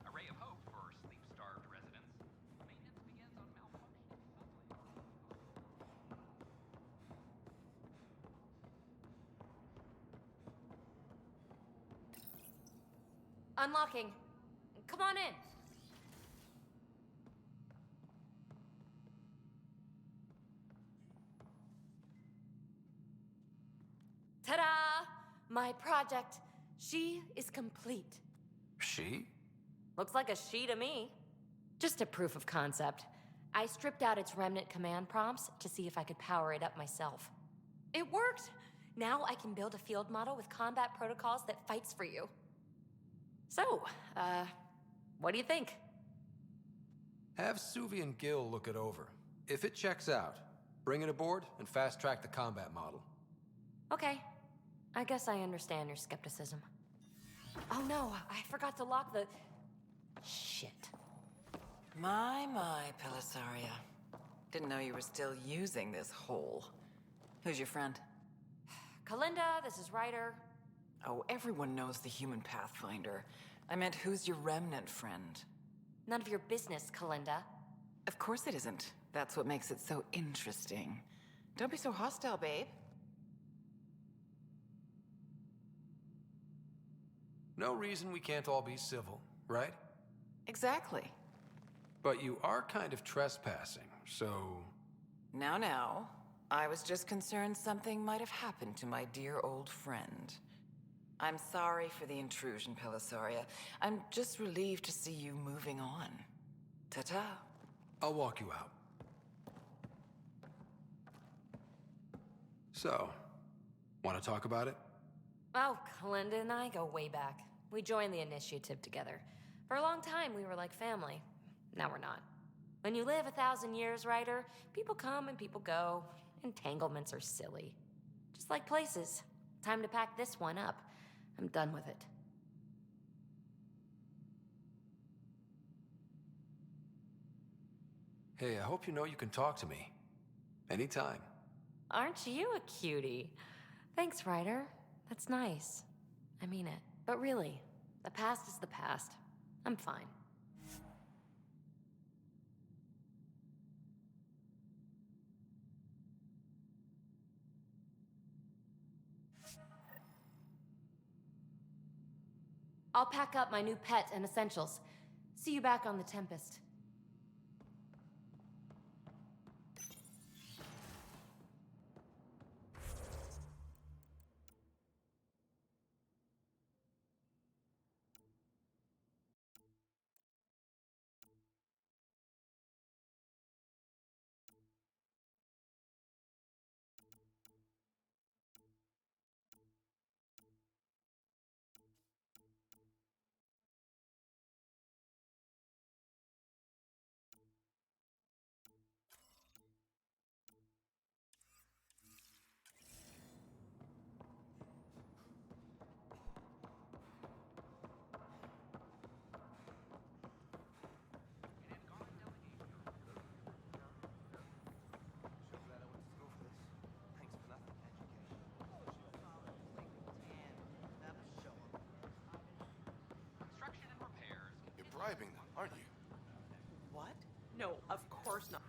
A ray of hope for sleep-starved residents. Maintenance begins on malfunctioning Unlocking. Come on in. Ta-da! My project. She is complete. She? Looks like a she to me. Just a proof of concept. I stripped out its remnant command prompts to see if I could power it up myself. It worked! Now I can build a field model with combat protocols that fights for you. So, what do you think? Have Suvi and Gil look it over. If it checks out, bring it aboard and fast-track the combat model. Okay. I guess I understand your skepticism. Oh no, I forgot to lock the... Shit. My, Pelisaria. Didn't know you were still using this hole. Who's your friend? Kalinda, this is Ryder. Oh, everyone knows the human Pathfinder. I meant, who's your remnant friend? None of your business, Kalinda. Of course it isn't. That's what makes it so interesting. Don't be so hostile, babe. No reason we can't all be civil, right? Exactly. But you are kind of trespassing, so... Now. I was just concerned something might have happened to my dear old friend. I'm sorry for the intrusion, Pelisaria. I'm just relieved to see you moving on. Ta-ta. I'll walk you out. So, want to talk about it? Oh, Kalinda and I go way back. We joined the initiative together. For a long time, we were like family. Now we're not. When you live 1,000 years, Ryder, people come and people go. Entanglements are silly. Just like places. Time to pack this one up. I'm done with it. Hey, I hope you know you can talk to me. Anytime. Aren't you a cutie? Thanks, Ryder. That's nice. I mean it. But really, the past is the past. I'm fine. I'll pack up my new pet and essentials. See you back on the Tempest. Bribing them, aren't you? What? No, of course not.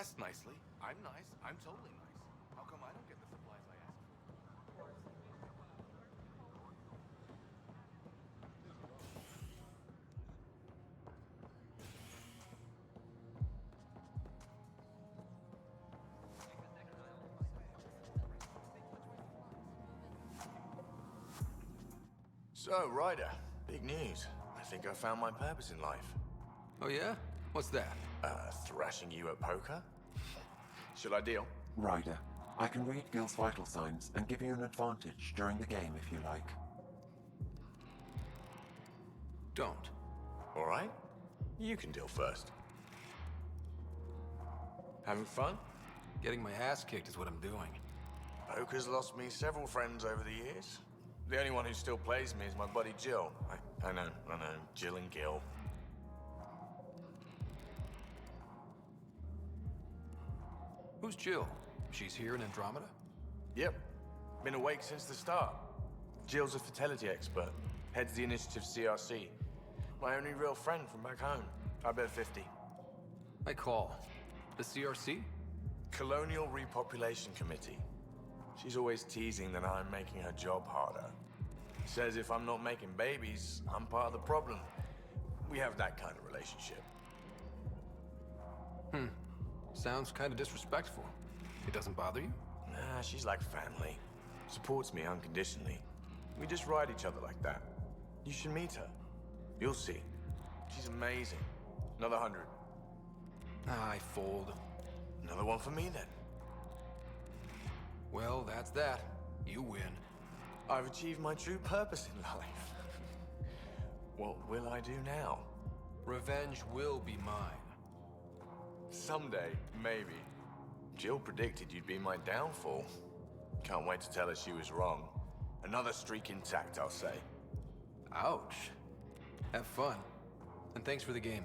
dressed nicely. I'm nice. I'm totally nice. How come I don't get the supplies I asked for? So, Ryder, big news. I think I found my purpose in life. Oh yeah? What's that? Thrashing you at poker? Should I deal? Ryder, I can read Gil's vital signs and give you an advantage during the game if you like. Don't. All right. You can deal first. Having fun? Getting my ass kicked is what I'm doing. Poker's lost me several friends over the years. The only one who still plays me is my buddy Jill. I know, Jill and Gil. Who's Jill? She's here in Andromeda? Yep. Been awake since the start. Jill's a fertility expert. Heads the initiative CRC. My only real friend from back home. I bet 50. I call. The CRC? Colonial Repopulation Committee. She's always teasing that I'm making her job harder. Says if I'm not making babies, I'm part of the problem. We have that kind of relationship. Sounds kind of disrespectful. It doesn't bother you? Nah, she's like family. Supports me unconditionally. We just ride each other like that. You should meet her. You'll see. She's amazing. Another 100. I fold. Another one for me then. Well, that's that. You win. I've achieved my true purpose in life. What will I do now? Revenge will be mine. Someday, maybe. Jill predicted you'd be my downfall. Can't wait to tell her she was wrong. Another streak intact, I'll say. Ouch. Have fun. And thanks for the game.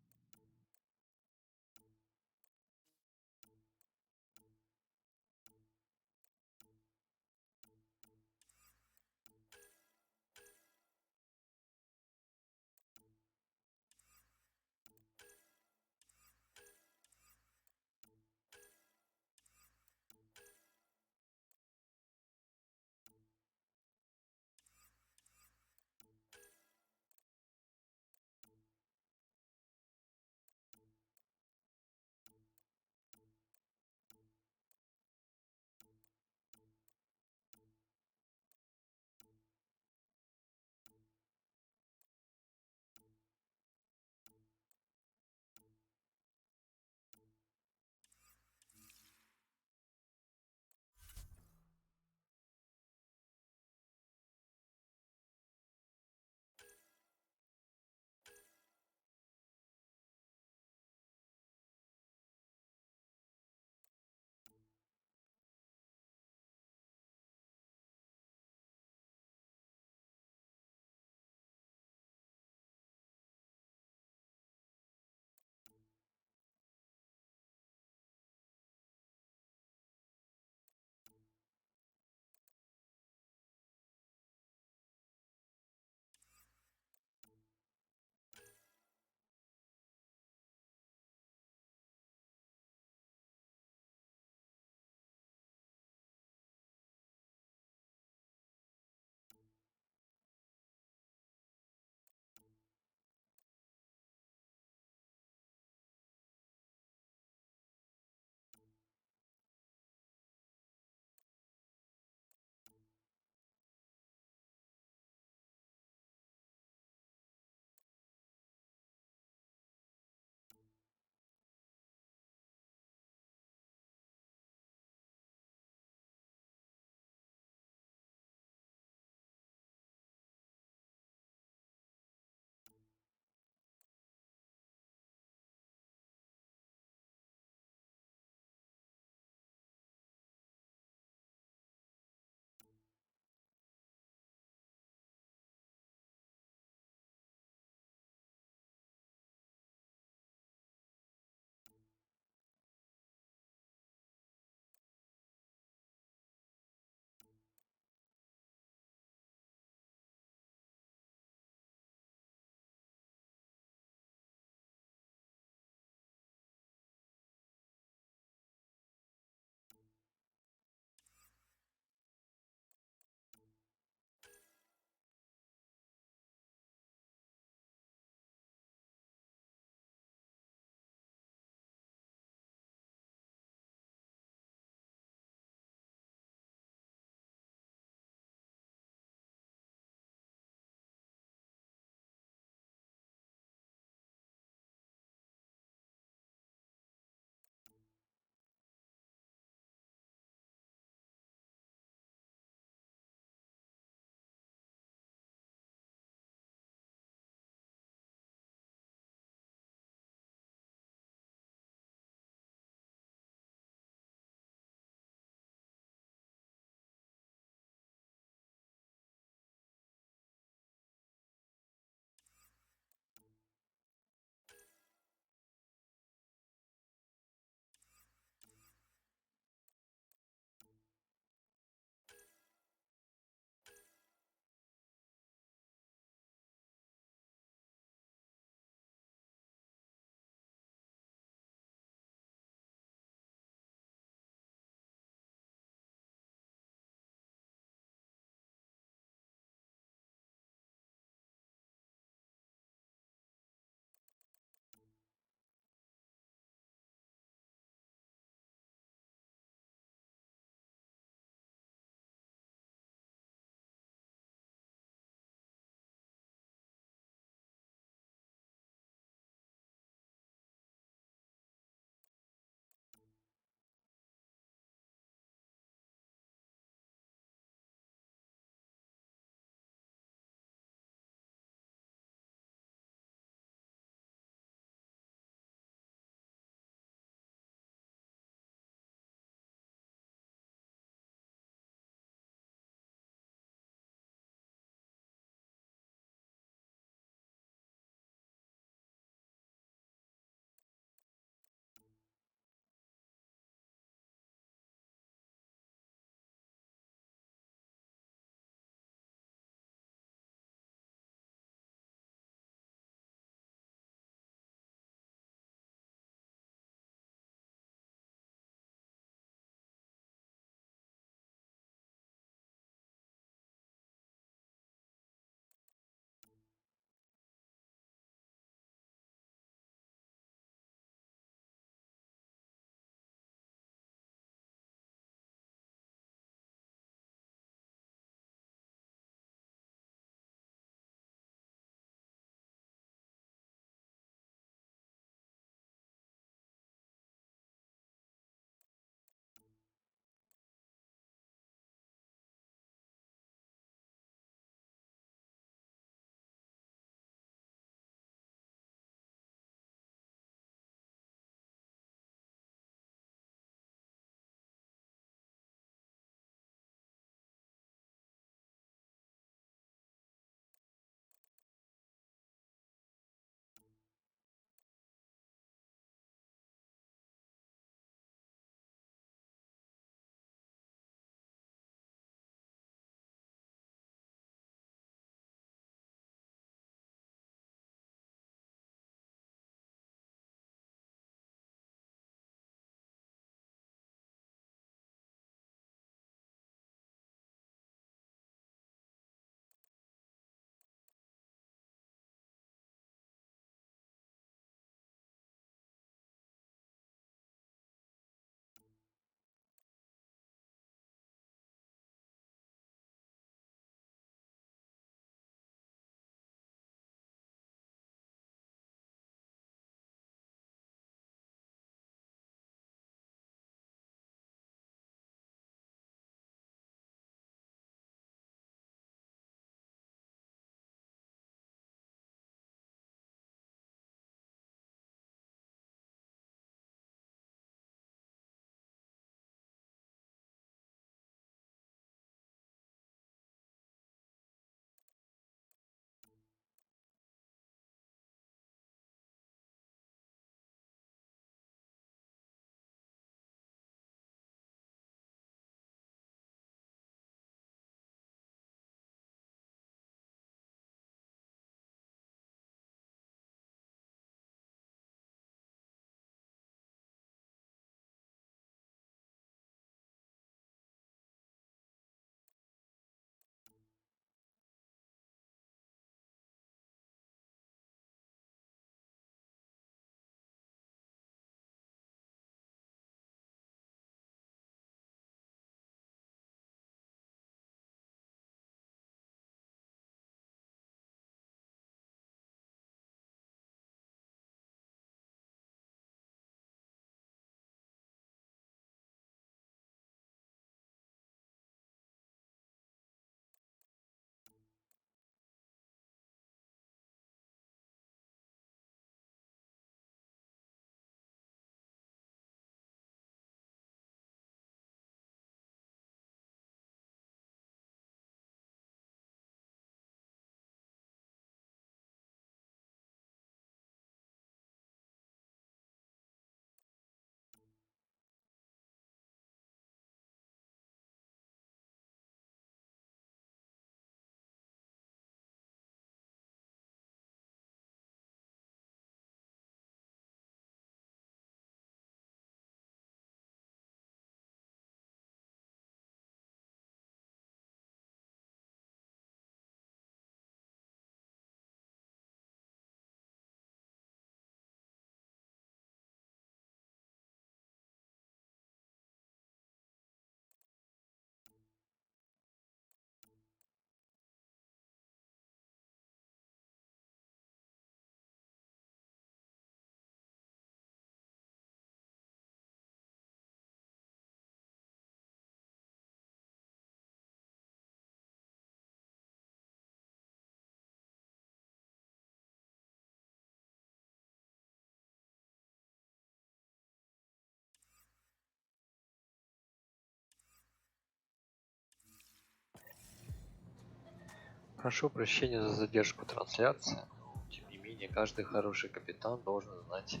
Прошу прощения за задержку трансляции, но тем не менее каждый хороший капитан должен знать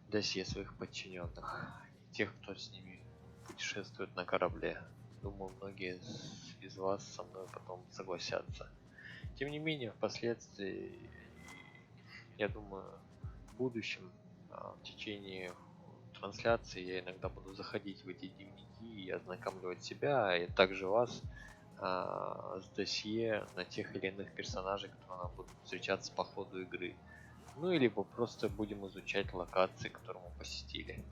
досье своих подчиненных и тех, кто с ними путешествует на корабле. Думаю, многие из вас со мной потом согласятся. Тем не менее, впоследствии, я думаю, в будущем, в течение трансляции я иногда буду заходить в эти дневники и ознакомливать себя, и также вас с досье на тех или иных персонажей, которые нам будут встречаться по ходу игры. Ну или просто будем изучать локации, которые мы посетили.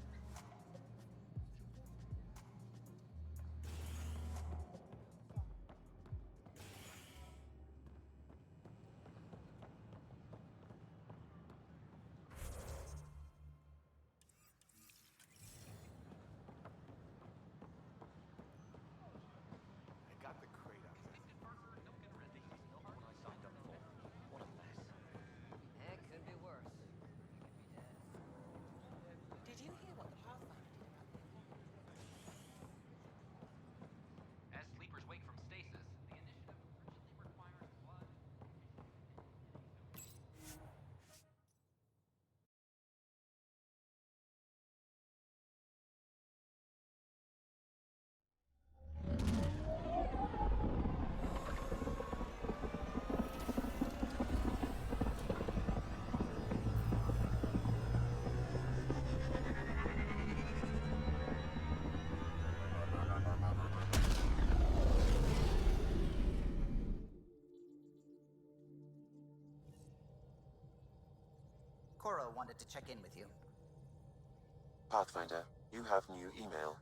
Did you hear what the Pathfinder did about the As sleepers wake from stasis, the initiative urgently requires blood. Cora wanted to check in with you. Pathfinder, you have new email.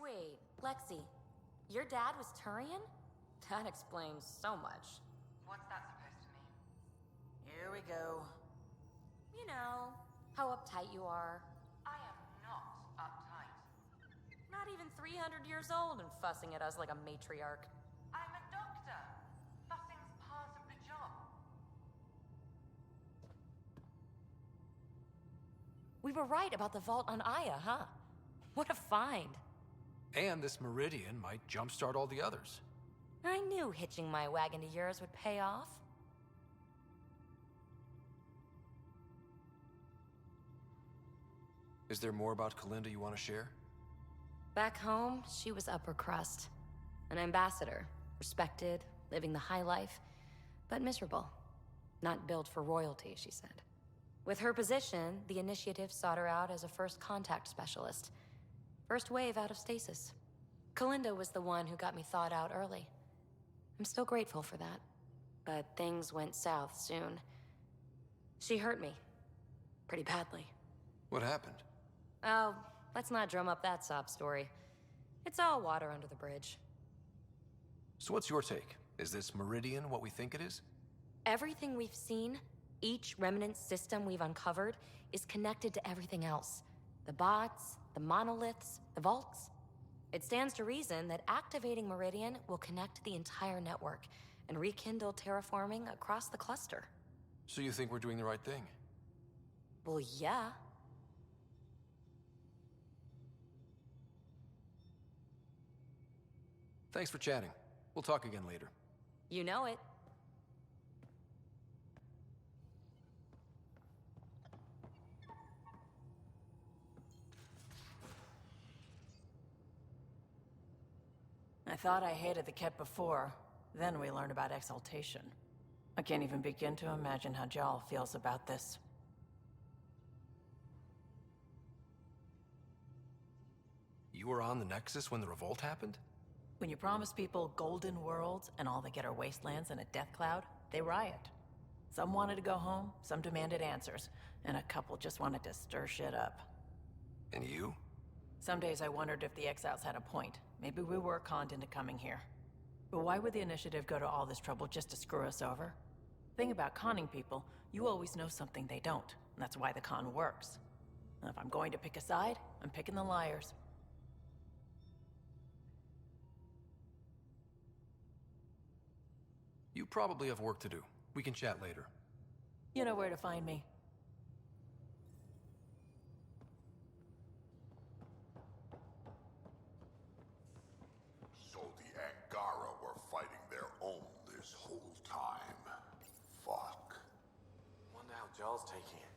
Wait, Lexi, your dad was Turian? That explains so much. What's that supposed to mean? Here we go. You know, how uptight you are. I am not uptight. Not even 300 years old and fussing at us like a matriarch. I'm a doctor. Fussing's part of the job. We were right about the vault on Aya, huh? What a find. And this Meridian might jumpstart all the others. I knew hitching my wagon to yours would pay off. Is there more about Kalinda you want to share? Back home, she was upper crust. An ambassador, respected, living the high life, but miserable. Not built for royalty, she said. With her position, the initiative sought her out as a first contact specialist. First wave out of stasis. Kalinda was the one who got me thawed out early. I'm still grateful for that. But things went south soon. She hurt me. Pretty badly. What happened? Oh, let's not drum up that sob story. It's all water under the bridge. So what's your take? Is this Meridian what we think it is? Everything we've seen, each remnant system we've uncovered, is connected to everything else. The bots, the monoliths, the vaults. It stands to reason that activating Meridian will connect the entire network, and rekindle terraforming across the cluster. So you think we're doing the right thing? Well, yeah. Thanks for chatting. We'll talk again later. You know it. I thought I hated the Ket before. Then we learned about exaltation. I can't even begin to imagine how Jal feels about this. You were on the Nexus when the revolt happened? When you promise people golden worlds and all they get are wastelands and a death cloud, they riot. Some wanted to go home, some demanded answers, and a couple just wanted to stir shit up. And you? Some days I wondered if the exiles had a point. Maybe we were conned into coming here. But why would the Initiative go to all this trouble just to screw us over? Thing about conning people, you always know something they don't. And that's why the con works. And if I'm going to pick a side, I'm picking the liars. You probably have work to do. We can chat later. You know where to find me. So the Angara were fighting their own this whole time. Fuck. Wonder how Jarl's taking it.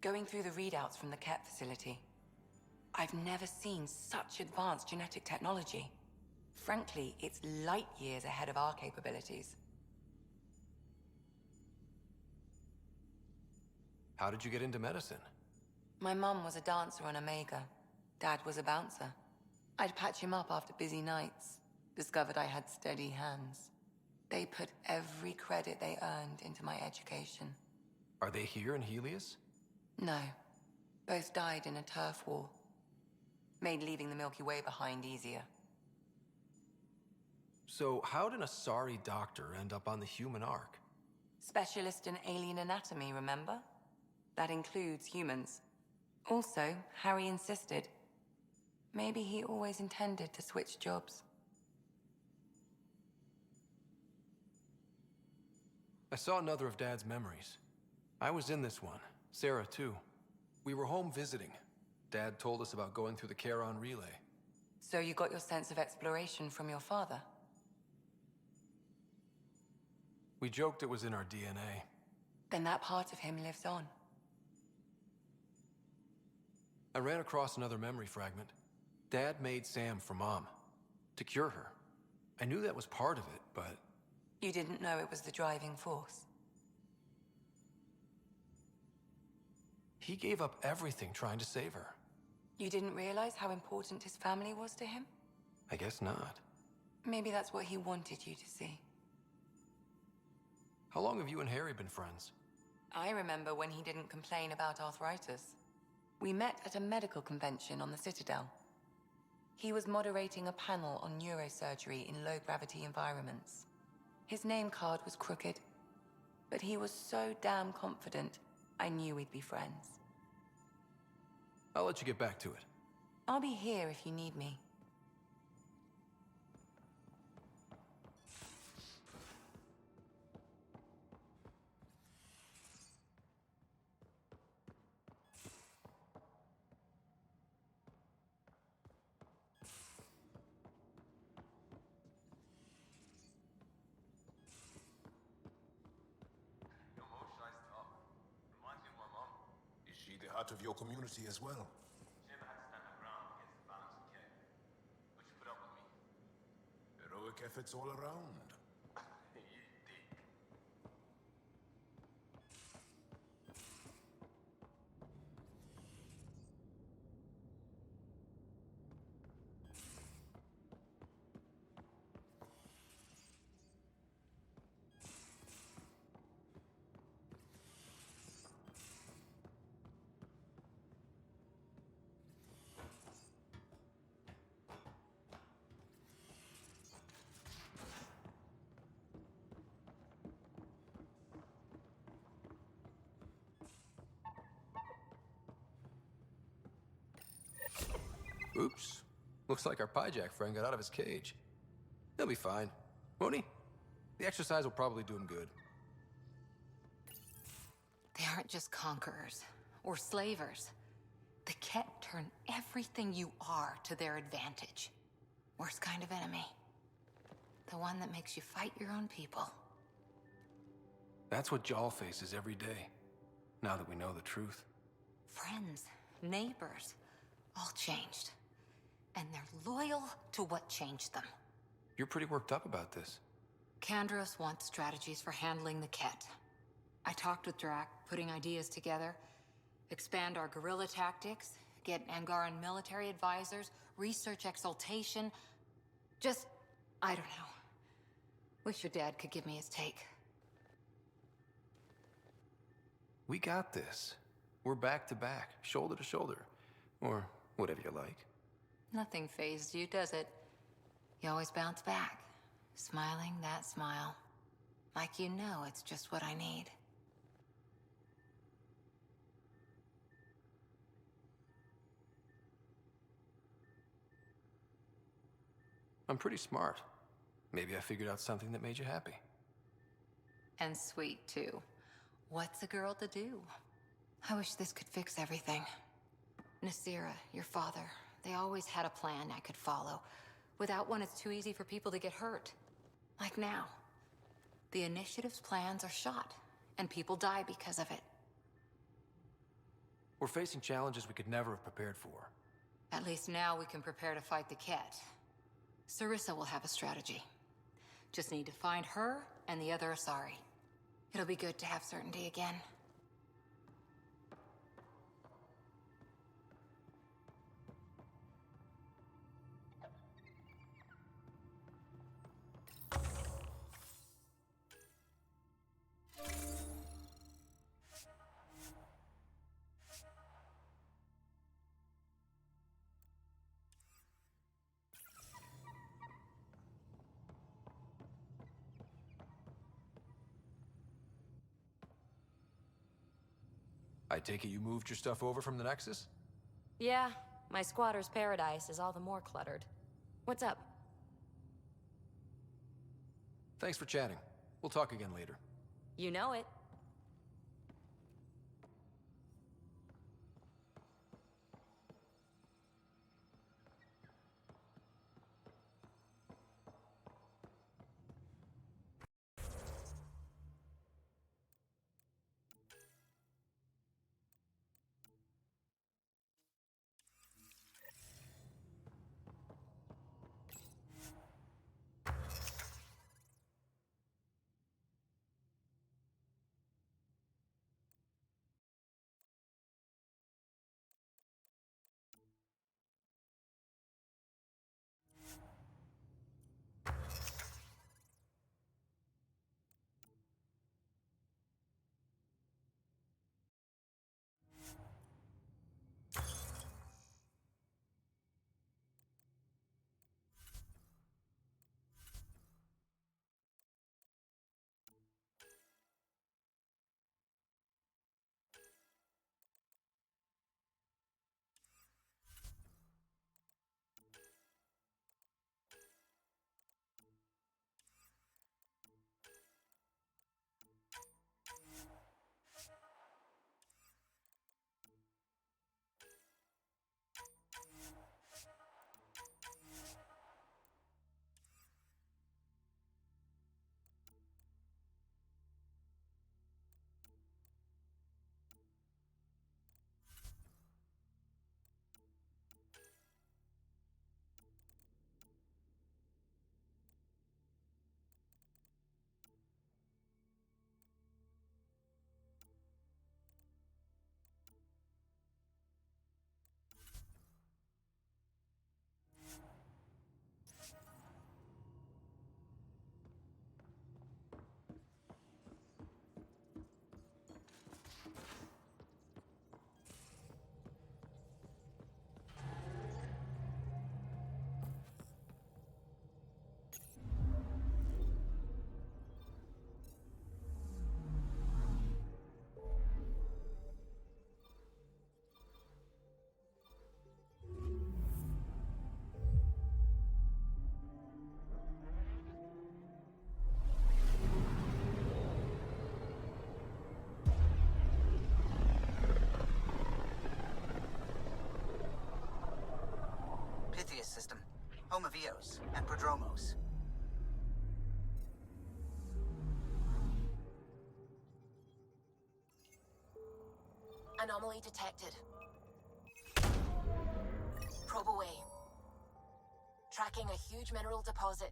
Going through the readouts from the Ket facility, I've never seen such advanced genetic technology. Frankly, it's light years ahead of our capabilities. How did you get into medicine? My mum was a dancer on Omega. Dad was a bouncer. I'd patch him up after busy nights. Discovered I had steady hands. They put every credit they earned into my education. Are they here in Helios? No. Both died in a turf war. Made leaving the Milky Way behind easier. So how did a sorry doctor end up on the human ark? Specialist in alien anatomy, remember? That includes humans. Also, Harry insisted. Maybe he always intended to switch jobs. I saw another of Dad's memories. I was in this one. Sarah, too. We were home visiting. Dad told us about going through the Charon relay. So you got your sense of exploration from your father? We joked it was in our DNA. Then that part of him lives on. I ran across another memory fragment. Dad made Sam for Mom. To cure her. I knew that was part of it, but... You didn't know it was the driving force? He gave up everything trying to save her. You didn't realize how important his family was to him? I guess not. Maybe that's what he wanted you to see. How long have you and Harry been friends? I remember when he didn't complain about arthritis. We met at a medical convention on the Citadel. He was moderating a panel on neurosurgery in low-gravity environments. His name card was crooked, but he was so damn confident, I knew we'd be friends. I'll let you get back to it. I'll be here if you need me. that of your community as well. Jim had to stand my ground against the balance of care. But you put up with me. Heroic efforts all around. You dig. Oops. Looks like our Pyjack friend got out of his cage. He'll be fine, won't he? The exercise will probably do him good. They aren't just conquerors or slavers. The Ket turn everything you are to their advantage. Worst kind of enemy. The one that makes you fight your own people. That's what Jal faces every day, now that we know the truth. Friends, neighbors, all changed. And they're loyal to what changed them. You're pretty worked up about this. Kandros wants strategies for handling the Ket. I talked with Drac, putting ideas together. Expand our guerrilla tactics, get Angaran military advisors, research exaltation. Just, I don't know. Wish your dad could give me his take. We got this. We're back to back, shoulder to shoulder. Or whatever you like. Nothing fazed you, does it? You always bounce back, smiling that smile. Like you know it's just what I need. I'm pretty smart. Maybe I figured out something that made you happy. And sweet, too. What's a girl to do? I wish this could fix everything. Nasira, your father, they always had a plan I could follow. Without one, it's too easy for people to get hurt. Like now. The Initiative's plans are shot, and people die because of it. We're facing challenges we could never have prepared for. At least now we can prepare to fight the Ket. Sarissa will have a strategy. Just need to find her and the other Asari. It'll be good to have certainty again. I take it you moved your stuff over from the Nexus? Yeah, my squatter's paradise is all the more cluttered. What's up? Thanks for chatting. We'll talk again later. You know it. home of Eos and Prodromos. Anomaly detected. Probe away. Tracking a huge mineral deposit.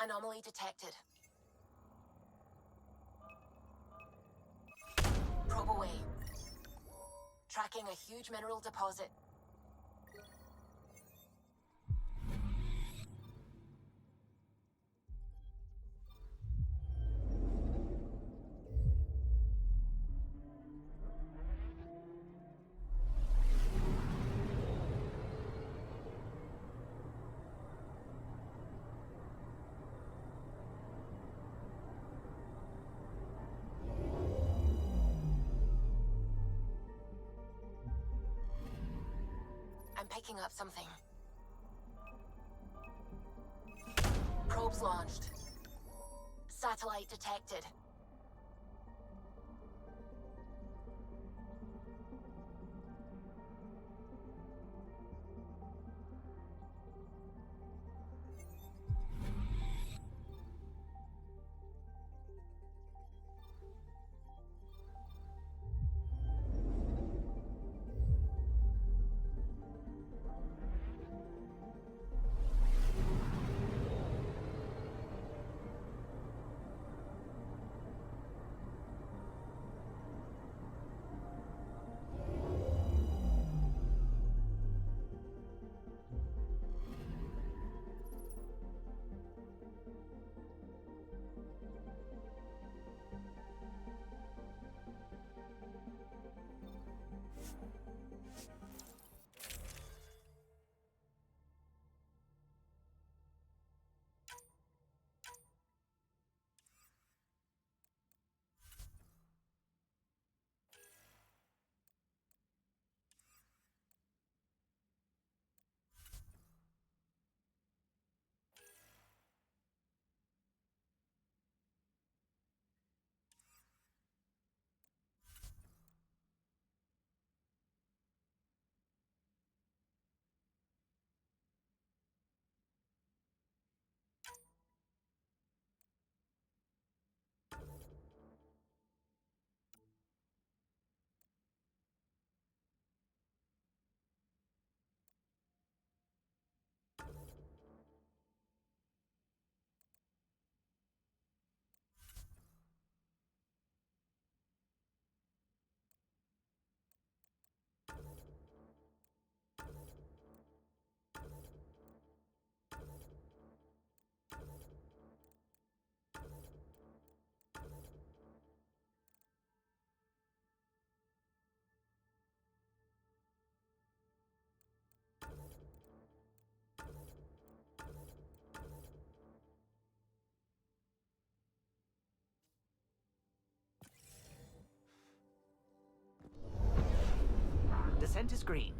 Anomaly detected. Probe away. Tracking a huge mineral deposit. I'm picking up something. Probes launched. Satellite detected. point is green.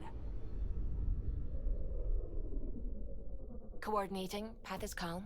Coordinating. Path is calm.